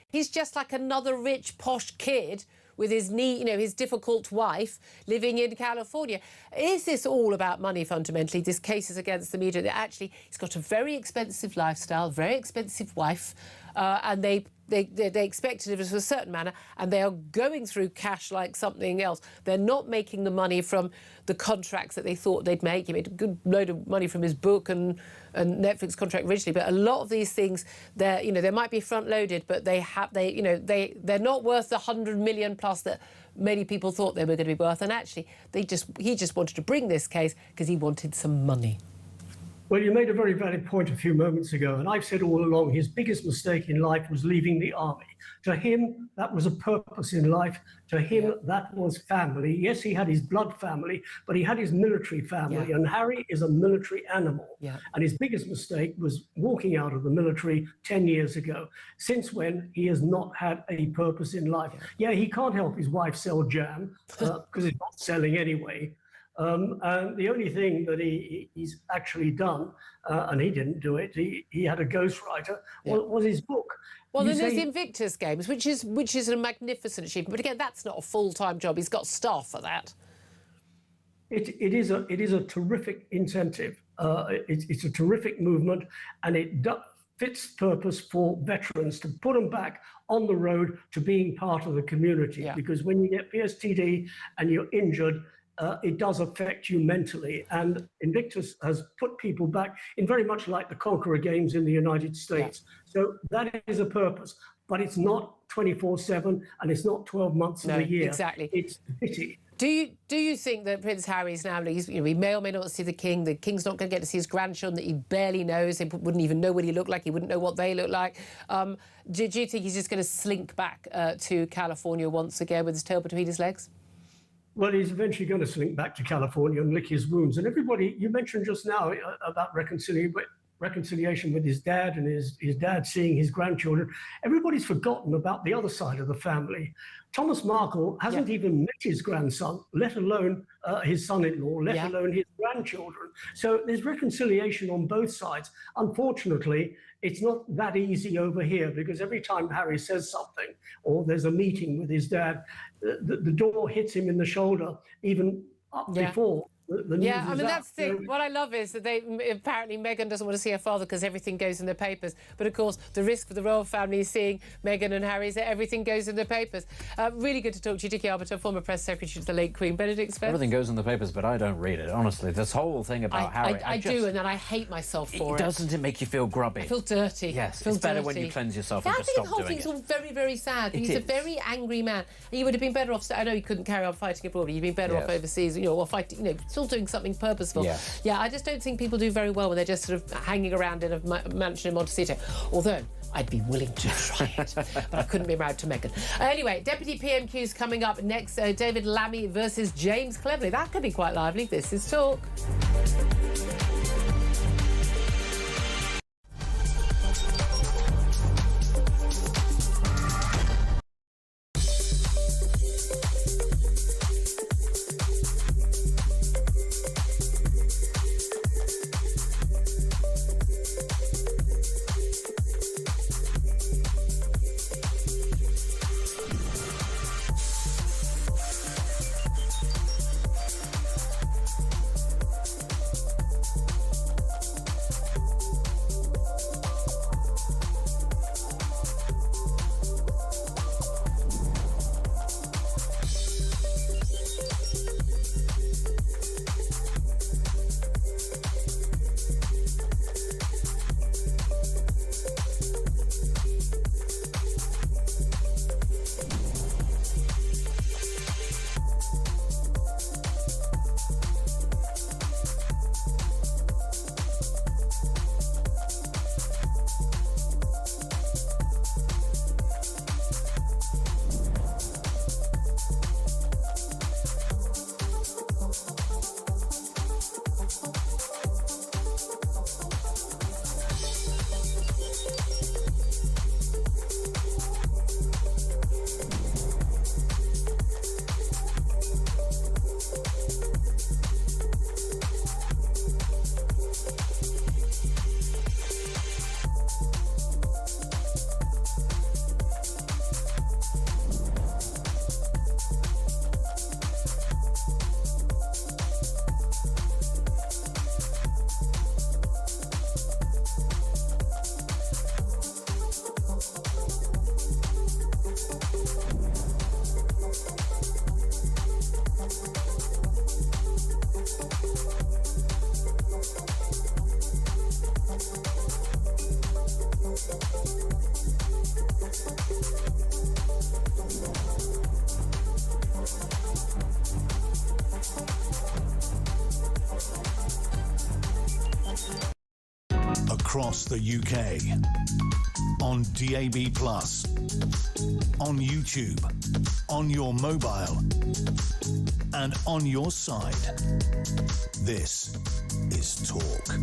he's just like another rich posh kid with his his difficult wife living in California. Is this all about money fundamentally? This case is against the media. That actually, he's got a very expensive lifestyle, very expensive wife, and they expect it in a certain manner, and they are going through cash like something else. They're not making the money from the contracts that they thought they'd make. He made a good load of money from his book and Netflix contract originally, but a lot of these things, they might be front loaded, but they're not worth the 100 million plus that many people thought they were going to be worth. And actually, he just wanted to bring this case because he wanted some money. Well, you made a very valid point a few moments ago, and I've said all along his biggest mistake in life was leaving the army. To him, that was a purpose in life. To him, that was family. Yes, he had his blood family, but he had his military family, and Harry is a military animal. And his biggest mistake was walking out of the military 10 years ago, since when he has not had a purpose in life. He can't help his wife sell jam, because it's not selling anyway. And the only thing that he's actually done, and he didn't do it, he had a ghostwriter, was his book. Well, then there's the Invictus Games, which is a magnificent achievement. But again, that's not a full-time job. He's got staff for that. It is a terrific incentive. It's a terrific movement, and it fits purpose for veterans to put them back on the road to being part of the community. Because when you get PSTD and you're injured, it does affect you mentally. And Invictus has put people back in very much like the Conqueror Games in the United States. So that is a purpose, but it's not 24/7 and it's not 12 months of the year. Exactly. It's a pity. Do you think that Prince Harry's now, he may or may not see the King. The King's not going to get to see his grandchildren that he barely knows. They wouldn't even know what he looked like. He wouldn't know what they look like. Do you think he's just going to slink back to California once again with his tail between his legs? Well, he's eventually going to slink back to California and lick his wounds. And everybody, you mentioned just now about reconciliation, but reconciliation with his dad and his dad seeing his grandchildren. Everybody's forgotten about the other side of the family. Thomas Markle hasn't even met his grandson, let alone his son-in-law, let alone his grandchildren. So there's reconciliation on both sides. Unfortunately, it's not that easy over here, because every time Harry says something or there's a meeting with his dad, the door hits him in the shoulder even up before. I mean, that's the thing. What I love is that apparently Meghan doesn't want to see her father because everything goes in the papers. But of course, the risk for the royal family is seeing Meghan and Harry is that everything goes in the papers. Really good to talk to you, Dickie Arbiter, former press secretary to the late Queen. Benedict Spence. Everything goes in the papers, but I don't read it, honestly. This whole thing about Harry. I do, and then I hate myself for it. Doesn't it make you feel grubby? I feel dirty. Yes, it's better when you cleanse yourself and just stop doing it. I think the whole thing's all very, very sad. He's a very angry man. And you would have been better off. I know he couldn't carry on fighting abroad, but you'd been better off overseas, or fighting, still doing something purposeful. Yeah, I just don't think people do very well when they're just sort of hanging around in a mansion in Montecito. Although I'd be willing to try it, but I couldn't be married to Meghan. Anyway, Deputy PMQ's coming up next. David Lammy versus James Cleverly. That could be quite lively. This is Talk. Across the UK, on DAB+, on YouTube, on your mobile, and on your side. This is Talk.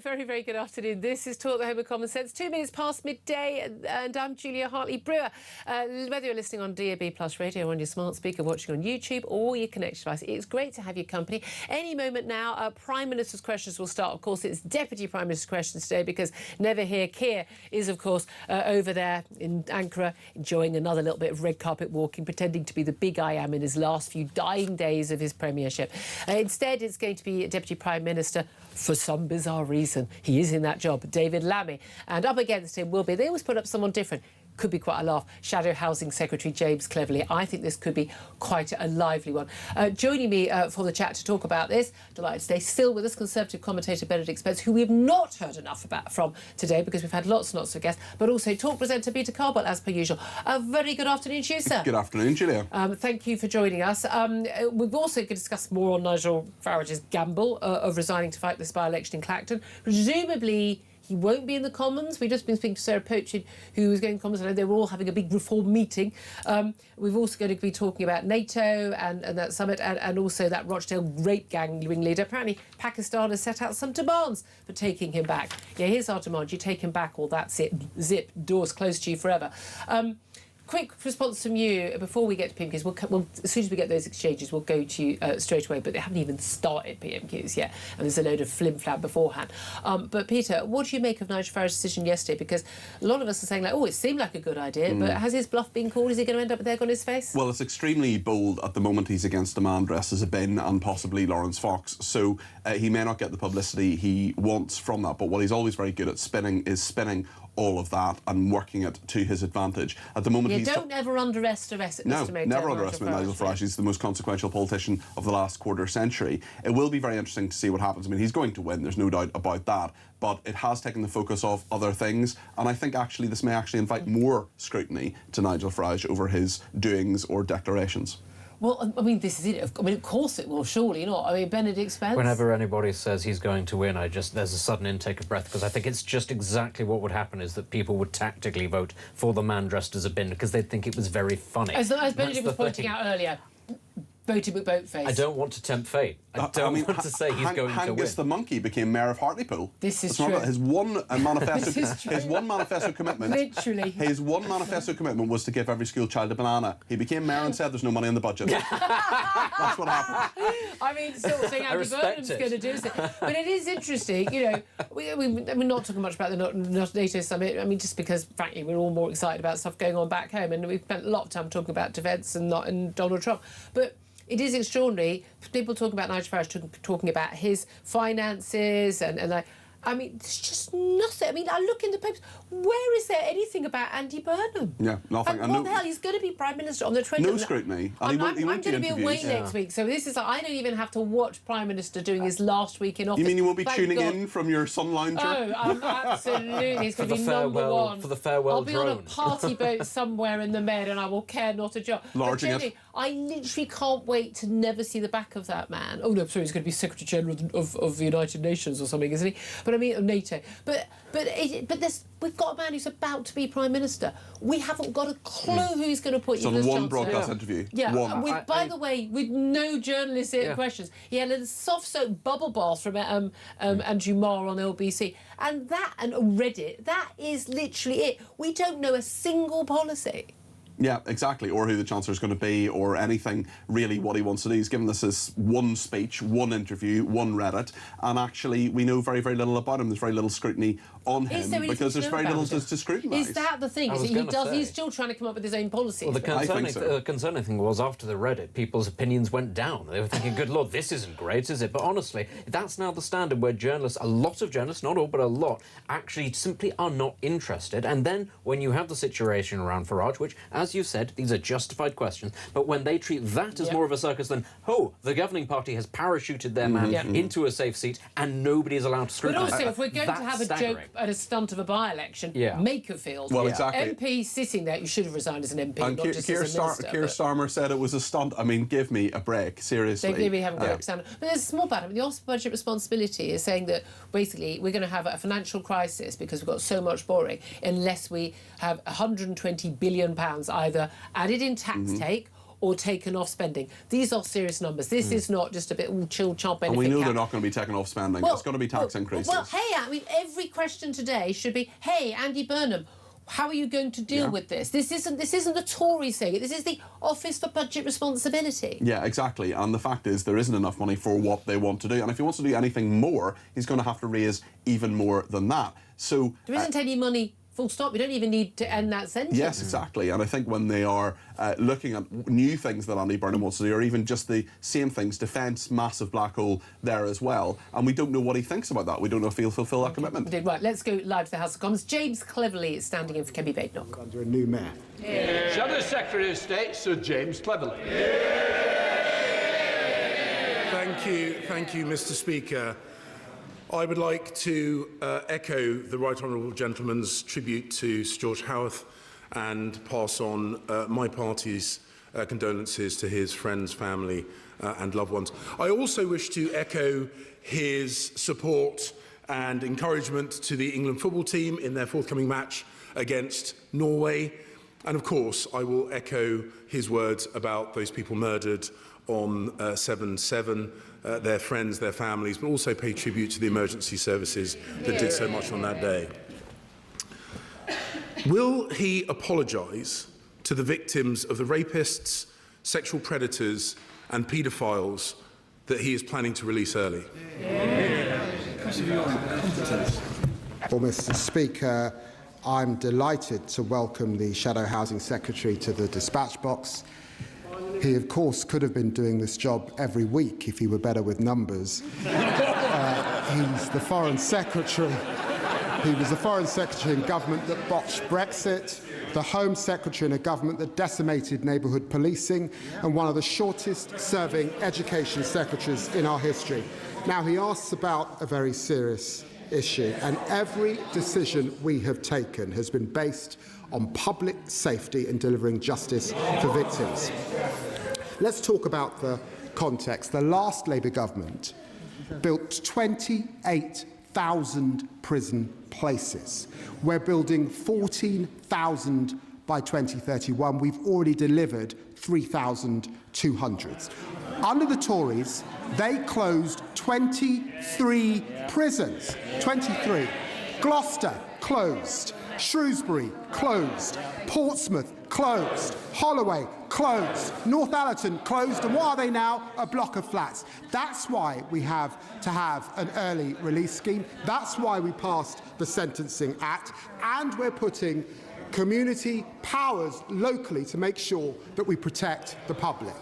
Very, very good afternoon. This is Talk, the Home of Common Sense. 2 minutes past midday, and I'm Julia Hartley-Brewer. Whether you're listening on DAB+ radio, on your smart speaker, watching on YouTube, or your connected device, it's great to have your company. Any moment now, Prime Minister's questions will start. Of course, it's Deputy Prime Minister's questions today, because Never Hear Keir is, of course, over there in Ankara, enjoying another little bit of red carpet walking, pretending to be the big I am in his last few dying days of his premiership. Instead, it's going to be Deputy Prime Minister, for some bizarre reason, he is in that job, David Lammy, and up against him will be, they always put up someone different, could be quite a laugh, Shadow Housing Secretary James Cleverly. I think this could be quite a lively one. Joining me for the chat to talk about this, delighted today, still with us, Conservative commentator Benedict Spence, who we've not heard enough from today, because we've had lots and lots of guests, but also Talk presenter Peter Carball, as per usual. A very good afternoon to you, sir. Good afternoon, Julia. Thank you for joining us. We've also going to discuss more on Nigel Farage's gamble of resigning to fight this by-election in Clacton. Presumably, He won't be in the Commons. We've just been speaking to Sarah Poachin, who was going to Commons. I know they were all having a big reform meeting. We've also going to be talking about NATO and that summit, and also that Rochdale rape gang ringleader. Apparently, Pakistan has set out some demands for taking him back. Yeah, here's our demand. You take him back, or that's it. Zip, doors closed to you forever. Quick response from you before we get to PMQs. We'll, as soon as we get those exchanges, we'll go to you straight away, but they haven't even started PMQs yet, and there's a load of flim-flam beforehand. But Peter, what do you make of Nigel Farage's decision yesterday? Because a lot of us are saying, like, oh, it seemed like a good idea, but has his bluff been called? Is he going to end up with egg on his face? Well, it's extremely bold at the moment. He's against a man dressed as a bin and possibly Lawrence Fox, so he may not get the publicity he wants from that, but what he's always very good at spinning is spinning all of that and working it to his advantage. At the moment, don't ever underestimate never underestimate Nigel Farage. He's the most consequential politician of the last quarter century. It will be very interesting to see what happens. I mean, he's going to win, there's no doubt about that, but it has taken the focus off other things, and I think actually this may actually invite more scrutiny to Nigel Farage over his doings or declarations. Well, I mean, this is it. I mean, of course it will, surely not. I mean, Benedict Spence... Whenever anybody says he's going to win, there's a sudden intake of breath, because I think it's just exactly what would happen is that people would tactically vote for the man dressed as a bin because they'd think it was very funny. As Benedict was pointing out earlier, voted with boatface. I don't want to tempt fate. I don't want to say he's going to win. Hangus the monkey became mayor of Hartlepool. This is true. His one manifesto, his one manifesto commitment. Literally. His one manifesto commitment was to give every school child a banana. He became mayor and said there's no money in the budget. That's what happened. I mean, sort of thing Andy Burnham's going to do. But it is interesting, you know. We're not talking much about the NATO summit. I mean, just because, frankly, we're all more excited about stuff going on back home, and we've spent a lot of time talking about defence and Donald Trump. But it is extraordinary. People talking about Nigel Farage, talking about his finances and I mean, there's just nothing. I mean, I look in the papers. Where is there anything about Andy Burnham? Yeah, nothing. And what the hell? He's going to be Prime Minister on the 20th. No scrutiny. I'm going to be away next week, so this is like, I don't even have to watch Prime Minister doing his last week in office. You mean you won't be tuning in from your sun lounger? Oh, absolutely. It's going to be number one. For the farewell I'll be drone. on a party boat somewhere in the Med and I will care not a jot. I literally can't wait to never see the back of that man. Oh, no, sorry, he's going to be Secretary General of the United Nations or something, isn't he? But I mean, of NATO. But we've got a man who's about to be Prime Minister. We haven't got a clue who he's going to put you as one broadcast interview. Yeah, one. By the way, with no journalist questions. He had a soft soap bubble bath from Andrew Marr on LBC. And Reddit, that is literally it. We don't know a single policy. Yeah, exactly, or who the Chancellor's going to be, or anything really what he wants to do. He's given us this one speech, one interview, one Reddit, and actually we know very, very little about him. There's very little scrutiny on him because there's very little to scrutinise. Is that the thing? He's still trying to come up with his own policies. Well, the concerning thing was after the Reddit, people's opinions went down. They were thinking, good Lord, this isn't great, is it? But honestly, that's now the standard where journalists, a lot of journalists, not all, but a lot, actually simply are not interested. And then when you have the situation around Farage, which, as you said, these are justified questions, but when they treat that as more of a circus than, oh, the governing party has parachuted their man into a safe seat and nobody is allowed to scrutinise. But also, if we're going to have a joke at a stunt of a by-election, Makerfield, exactly. MP sitting there, you should have resigned as an MP, and not just as a minister. Keir Starmer said it was a stunt. I mean, give me a break, seriously. They really haven't got But there's a small part of it. The Office of Budget Responsibility is saying that basically we're going to have a financial crisis because we've got so much borrowing unless we have £120 billion either added in tax take or taken off spending. These are serious numbers. This is not just a bit chill chop benefit. And we know they're not going to be taken off spending. It's going to be tax increases. Well, hey, I mean, every question today should be, hey, Andy Burnham, how are you going to deal with this? This isn't the Tories saying it. This is the Office for Budget Responsibility. Yeah, exactly. And the fact is there isn't enough money for what they want to do. And if he wants to do anything more, he's going to have to raise even more than that. So there isn't any money. Full stop. You don't even need to end that sentence. Yes, exactly. And I think when they are looking at new things that Andy Burnham wants to do, or even just the same things, defence, massive black hole there as well, and we don't know what he thinks about that. We don't know if he'll fulfil that commitment. Right, let's go live to the House of Commons. James Cleverly is standing in for Kemi Badenoch. Under a new man. Shadow Secretary of State, Sir James Cleverly. Thank you, Mr. Speaker. I would like to echo the Right Honourable Gentleman's tribute to Sir George Howarth and pass on my party's condolences to his friends, family and loved ones. I also wish to echo his support and encouragement to the England football team in their forthcoming match against Norway. And of course, I will echo his words about those people murdered on 7/7, their friends, their families, but also pay tribute to the emergency services that did so much on that day. Will he apologise to the victims of the rapists, sexual predators and paedophiles that he is planning to release early? Well, Mr. Speaker, I'm delighted to welcome the Shadow Housing Secretary to the dispatch box. He, of course, could have been doing this job every week if he were better with numbers. He's the Foreign Secretary. He was the Foreign Secretary in government that botched Brexit, the Home Secretary in a government that decimated neighbourhood policing, and one of the shortest-serving education secretaries in our history. Now, he asks about a very serious issue, and every decision we have taken has been based on public safety and delivering justice for victims. Let's talk about the context. The last Labour government built 28,000 prison places. We're building 14,000 by 2031. We've already delivered 3,200. Under the Tories, they closed 23 prisons. 23. Gloucester closed. Shrewsbury closed. Portsmouth closed. Holloway closed. Northallerton closed. And what are they now? A block of flats. That's why we have to have an early release scheme. That's why we passed the Sentencing Act. And we're putting community powers locally to make sure that we protect the public.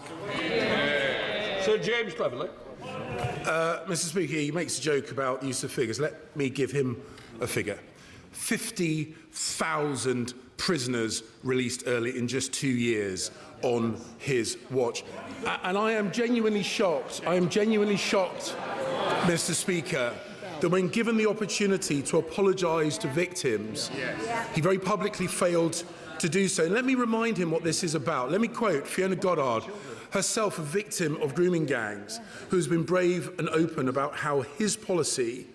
Sir James Cleverly. Mr. Speaker, he makes a joke about use of figures. Let me give him a figure. 50,000 prisoners released early in just 2 years on his watch. And I am genuinely shocked. Mr. Speaker, that when given the opportunity to apologise to victims, he very publicly failed to do so. And let me remind him what this is about. Let me quote Fiona Goddard, herself a victim of grooming gangs, who has been brave and open about how his policy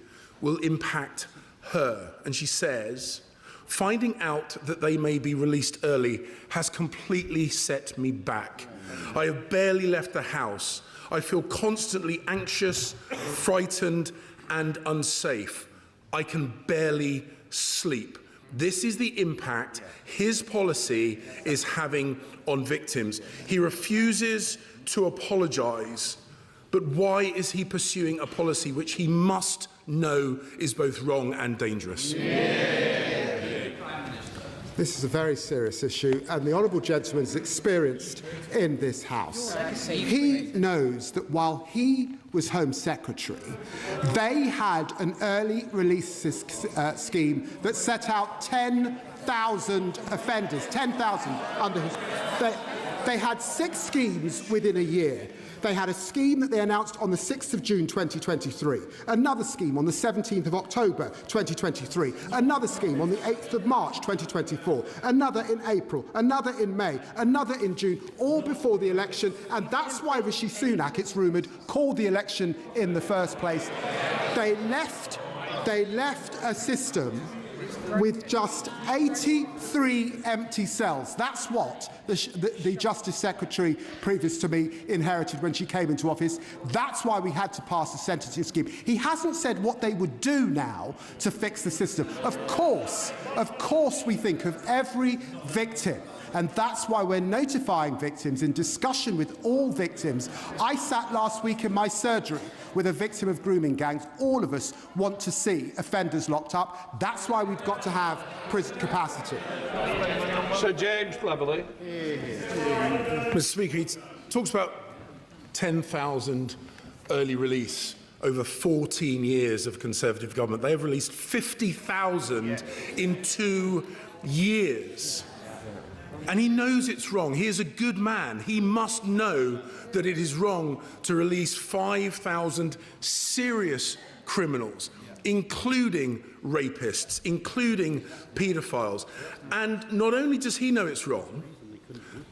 will impact her. And she says, "Finding out that they may be released early has completely set me back. I have barely left the house. I feel constantly anxious, frightened, and unsafe. I can barely sleep." This is the impact his policy is having on victims. He refuses to apologise. But why is he pursuing a policy which he must know is both wrong and dangerous? This is a very serious issue, and the Honourable Gentleman is experienced in this House. He knows that while he was Home Secretary, they had an early release scheme that set out 10,000 offenders, 10,000 under his... They had 6 schemes within a year. They had a scheme that they announced on the 6th of June 2023, another scheme on the 17th of October 2023, another scheme on the 8th of March 2024, another in April, another in May, another in June, all before the election. And that's why Rishi Sunak, it's rumoured, called the election in the first place. They left a system with just 83 empty cells. That's what the Justice Secretary previous to me inherited when she came into office. That's why we had to pass the sentencing scheme. He hasn't said what they would do now to fix the system. Of course we think of every victim. And that's why we're notifying victims in discussion with all victims. I sat last week in my surgery with a victim of grooming gangs. All of us want to see offenders locked up. That's why we've got to have prison capacity. Sir James Cleverly. Mr. Speaker, he talks about 10,000 early release over 14 years of Conservative government. They have released 50,000 in 2 years. And he knows it's wrong. He is a good man. He must know that it is wrong to release 5,000 serious criminals, including rapists, including paedophiles. And not only does he know it's wrong,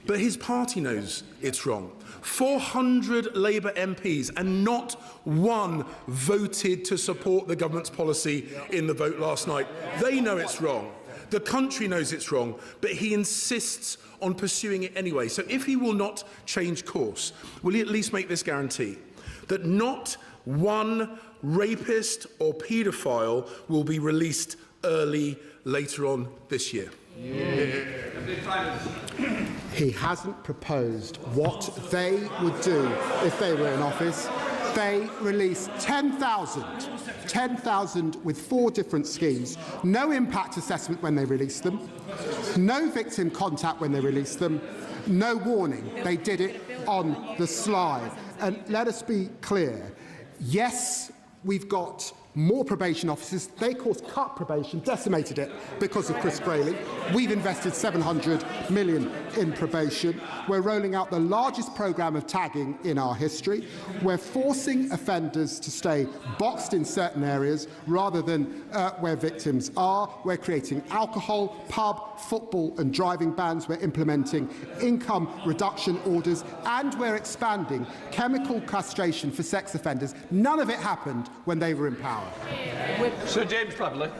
but his party knows it's wrong. 400 Labour MPs and not one voted to support the government's policy in the vote last night. They know it's wrong. The country knows it's wrong, but he insists on pursuing it anyway. So if he will not change course, will he at least make this guarantee that not one rapist or paedophile will be released early later on this year? He hasn't proposed what they would do if they were in office. They released 10,000 with 4 different schemes, no impact assessment when they released them, no victim contact when they released them, no warning. They did it on the sly. And let us be clear, yes, we've got more probation officers. They, of course, cut probation, decimated it because of Chris Grayling. We've invested £700 million in probation. We're rolling out the largest programme of tagging in our history. We're forcing offenders to stay boxed in certain areas rather than where victims are. We're creating alcohol, pub, football and driving bans. We're implementing income reduction orders, and we're expanding chemical castration for sex offenders. None of it happened when they were in power. Sir James Cleverly.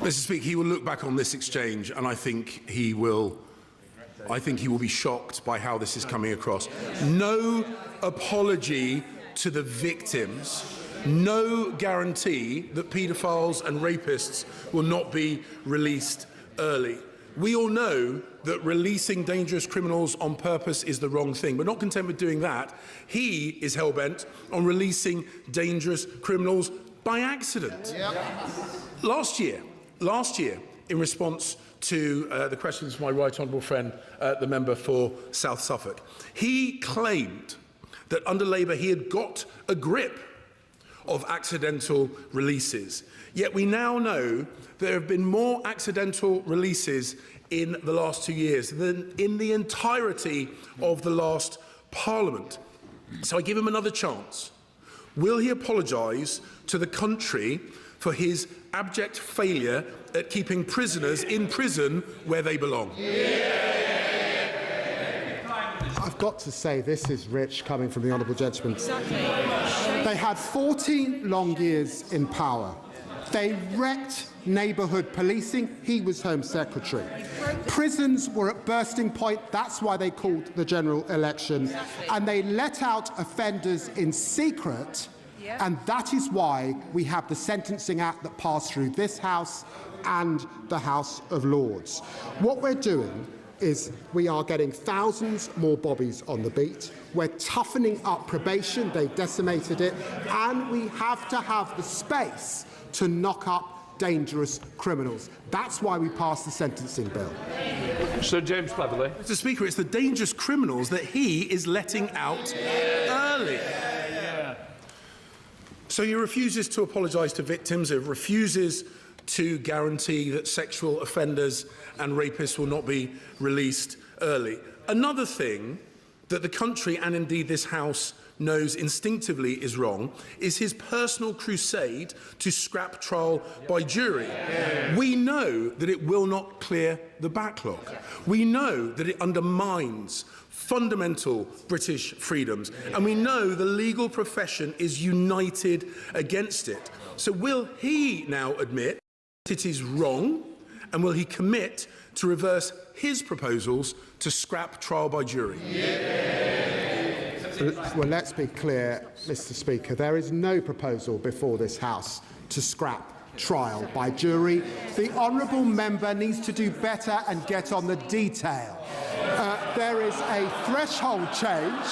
Mr. Speaker, he will look back on this exchange, and I think he will be shocked by how this is coming across. No apology to the victims, no guarantee that paedophiles and rapists will not be released early. We all know that releasing dangerous criminals on purpose is the wrong thing, but not content with doing that, he is hell-bent on releasing dangerous criminals by accident. Yep. Last year, in response to the questions from my right honourable friend, the member for South Suffolk, he claimed that under Labour he had got a grip of accidental releases. Yet we now know there have been more accidental releases in the last 2 years than in the entirety of the last Parliament. So I give him another chance. Will he apologise to the country for his abject failure at keeping prisoners in prison where they belong? I've got to say, this is rich coming from the honourable gentleman. Exactly. They had 14 long years in power. They wrecked neighbourhood policing. He was Home Secretary. Prisons were at bursting point. That's why they called the general election. And they let out offenders in secret. And that is why we have the Sentencing Act that passed through this House and the House of Lords. What we're doing is we are getting thousands more bobbies on the beat. We're toughening up probation. They decimated it. And we have to have the space to knock up dangerous criminals. That's why we passed the sentencing bill. Sir James Cleverly. Mr. Speaker, it's the dangerous criminals that he is letting out early. So he refuses to apologise to victims, he refuses to guarantee that sexual offenders and rapists will not be released early. Another thing that the country and indeed this House knows instinctively is wrong is his personal crusade to scrap trial by jury. We know that it will not clear the backlog. We know that it undermines fundamental British freedoms, and we know the legal profession is united against it. So will he now admit that it is wrong, and will he commit to reverse his proposals to scrap trial by jury? Well, let's be clear, Mr. Speaker. There is no proposal before this House to scrap trial by jury. The honourable member needs to do better and get on the detail. There is a threshold change.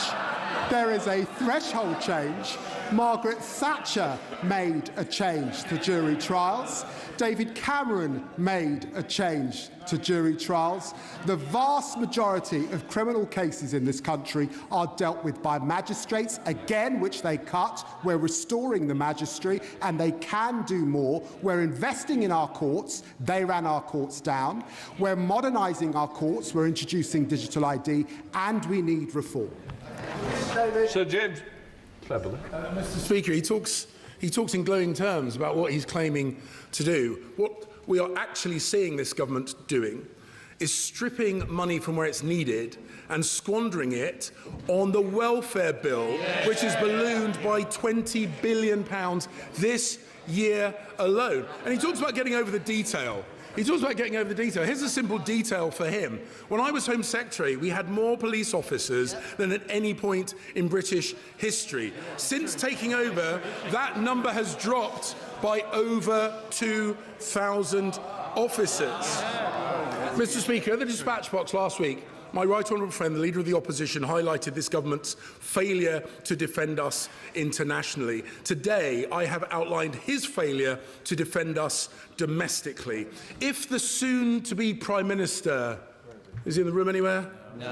There is a threshold change. Margaret Thatcher made a change to jury trials. David Cameron made a change to jury trials. The vast majority of criminal cases in this country are dealt with by magistrates, again, which they cut. We're restoring the magistrate, and they can do more. We're investing in our courts. They ran our courts down. We're modernising our courts. We're introducing digital ID, and we need reform. Sir James Cleverly. Mr. Speaker, he talks in glowing terms about what he's claiming to do. What we are actually seeing this government doing is stripping money from where it's needed and squandering it on the welfare bill, which is ballooned by £20 billion this year alone. And he talks about getting over the detail. Here's a simple detail for him. When I was Home Secretary, we had more police officers than at any point in British history. Since taking over, that number has dropped by over 2,000 officers. Mr. Speaker, the dispatch box last week, my right honourable friend, the Leader of the Opposition, highlighted this government's failure to defend us internationally. Today, I have outlined his failure to defend us domestically. If the soon-to-be Prime Minister... Is he in the room anywhere? No.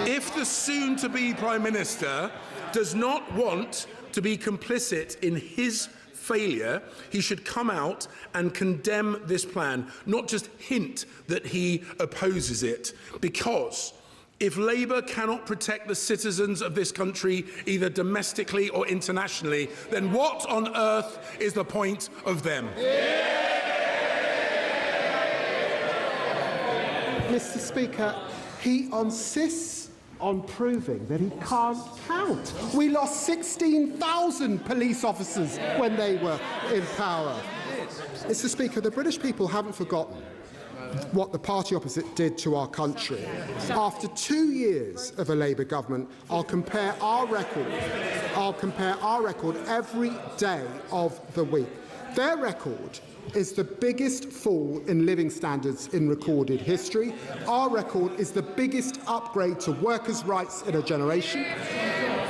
If the soon-to-be Prime Minister does not want to be complicit in his failure, he should come out and condemn this plan, not just hint that he opposes it. Because if Labour cannot protect the citizens of this country, either domestically or internationally, then what on earth is the point of them? Mr. Speaker, he insists on proving that he can't count. We lost 16,000 police officers when they were in power. Mr. Speaker, the British people haven't forgotten what the party opposite did to our country. After 2 years of a Labour government, I'll compare our record every day of the week. Their record is the biggest fall in living standards in recorded history. Our record is the biggest upgrade to workers' rights in a generation.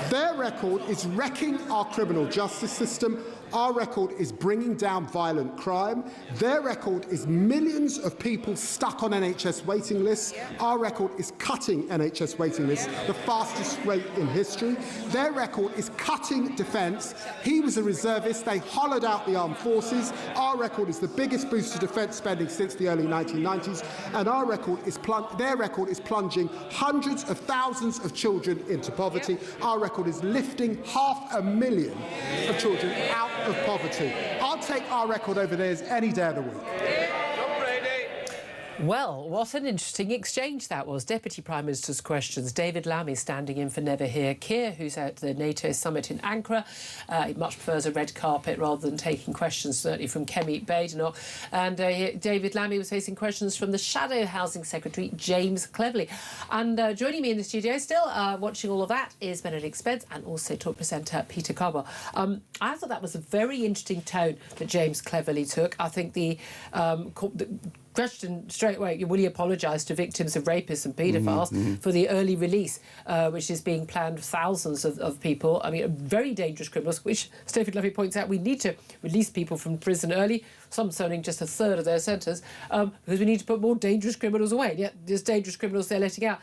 Their record is wrecking our criminal justice system. Our record is bringing down violent crime. Their record is millions of people stuck on NHS waiting lists. Our record is cutting NHS waiting lists, the fastest rate in history. Their record is cutting defence. He was a reservist. They hollowed out the armed forces. Our record is the biggest boost to defence spending since the early 1990s. And their record is plunging hundreds of thousands of children into poverty. Our record is lifting 500,000 of children out of poverty. I'll take our record over theirs any day of the week. Well, what an interesting exchange that was. Deputy Prime Minister's questions. David Lammy standing in for Never Hear. Keir, who's at the NATO summit in Ankara, he much prefers a red carpet rather than taking questions, certainly from Kemi Badenoch. And David Lammy was facing questions from the Shadow Housing Secretary, James Cleverly. And joining me in the studio still, watching all of that, is Benedict Spence and also talk presenter Peter Cobble. I thought that was a very interesting tone that James Cleverly took. I think the question straight away, will he apologise to victims of rapists and paedophiles for the early release, which is being planned for thousands of people. I mean, very dangerous criminals, which David Lammy points out we need to release people from prison early, some serving just a third of their sentence, because we need to put more dangerous criminals away. Yet there's dangerous criminals they're letting out.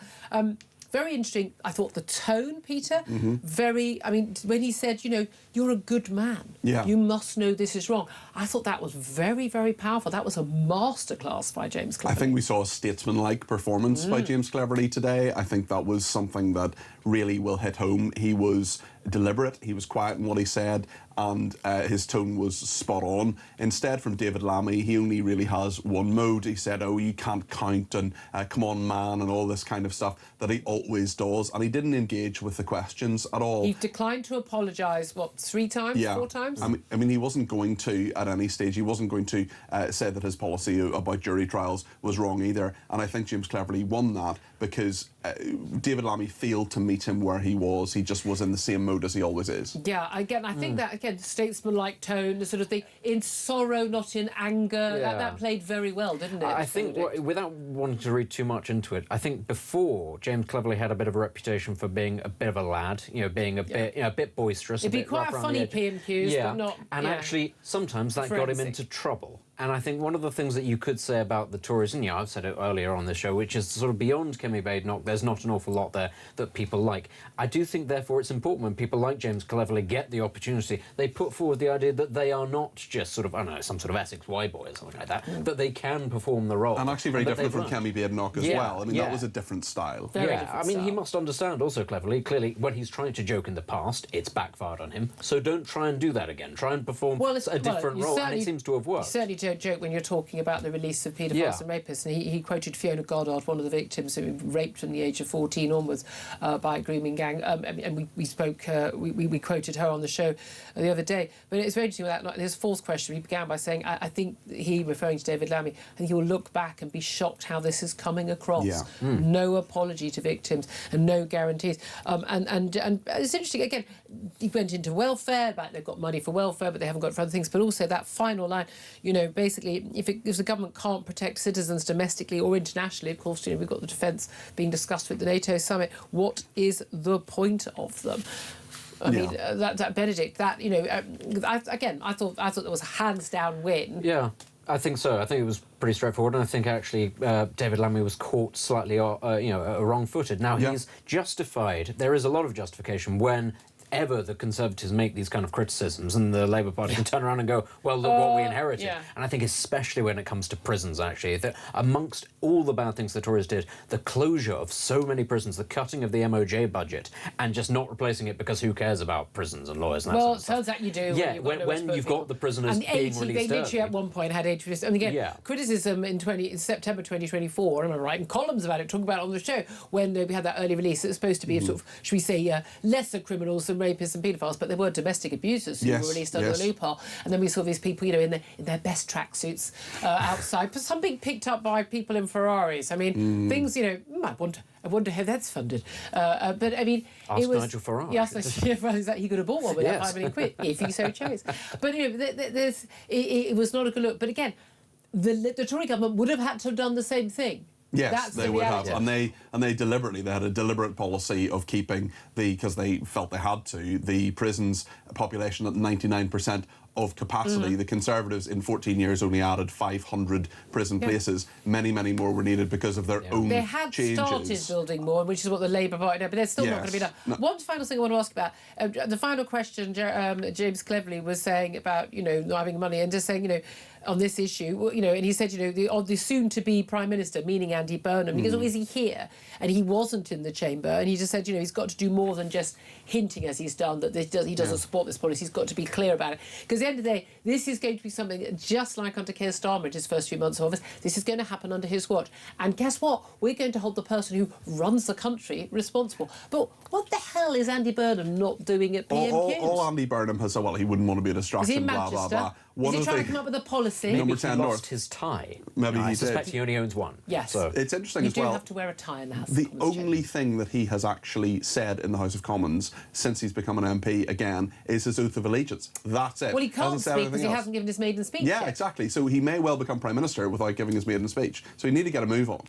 Very interesting, I thought, the tone, Peter. I mean, when he said, you know, you're a good man. Yeah. You must know this is wrong. I thought that was very, very powerful. That was a masterclass by James Cleverly. I think we saw a statesman-like performance by James Cleverly today. I think that was something that really will hit home. He was deliberate, he was quiet in what he said, and his tone was spot on. Instead, from David Lammy, he only really has one mode. He said, oh, you can't count, and come on, man, and all this kind of stuff that he always does, and he didn't engage with the questions at all. He declined to apologise, what, 3 times, 4 times? I mean, he wasn't going to, at any stage, he wasn't going to say that his policy about jury trials was wrong either, and I think James Cleverly won that because David Lammy failed to meet him where he was. He just was in the same mode as he always is. Yeah, again, I think that, again, statesman-like tone, the sort of thing, in sorrow, not in anger, that played very well, didn't it? I think, without wanting to read too much into it, I think before, James Cleverly had a bit of a reputation for being a bit of a lad, you know, being a bit, a bit boisterous. It'd be quite a funny PMQs, but not... And actually, sometimes that got him into trouble. And I think one of the things that you could say about the Tories, and I've said it earlier on the show, which is sort of beyond Kemi Badenoch, there's not an awful lot there that people like. I do think, therefore, it's important when people like James Cleverly get the opportunity, they put forward the idea that they are not just sort of, I don't know, some sort of Essex Y boy or something like that, that they can perform the role. And actually very different from Kemi Badenoch as well. I mean, that was a different style. Very different I mean, he must understand also Cleverly, clearly, when he's trying to joke in the past, it's backfired on him. So don't try and do that again. Try and perform a different role, and it seems to have worked. He certainly joke when you're talking about the release of paedophiles and rapists, and he quoted Fiona Goddard, one of the victims who was raped from the age of 14 onwards by a grooming gang, and we quoted her on the show the other day. But it's very interesting with that. His fourth question, he began by saying, I think he, referring to David Lammy, I think he will look back and be shocked how this is coming across. Yeah. No apology to victims and no guarantees. And it's interesting, again, he went into welfare, but they've got money for welfare, but they haven't got it for other things. But also that final line, basically, if the government can't protect citizens domestically or internationally, of course, we've got the defence being discussed with the NATO summit, what is the point of them? I mean, that Benedict, I thought there was a hands-down win. Yeah. I think so. I think it was pretty straightforward, and I think actually David Lammy was caught slightly, wrong-footed. Now, he's justified. There is a lot of justification whenever the Conservatives make these kind of criticisms, and the Labour Party can turn around and go, well, look what we inherited. Yeah. And I think especially when it comes to prisons, actually, that amongst all the bad things the Tories did, the closure of so many prisons, the cutting of the MOJ budget, and just not replacing it because who cares about prisons and lawyers and that sort of stuff. Turns out you do. Yeah, when you've got the prisoners being released they literally at one point had 80%. And again, criticism in September 2024, am I right, and columns about it, talking about it on the show, when we had that early release. It was supposed to be sort of, should we say, lesser criminals than rapists and paedophiles, but there were domestic abusers who were released under a loophole. And then we saw these people, in their best tracksuits outside, some being picked up by people in Ferraris. I mean, things, I wonder how that's funded. But I mean, it was Nigel Farage. Yes, he could have bought one with that £5 million if he so chose. But it was not a good look. But again, the Tory government would have had to have done the same thing. Yes, they would have, and they had a deliberate policy of keeping because they felt they had to, the prisons population at 99% of capacity. The Conservatives in 14 years only added 500 prison places. Many, many more were needed because of their own changes. They had started building more, which is what the Labour Party did, but they're still not going to be done. No. One final thing I want to ask about, the final question James Cleverly was saying about, not having money, and just saying, on this issue, and he said, the soon-to-be Prime Minister, meaning Andy Burnham, because is he here? And he wasn't in the chamber, and he just said, he's got to do more than just hinting, as he's done, that he doesn't support this policy. He's got to be clear about it. Because at the end of the day, this is going to be something just like under Keir Starmer in his first few months of office. This is going to happen under his watch. And guess what? We're going to hold the person who runs the country responsible. But what the hell is Andy Burnham not doing at PMQ? All Andy Burnham has said, well, he wouldn't want to be a distraction, is he in blah, Manchester? blah, blah. Is he trying to come up with a policy? Maybe Number 10 he North. lost his tie. Maybe I he suspect did. he only owns one. Yes. So. It's interesting as well. well. You do have to wear a tie in the House the of Commons. The only thing that he has actually said in the House of Commons since he's become an MP again is his oath of allegiance. That's it. Well, he can't speak because he hasn't given his maiden speech Yeah, yet. exactly. So he may well become Prime Minister without giving his maiden speech. So you need to get a move on.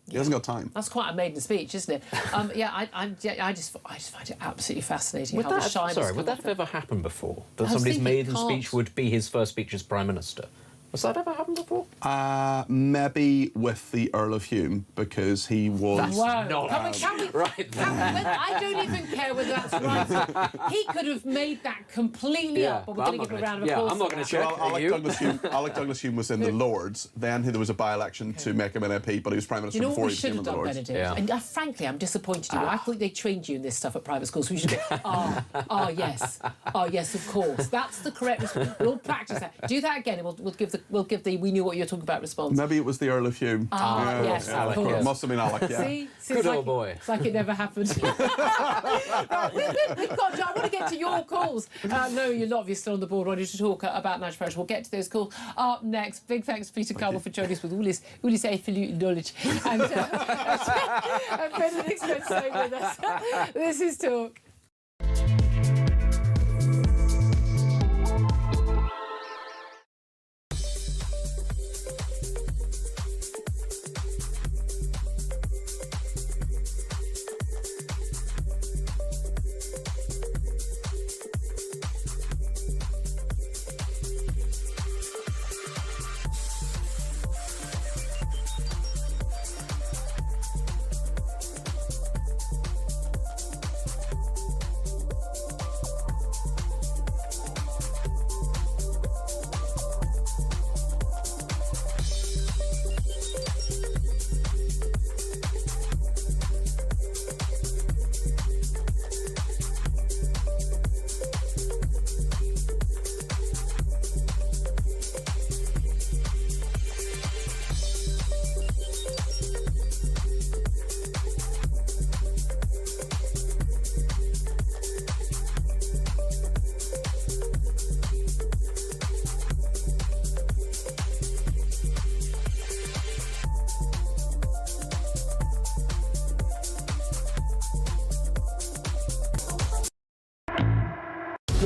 He hasn't got time. That's quite a maiden speech, isn't it? I just find it absolutely fascinating how the shine. Sorry, would that have ever happened before? That somebody's maiden speech would be his first speech as Prime Minister? Has that ever happened before? Maybe with the Earl of Hume, because he was... That's not right. I don't even care whether that's right. He could have made that completely up, but we're going to give him a round of applause. I'm not going to check. Alec Douglas Hume was in the Lords. Then there was a by-election to make him an MP, but he was Prime Minister before he became in the Lords. And frankly, I'm disappointed in you. I thought they trained you in this stuff at private schools. So we should go, yes, of course. That's the correct response. We'll all practice that. Do that again, and we'll give the we knew what you were talking about response. Maybe it was the Earl of Hume. Yes, Alec, of course. It must have been Alec, yeah. See? Good old boy. It's like it never happened. Right, we've got, I want to get to your calls. No, you're not. You're still on the board ready to talk about Nigel Farage. We'll get to those calls up next. Big thanks to Peter Carmel for joining us with all his absolute knowledge. And Benedict Smith's with us. This is Talk.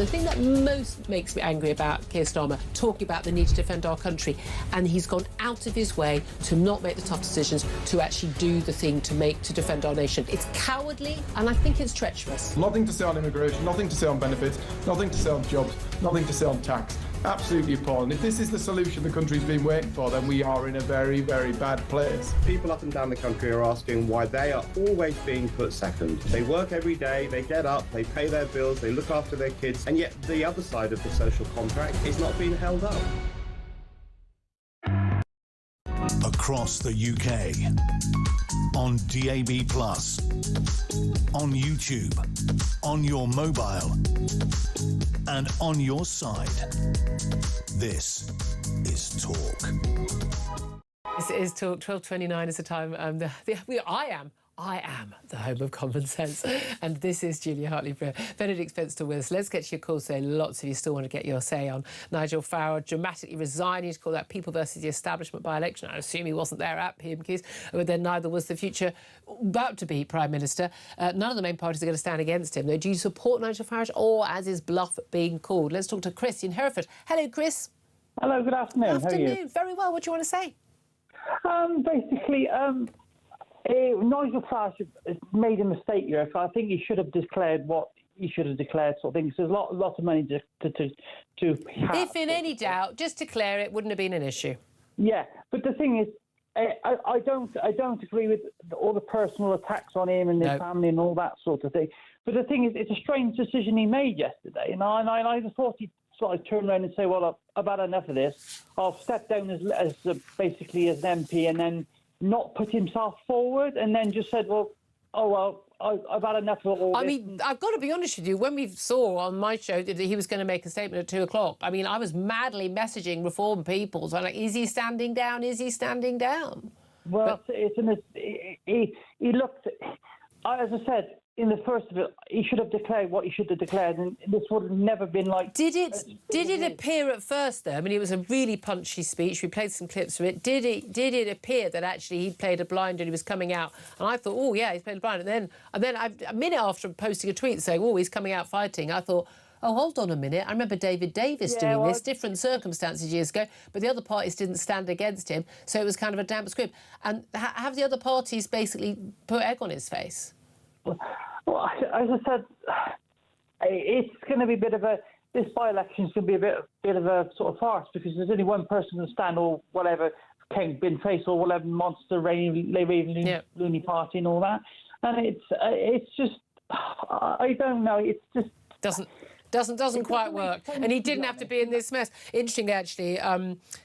The thing that most makes me angry about Keir Starmer talking about the need to defend our country, and he's gone out of his way to not make the tough decisions to actually do the thing to defend our nation. It's cowardly, and I think it's treacherous. Nothing to say on immigration, nothing to say on benefits, nothing to say on jobs, nothing to say on tax. Absolutely appalling. If this is the solution the country's been waiting for, then we are in a very, very bad place. People up and down the country are asking why they are always being put second. They work every day, they get up, they pay their bills, they look after their kids, and yet the other side of the social contract is not being held up. Across the UK, on DAB+, on YouTube, on your mobile, and on your side. This is Talk. This is Talk. 12:29 is the time. I am the home of common sense, and this is Julia Hartley-Brewer. Benedict Spencer with us. Let's get to your call today. Lots of you still want to get your say on Nigel Farage dramatically resigning to call that People versus the Establishment by-election. I assume he wasn't there at PMQs, but then neither was the future about to be Prime Minister. None of the main parties are going to stand against him. Do you support Nigel Farage, or as his bluff being called? Let's talk to Chris in Hereford. Hello, Chris. Hello, good afternoon. How are you? Very well. What do you want to say? Basically, Nigel Farage has made a mistake here. I think he should have declared what he should have declared, sort of thing. So there's lots of money to If in any doubt, just declare it. Wouldn't have been an issue. Yeah, but the thing is, I don't agree with all the personal attacks on him and his family and all that sort of thing. But the thing is, it's a strange decision he made yesterday, and I just thought he'd sort of turn around and say, "Well, I've had enough of this. I'll step down as basically as an MP," and then not put himself forward, and then just said, I've had enough of all this. I mean, I've got to be honest with you, when we saw on my show that he was going to make a statement at 2 o'clock, I mean, I was madly messaging Reform people. So I'm like, is he standing down? Is he standing down? Well, he looked, as I said, in the first of it, he should have declared what he should have declared, and this would have never been like... Did it appear at first, though? I mean, it was a really punchy speech. We played some clips of it. Did it appear that actually he'd played a blind and he was coming out? And I thought, oh, yeah, he's played a blind. And then a minute after posting a tweet saying, oh, he's coming out fighting, I thought, oh, hold on a minute. I remember David Davis doing this, different circumstances years ago, but the other parties didn't stand against him, so it was kind of a damp squib. And have the other parties basically put egg on his face? Well, as I said, it's going to be a bit of a... This by-election is going to be a bit of a sort of farce, because there's only one person to stand, or whatever, King Bin Face, or whatever monster Looney Party and all that. And it's just... I don't know, it's just... Doesn't quite work. And he didn't have to be in this mess. Interesting, actually,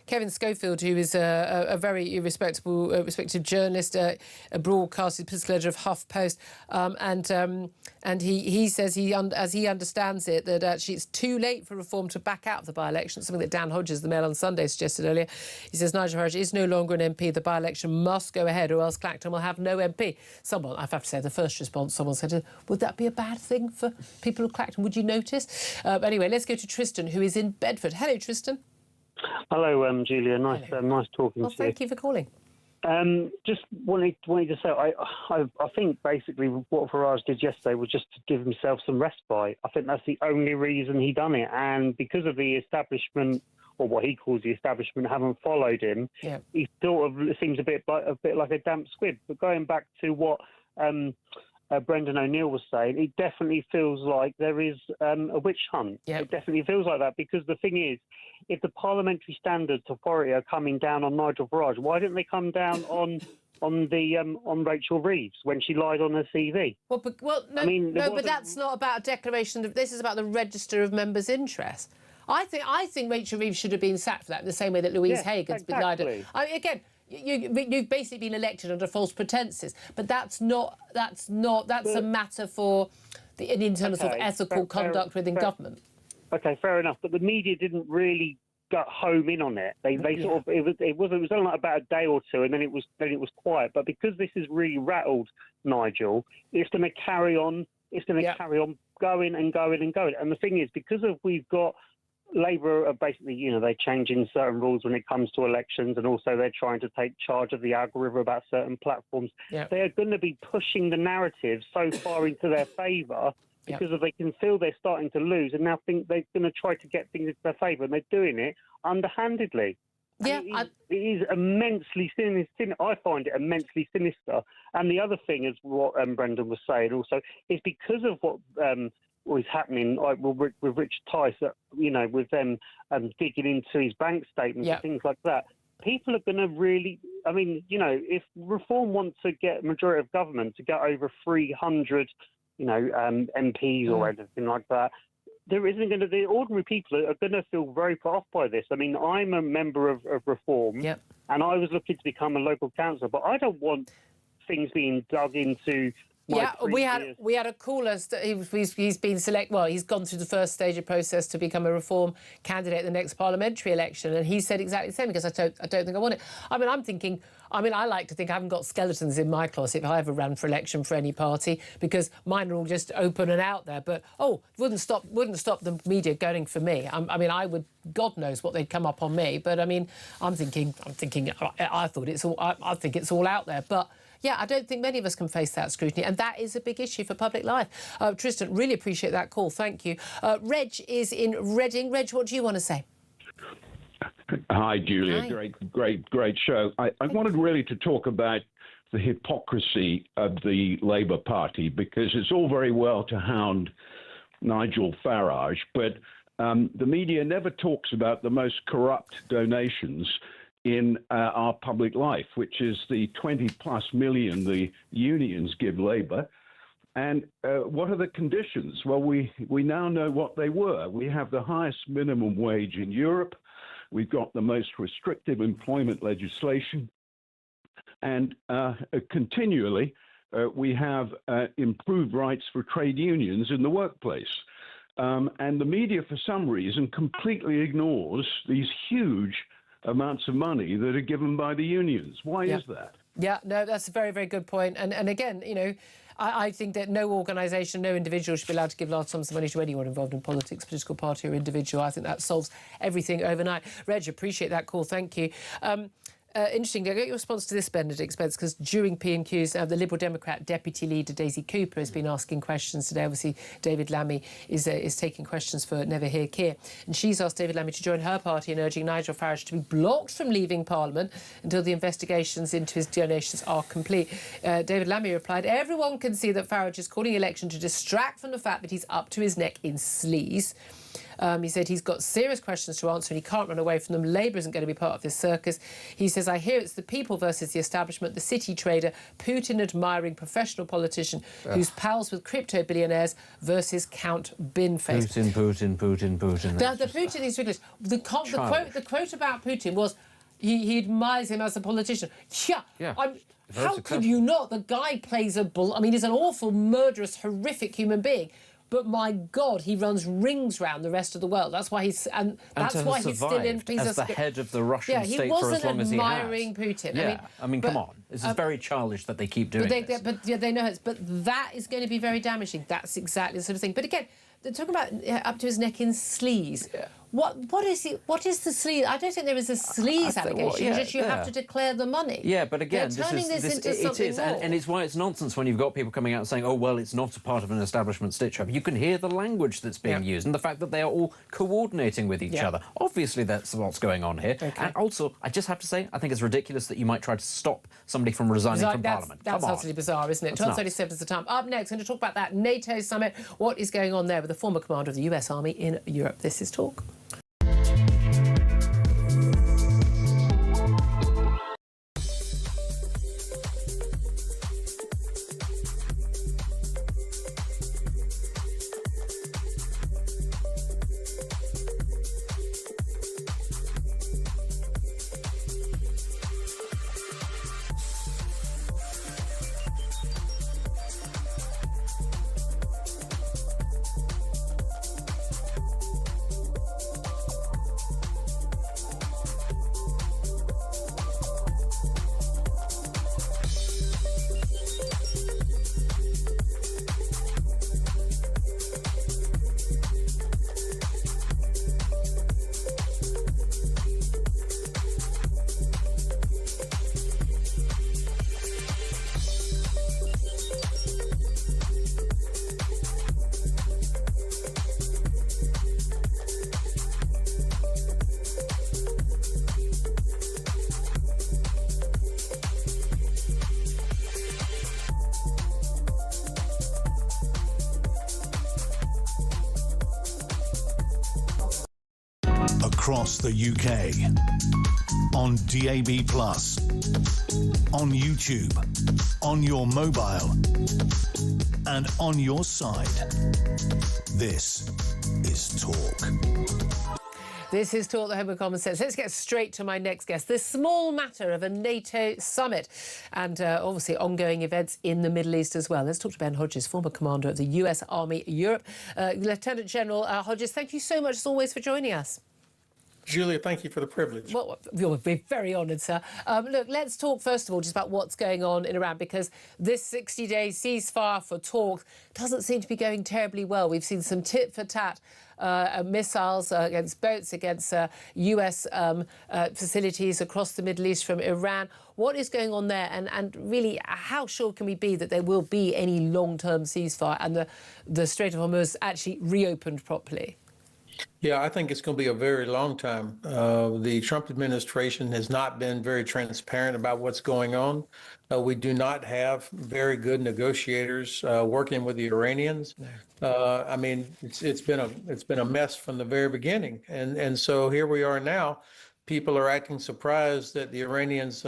Kevin Schofield, who is a very respected journalist, a broadcaster, political editor of HuffPost, and he says, as he understands it, that actually it's too late for Reform to back out of the by-election, something that Dan Hodges, the Mail on Sunday, suggested earlier. He says Nigel Farage is no longer an MP. The by-election must go ahead, or else Clacton will have no MP. Someone, I have to say, the first response, someone said, would that be a bad thing for people of Clacton? Would you notice? Anyway, let's go to Tristan, who is in Bedford. Hello, Tristan. Hello, Julia. Nice talking to you. Thank you for calling. Just wanted to say, I think basically what Farage did yesterday was just to give himself some respite. I think that's the only reason he done it, and because of the establishment, or what he calls the establishment, haven't followed him, he sort of seems a bit like a damp squib. But going back to what Brendan O'Neill was saying, it definitely feels like there is a witch hunt. It definitely feels like that, because the thing is, if the parliamentary standards authority are coming down on Nigel Farage, why didn't they come down on Rachel Reeves when she lied on her CV? But that's not about a declaration. This is about the register of members' interests. I think Rachel Reeves should have been sacked for that, in the same way that Louise Hagan's been lied on. Again, you've basically been elected under false pretences, but that's a matter for an internal sort of ethical conduct within government. Okay, fair enough. But the media didn't really got home in on it. They sort of it was only like about a day or two, and then it was quiet. But because this has really rattled Nigel, it's going to carry on. It's going to carry on going and going and going. And the thing is, because we've got Labour are basically, they're changing certain rules when it comes to elections, and also they're trying to take charge of the algorithm about certain platforms. They are going to be pushing the narrative so far into their favour because they can feel they're starting to lose and now think they're going to try to get things into their favour, and they're doing it underhandedly. Yeah, it is immensely sinister. I find it immensely sinister. And the other thing is what Brendan was saying also is because of what was happening with Richard Tice, with them digging into his bank statements and things like that. People are going to really, if Reform wants to get a majority of government to get over 300, MPs or anything like that, there isn't going to be, ordinary people are going to feel very put off by this. I mean, I'm a member of Reform, and I was looking to become a local councillor, but I don't want things being dug into. We had a caller. He's been he's gone through the first stage of process to become a Reform candidate at the next parliamentary election, and he said exactly the same, because I don't think I want it. I like to think I haven't got skeletons in my closet if I ever ran for election for any party, because mine are all just open and out there. But wouldn't stop the media going for me. I would. God knows what they'd come up on me. But I think it's all out there. But yeah, I don't think many of us can face that scrutiny, and that is a big issue for public life. Tristan, really appreciate that call. Thank you. Reg is in Reading. Reg, what do you want to say? Hi, Julia. Hi. Great show. I wanted really to talk about the hypocrisy of the Labour Party, because it's all very well to hound Nigel Farage, but the media never talks about the most corrupt donations in our public life, which is the 20+ million the unions give Labour. And what are the conditions? Well, we now know what they were. We have the highest minimum wage in Europe. We've got the most restrictive employment legislation. And continually, we have improved rights for trade unions in the workplace. And the media, for some reason, completely ignores these huge amounts of money that are given by the unions. Why is that? Yeah, no, that's a very, very good point. And again, I think that no organisation, no individual should be allowed to give large sums of money to anyone involved in politics, political party or individual. I think that solves everything overnight. Reg, appreciate that call. Thank you. Interesting. I'll get your response to this, Benedict Spence, because during P&Qs, the Liberal Democrat Deputy Leader Daisy Cooper has been asking questions today. Obviously, David Lammy is taking questions for Never Hear Keir. And she's asked David Lammy to join her party in urging Nigel Farage to be blocked from leaving Parliament until the investigations into his donations are complete. David Lammy replied, everyone can see that Farage is calling election to distract from the fact that he's up to his neck in sleaze. He said he's got serious questions to answer and he can't run away from them. Labour isn't going to be part of this circus. He says, I hear it's the people versus the establishment, the city trader, Putin-admiring professional politician who's pals with crypto billionaires versus Count Binface. Putin. The Putin is ridiculous. The quote about Putin was he admires him as a politician. Yeah. How could you not? The guy plays he's an awful, murderous, horrific human being. But my God, he runs rings round the rest of the world. That's why he's still in. He's as the head of the Russian state for as long as he has. Admiring Putin. Yeah, come on. This is very childish that they keep doing this. They know it. But that is going to be very damaging. That's exactly the sort of thing. But again, they're talking about up to his neck in sleaze. Yeah. What is the sleaze? I don't think there is a sleaze allegation. You have to declare the money. Yeah, but again, this into something more. And it's why it's nonsense when you've got people coming out and saying, oh, well, it's not a part of an establishment stitch-up. You can hear the language that's being used and the fact that they are all coordinating with each other. Obviously, that's what's going on here. Okay. And also, I just have to say, I think it's ridiculous that you might try to stop somebody from resigning from Parliament. That's utterly bizarre, isn't it? 12:37 is the time. Up next, I'm going to talk about that NATO summit. What is going on there with the former commander of the US Army in Europe? This is Talk. across the UK. On DAB+, on YouTube, on your mobile, and on your side. This is Talk. This is Talk, the Home of Common Sense. Let's get straight to my next guest. The small matter of a NATO summit and obviously ongoing events in the Middle East as well. Let's talk to Ben Hodges, former commander of the US Army Europe. Lieutenant General Hodges, thank you so much as always for joining us. Julia, thank you for the privilege. Well, you'll be very honoured, sir. Look, let's talk first of all just about what's going on in Iran, because this 60-day ceasefire for talk doesn't seem to be going terribly well. We've seen some tit-for-tat missiles against boats, against US facilities across the Middle East from Iran. What is going on there? And really, how sure can we be that there will be any long-term ceasefire and the Strait of Hormuz actually reopened properly? Yeah, I think it's going to be a very long time. The Trump administration has not been very transparent about what's going on. We do not have very good negotiators working with the Iranians. I mean, it's been a mess from the very beginning, and so here we are now. People are acting surprised that the Iranians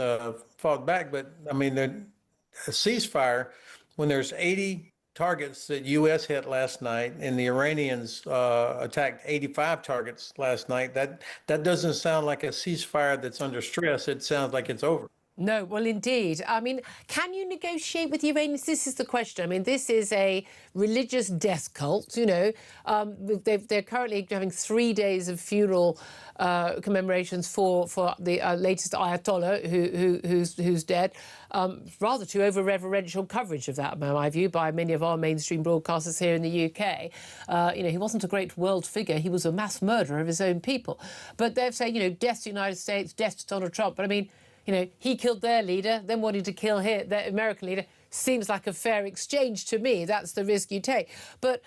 fought back, but I mean, a ceasefire when there's 80 targets that U.S. hit last night, and the Iranians attacked 85 targets last night. That doesn't sound like a ceasefire that's under stress. It sounds like it's over. No, well, indeed. I mean, can you negotiate with the Iranians? This is the question. I mean, this is a religious death cult, you know. They're currently having 3 days of funeral commemorations for the latest Ayatollah who's dead. Rather too over-reverential coverage of that, in my view, by many of our mainstream broadcasters here in the UK. You know, he wasn't a great world figure. He was a mass murderer of his own people. But they're saying, you know, death to the United States, death to Donald Trump. But I mean, you know, he killed their leader, then wanting to kill their American leader. Seems like a fair exchange to me. That's the risk you take. But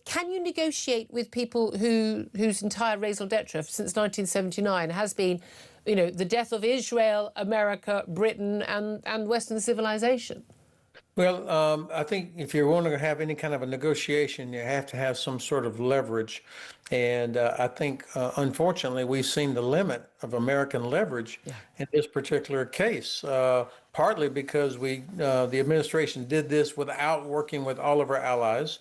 can you negotiate with people whose entire raison d'etre since 1979 has been, you know, the death of Israel, America, Britain, and Western civilization? Well, I think if you're wanting to have any kind of a negotiation, you have to have some sort of leverage. And I think, unfortunately, we've seen the limit of American leverage in this particular case, partly because the administration did this without working with all of our allies.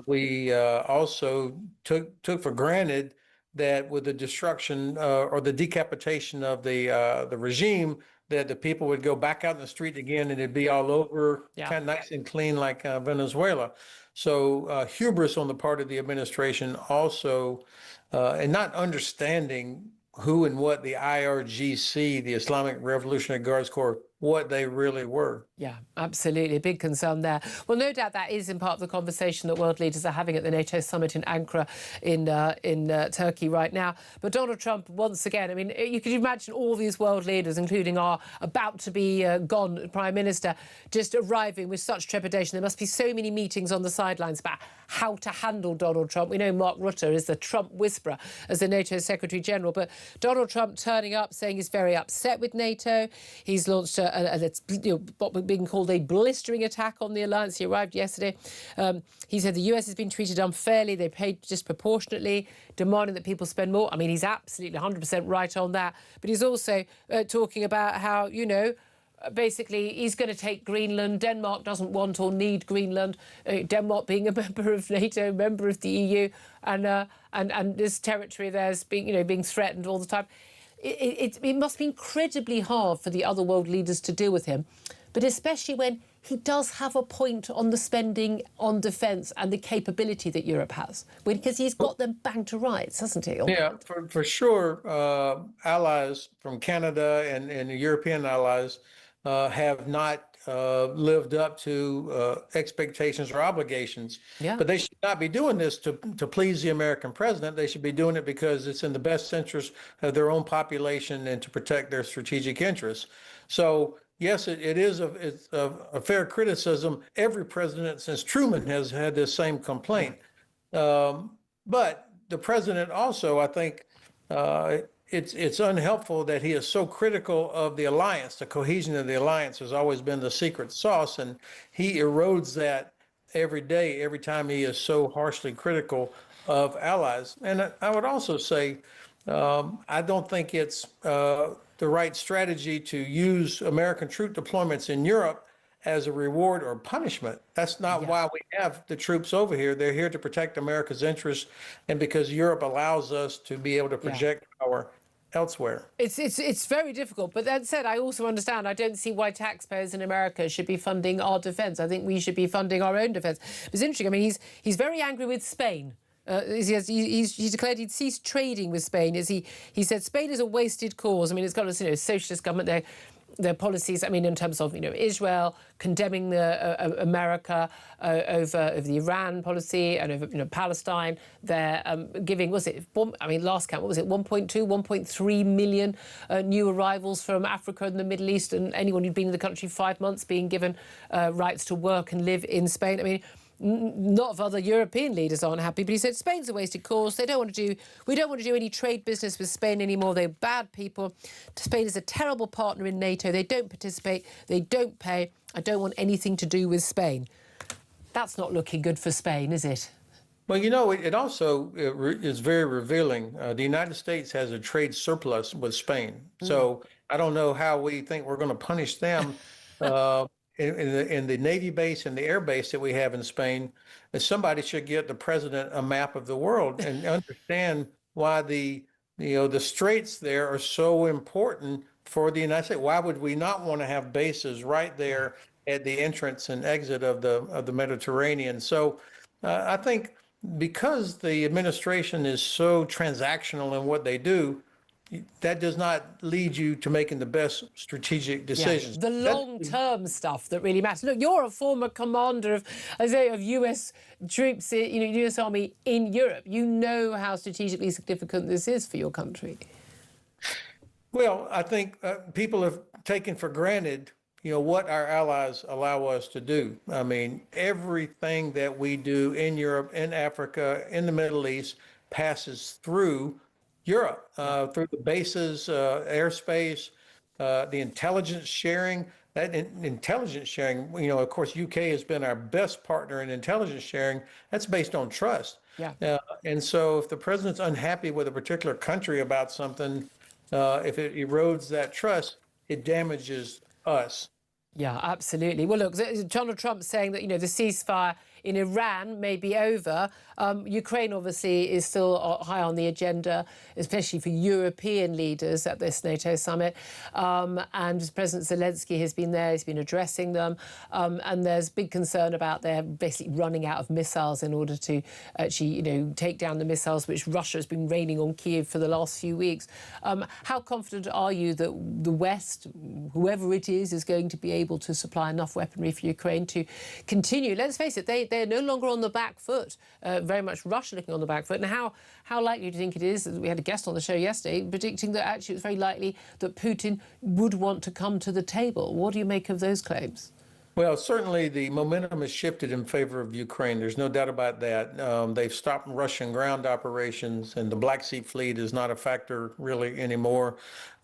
We also took for granted that with the destruction or the decapitation of the regime, that the people would go back out in the street again and it'd be all over, kind of nice and clean like Venezuela. So hubris on the part of the administration also, and not understanding who and what the IRGC, the Islamic Revolutionary Guards Corps, what they really were. Yeah, absolutely. Big concern there. Well, no doubt that is in part of the conversation that world leaders are having at the NATO summit in Ankara in Turkey right now. But Donald Trump, once again, I mean, you could imagine all these world leaders, including our about-to-be gone Prime Minister, just arriving with such trepidation. There must be so many meetings on the sidelines about how to handle Donald Trump. We know Mark Rutte is the Trump whisperer as the NATO Secretary General, but Donald Trump turning up, saying he's very upset with NATO. He's launched what being called a blistering attack on the alliance. He arrived yesterday. He said the US has been treated unfairly. They paid disproportionately, demanding that people spend more. I mean, he's absolutely 100% right on that. But he's also talking about how, you know, basically he's going to take Greenland. Denmark doesn't want or need Greenland. Denmark being a member of NATO, member of the EU, and this territory of theirs being threatened all the time. It must be incredibly hard for the other world leaders to deal with him, but especially when he does have a point on the spending on defence and the capability that Europe has, because he's got them banged to rights, hasn't he? Yeah, for sure. Allies from Canada and the European allies have not lived up to expectations or obligations. Yeah. But they should not be doing this to please the American president. They should be doing it because it's in the best interest of their own population and to protect their strategic interests. So yes, it is a fair criticism. Every president since Truman has had this same complaint. But the president also, I think, it's unhelpful that he is so critical of the alliance. The cohesion of the alliance has always been the secret sauce, and he erodes that every day, every time he is so harshly critical of allies. And I would also say I don't think it's the right strategy to use American troop deployments in Europe as a reward or punishment. That's not why we have the troops over here. They're here to protect America's interests, and because Europe allows us to be able to project power elsewhere. It's very difficult. But that said, I also understand. I don't see why taxpayers in America should be funding our defence. I think we should be funding our own defence. It's interesting. I mean, he's very angry with Spain. He's declared he'd ceased trading with Spain. He said Spain is a wasted cause. I mean, it's got a socialist government. Their policies, I mean, in terms of Israel condemning America over the Iran policy and over Palestine, they're giving last count, what was it, 1.3 million new arrivals from Africa and the Middle East, and anyone who'd been in the country 5 months being given rights to work and live in Spain. I mean, not of other European leaders aren't happy, but he said Spain's a wasted cause. We don't want to do any trade business with Spain anymore. They're bad people. Spain is a terrible partner in NATO. They don't participate. They don't pay. I don't want anything to do with Spain. That's not looking good for Spain, is it? Well, it also is very revealing. The United States has a trade surplus with Spain. So I don't know how we think we're going to punish them. In the Navy base and the air base that we have in Spain, somebody should get the president a map of the world and understand why the straits there are so important for the United States. Why would we not want to have bases right there at the entrance and exit of the Mediterranean? So I think because the administration is so transactional in what they do, that does not lead you to making the best strategic decisions. The long-term stuff that really matters. Look, you're a former commander of US troops, US Army in Europe. You know how strategically significant this is for your country. Well, I think people have taken for granted, what our allies allow us to do. I mean, everything that we do in Europe, in Africa, in the Middle East passes through Europe, through the bases, airspace, the intelligence sharing. That intelligence sharing, of course, UK has been our best partner in intelligence sharing. That's based on trust. And so if the president's unhappy with a particular country about something, if it erodes that trust, it damages us. Yeah, absolutely. Well, look, Donald Trump saying that, the ceasefire in Iran may be over. Ukraine, obviously, is still high on the agenda, especially for European leaders at this NATO summit. And President Zelensky has been there. He's been addressing them. And there's big concern about their basically running out of missiles in order to actually, take down the missiles which Russia has been raining on Kyiv for the last few weeks. How confident are you that the West, whoever it is going to be able to supply enough weaponry for Ukraine to continue? Let's face it, they're no longer on the back foot. Very much Russia looking on the back foot. And how likely do you think it is? We had a guest on the show yesterday predicting that actually it's very likely that Putin would want to come to the table. What do you make of those claims? Well, certainly the momentum has shifted in favor of Ukraine. There's no doubt about that. They've stopped Russian ground operations, and the Black Sea Fleet is not a factor really anymore.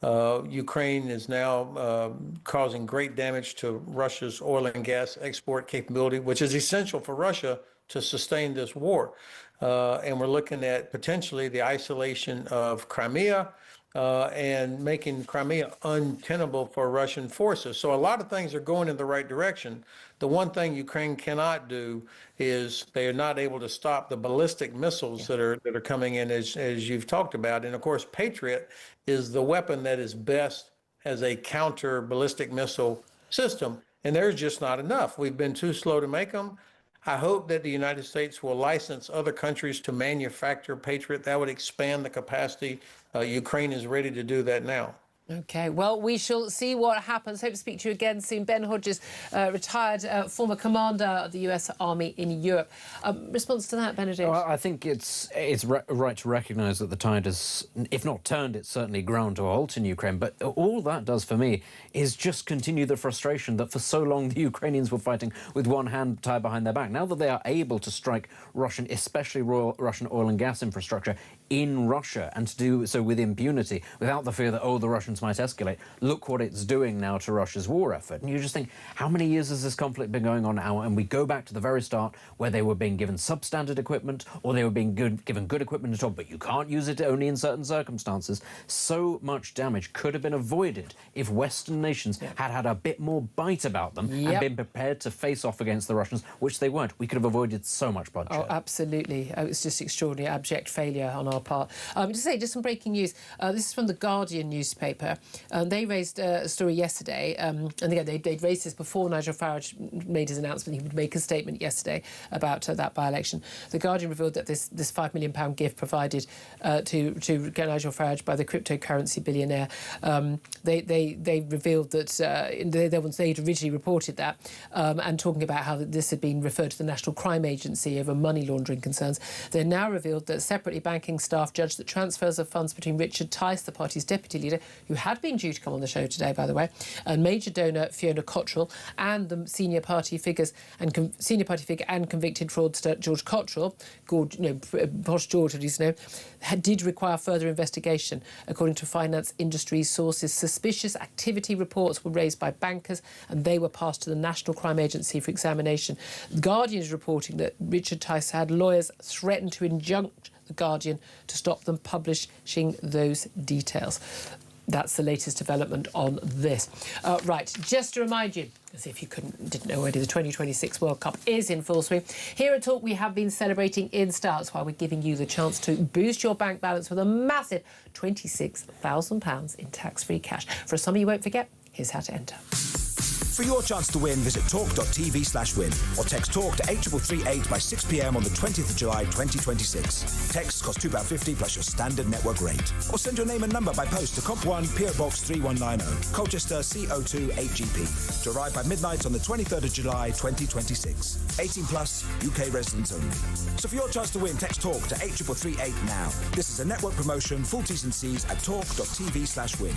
Ukraine is now causing great damage to Russia's oil and gas export capability, which is essential for Russia to sustain this war. And we're looking at potentially the isolation of Crimea and making Crimea untenable for Russian forces. So a lot of things are going in the right direction. The one thing Ukraine cannot do is they are not able to stop the ballistic missiles that are coming in, as you've talked about. And of course, Patriot is the weapon that is best as a counter ballistic missile system. And there's just not enough. We've been too slow to make them. I hope that the United States will license other countries to manufacture Patriot. That would expand the capacity. Ukraine is ready to do that now. OK, well, we shall see what happens. Hope to speak to you again soon. Ben Hodges, retired former commander of the US Army in Europe. Response to that, Benedict? Well, I think it's right to recognise that the tide has, if not turned, it's certainly ground to a halt in Ukraine. But all that does for me is just continue the frustration that for so long the Ukrainians were fighting with one hand tied behind their back. Now that they are able to strike Russian, especially Russian oil and gas infrastructure in Russia and to do so with impunity, without the fear that, oh, the Russians might escalate. Look what it's doing now to Russia's war effort. And you just think, how many years has this conflict been going on now? And we go back to the very start where they were being given substandard equipment, or they were being given good equipment at all, but you can't use it only in certain circumstances. So much damage could have been avoided if Western nations had had a bit more bite about them and been prepared to face off against the Russians, which they weren't. We could have avoided so much bloodshed. Oh, absolutely. It was just extraordinary, abject failure on our part. Just some breaking news. This is from the Guardian newspaper. They raised a story yesterday, and again, they'd raised this before Nigel Farage made his announcement. He would make a statement yesterday about that by-election. The Guardian revealed that this £5 million gift provided to Nigel Farage by the cryptocurrency billionaire, they revealed that they'd originally reported that, and talking about how this had been referred to the National Crime Agency over money laundering concerns. They now revealed that separately banking staff judged that transfers of funds between Richard Tice, the party's deputy leader, who had been due to come on the show today, by the way, and major donor Fiona Cottrell, and the senior party figure and convicted fraudster George Cottrell, Posh George, as he's known, did require further investigation. According to finance industry sources, suspicious activity reports were raised by bankers, and they were passed to the National Crime Agency for examination. The Guardian is reporting that Richard Tice had lawyers threaten to injunct the Guardian to stop them publishing those details. That's the latest development on this. Right, just to remind you, as if you didn't know already, the 2026 World Cup is in full swing. Here at Talk, we have been celebrating in style. That's why we're giving you the chance to boost your bank balance with a massive £26,000 in tax-free cash. For a sum you won't forget, here's how to enter. For your chance to win, visit talk.tv/win or text TALK to 8338 by 6 p.m. on the 20th of July 2026. Texts cost £2.50 plus your standard network rate. Or send your name and number by post to Comp 1, PO Box 3190, Colchester CO2 8GP, to arrive by midnight on the 23rd of July 2026. 18 plus, UK residents only. So for your chance to win, text TALK to 8338 now. This is a network promotion. Full T's and C's at talk.tv/win.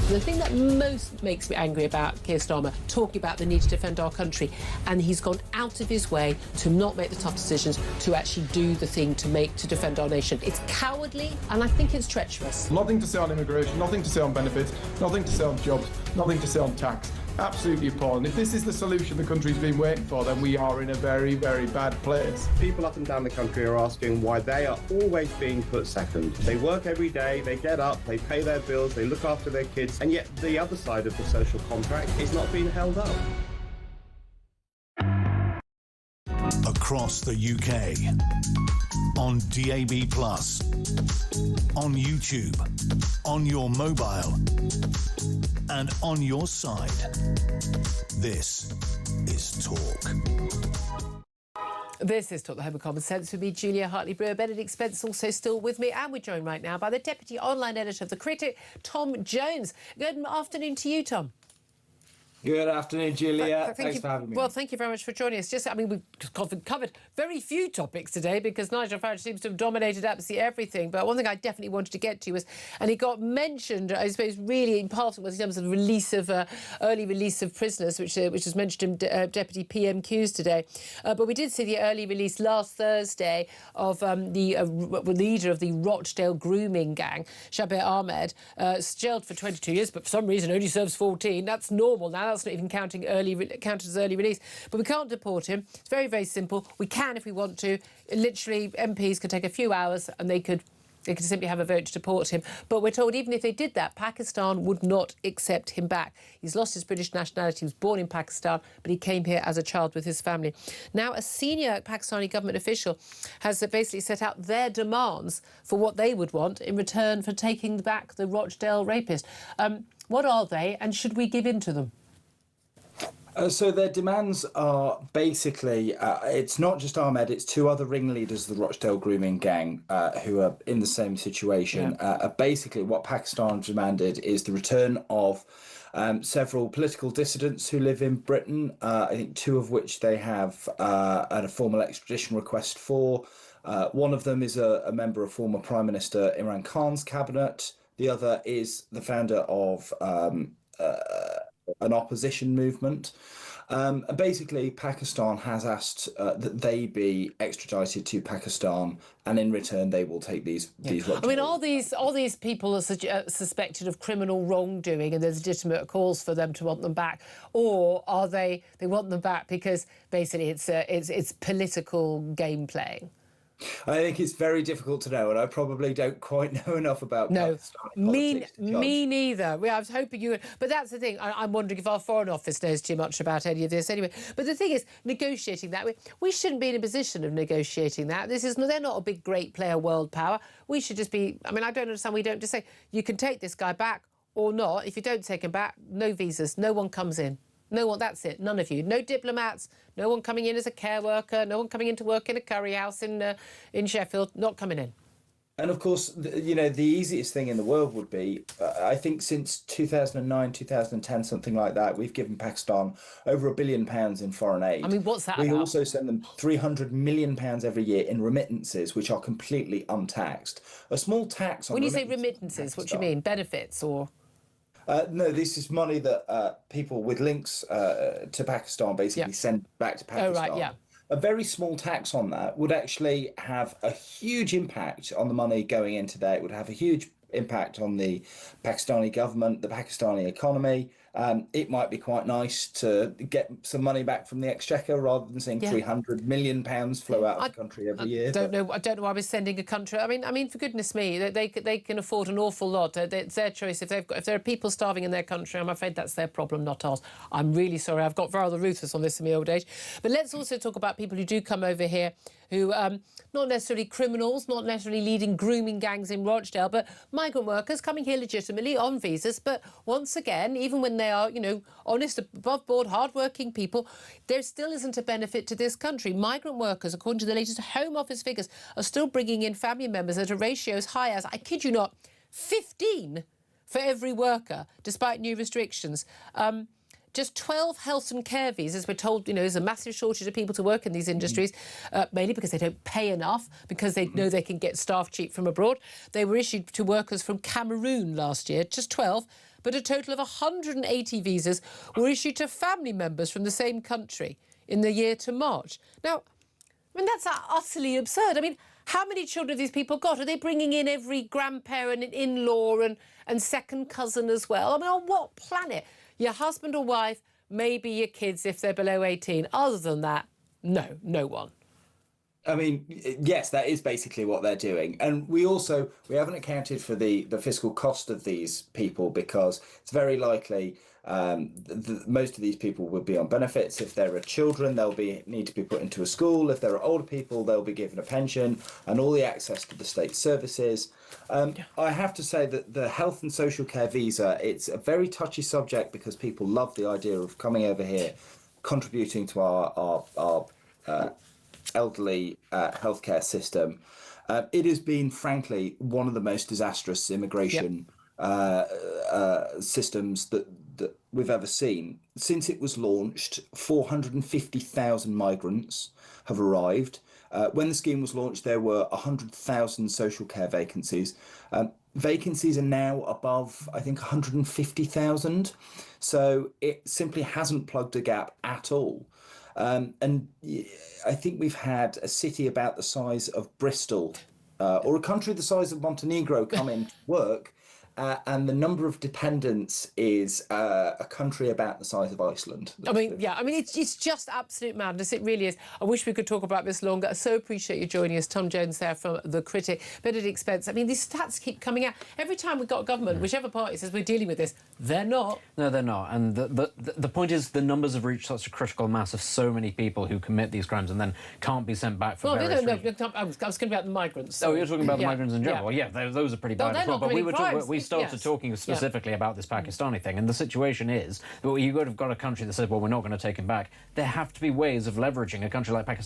The thing that most makes me angry about Keir Starmer, talking about the need to defend our country, and he's gone out of his way to not make the tough decisions, to actually do the thing to defend our nation. It's cowardly, and I think it's treacherous. Nothing to say on immigration, nothing to say on benefits, nothing to say on jobs, nothing to say on tax. Absolutely appalling. If this is the solution the country's been waiting for, then we are in a very, very bad place. People up and down the country are asking why they are always being put second. They work every day, they get up, they pay their bills, they look after their kids, and yet the other side of the social contract is not being held up. Across the UK, on DAB+, on YouTube, on your mobile, and on your side. This is Talk. This is Talk, the Home of Common Sense, with me, Julia Hartley-Brewer. Benedict Spence also still with me, and we're joined right now by the Deputy Online Editor of The Critic, Tom Jones. Good afternoon to you, Tom. Good afternoon, Julia. Thanks for having me. Well, thank you very much for joining us. We've covered very few topics today because Nigel Farage seems to have dominated absolutely everything. But one thing I definitely wanted to get to was, and it got mentioned, I suppose, really in passing, was in terms of the release of early release of prisoners, which was mentioned in Deputy PMQs today. But we did see the early release last Thursday of the leader of the Rochdale grooming gang, Shabir Ahmed, jailed for 22 years, but for some reason only serves 14. That's normal now. That's not even counted as early release. But we can't deport him. It's very, very simple. We can if we want to. Literally, MPs could take a few hours and they could They could simply have a vote to deport him. But we're told even if they did that, Pakistan would not accept him back. He's lost his British nationality. He was born in Pakistan, but he came here as a child with his family. Now, a senior Pakistani government official has basically set out their demands for what they would want in return for taking back the Rochdale rapist. What are they, and should we give in to them? So their demands are basically, it's not just Ahmed, it's two other ringleaders of the Rochdale grooming gang who are in the same situation. Yeah. Basically, what Pakistan demanded is the return of several political dissidents who live in Britain, I think two of which they have had a formal extradition request for. One of them is a member of former Prime Minister Imran Khan's cabinet. The other is the founder of an opposition movement. Basically, Pakistan has asked that they be extradited to Pakistan, and in return, they will take these. I mean, all these people are suspected of criminal wrongdoing, and there's legitimate calls for them to want them back, or are they want them back because basically it's political game playing? I think it's very difficult to know, and I probably don't quite know enough about Pakistani politics. Me neither. I was hoping you would. But that's the thing. I'm wondering if our Foreign Office knows too much about any of this anyway. But the thing is, negotiating that, we shouldn't be in a position of negotiating that. They're not a big, great player world power. We should just be, I mean, I don't understand. We don't just say, you can take this guy back or not. If you don't take him back, no visas, no one comes in. No one, that's it, none of you. No diplomats, no one coming in as a care worker, no one coming in to work in a curry house in Sheffield, not coming in. And of course, the easiest thing in the world would be, I think since 2009, 2010, something like that, we've given Pakistan over £1 billion in foreign aid. I mean, what's that We about? also send them £300 million every year in remittances, which are completely untaxed. A small tax on When you say remittances, what do you mean? Benefits or...? No, this is money that people with links to Pakistan basically send back to Pakistan. Oh, right, yeah. A very small tax on that would actually have a huge impact on the money going in today. It would have a huge impact on the Pakistani government, the Pakistani economy. It might be quite nice to get some money back from the exchequer rather than seeing £300 million flow out of the country every year. I don't know why we're sending a country. I mean, for goodness me, they can afford an awful lot. It's their choice. If there are people starving in their country, I'm afraid that's their problem, not ours. I'm really sorry. I've got rather ruthless on this in my old age. But let's also talk about people who do come over here who not necessarily criminals, not necessarily leading grooming gangs in Rochdale, but migrant workers coming here legitimately on visas. But once again, even when they are, honest, above-board, hard-working people, there still isn't a benefit to this country. Migrant workers, according to the latest Home Office figures, are still bringing in family members at a ratio as high as, I kid you not, 15 for every worker, despite new restrictions. Just 12 health and care visas. We're told, there's a massive shortage of people to work in these industries, mainly because they don't pay enough, because they know they can get staff cheap from abroad. They were issued to workers from Cameroon last year, just 12, but a total of 180 visas were issued to family members from the same country in the year to March. Now, I mean, that's utterly absurd. I mean, how many children have these people got? Are they bringing in every grandparent and in-law and second cousin as well? I mean, on what planet? Your husband or wife, maybe your kids if they're below 18. Other than that, no one. I mean, yes, that is basically what they're doing. And we haven't accounted for the fiscal cost of these people, because it's very likely most of these people will be on benefits. If there are children, they'll need to be put into a school. If there are older people, they'll be given a pension and all the access to the state services. I have to say that the health and social care visa, it's a very touchy subject because people love the idea of coming over here, contributing to our elderly healthcare system. It has been, frankly, one of the most disastrous immigration systems that we've ever seen. Since it was launched, 450,000 migrants have arrived. When the scheme was launched, there were 100,000 social care vacancies. Vacancies are now above, I think, 150,000. So it simply hasn't plugged a gap at all. And I think we've had a city about the size of Bristol or a country the size of Montenegro come in to work, and the number of dependents is a country about the size of Iceland. I mean, it's just absolute madness. It really is. I wish we could talk about this longer. I so appreciate you joining us. Tom Jones there from The Critic. Benedict Spence. I mean, these stats keep coming out. Every time we've got a government, whichever party says we're dealing with this, they're not. No, they're not. And the point is the numbers have reached such a critical mass of so many people who commit these crimes and then can't be sent back for various reasons. I was going to be about the migrants. So. Oh, you're talking about the migrants in general? Yeah, those are pretty bad as well. But we started talking specifically about this Pakistani thing, and the situation is that you've got a country that says, well, we're not going to take him back. There have to be ways of leveraging a country like Pakistan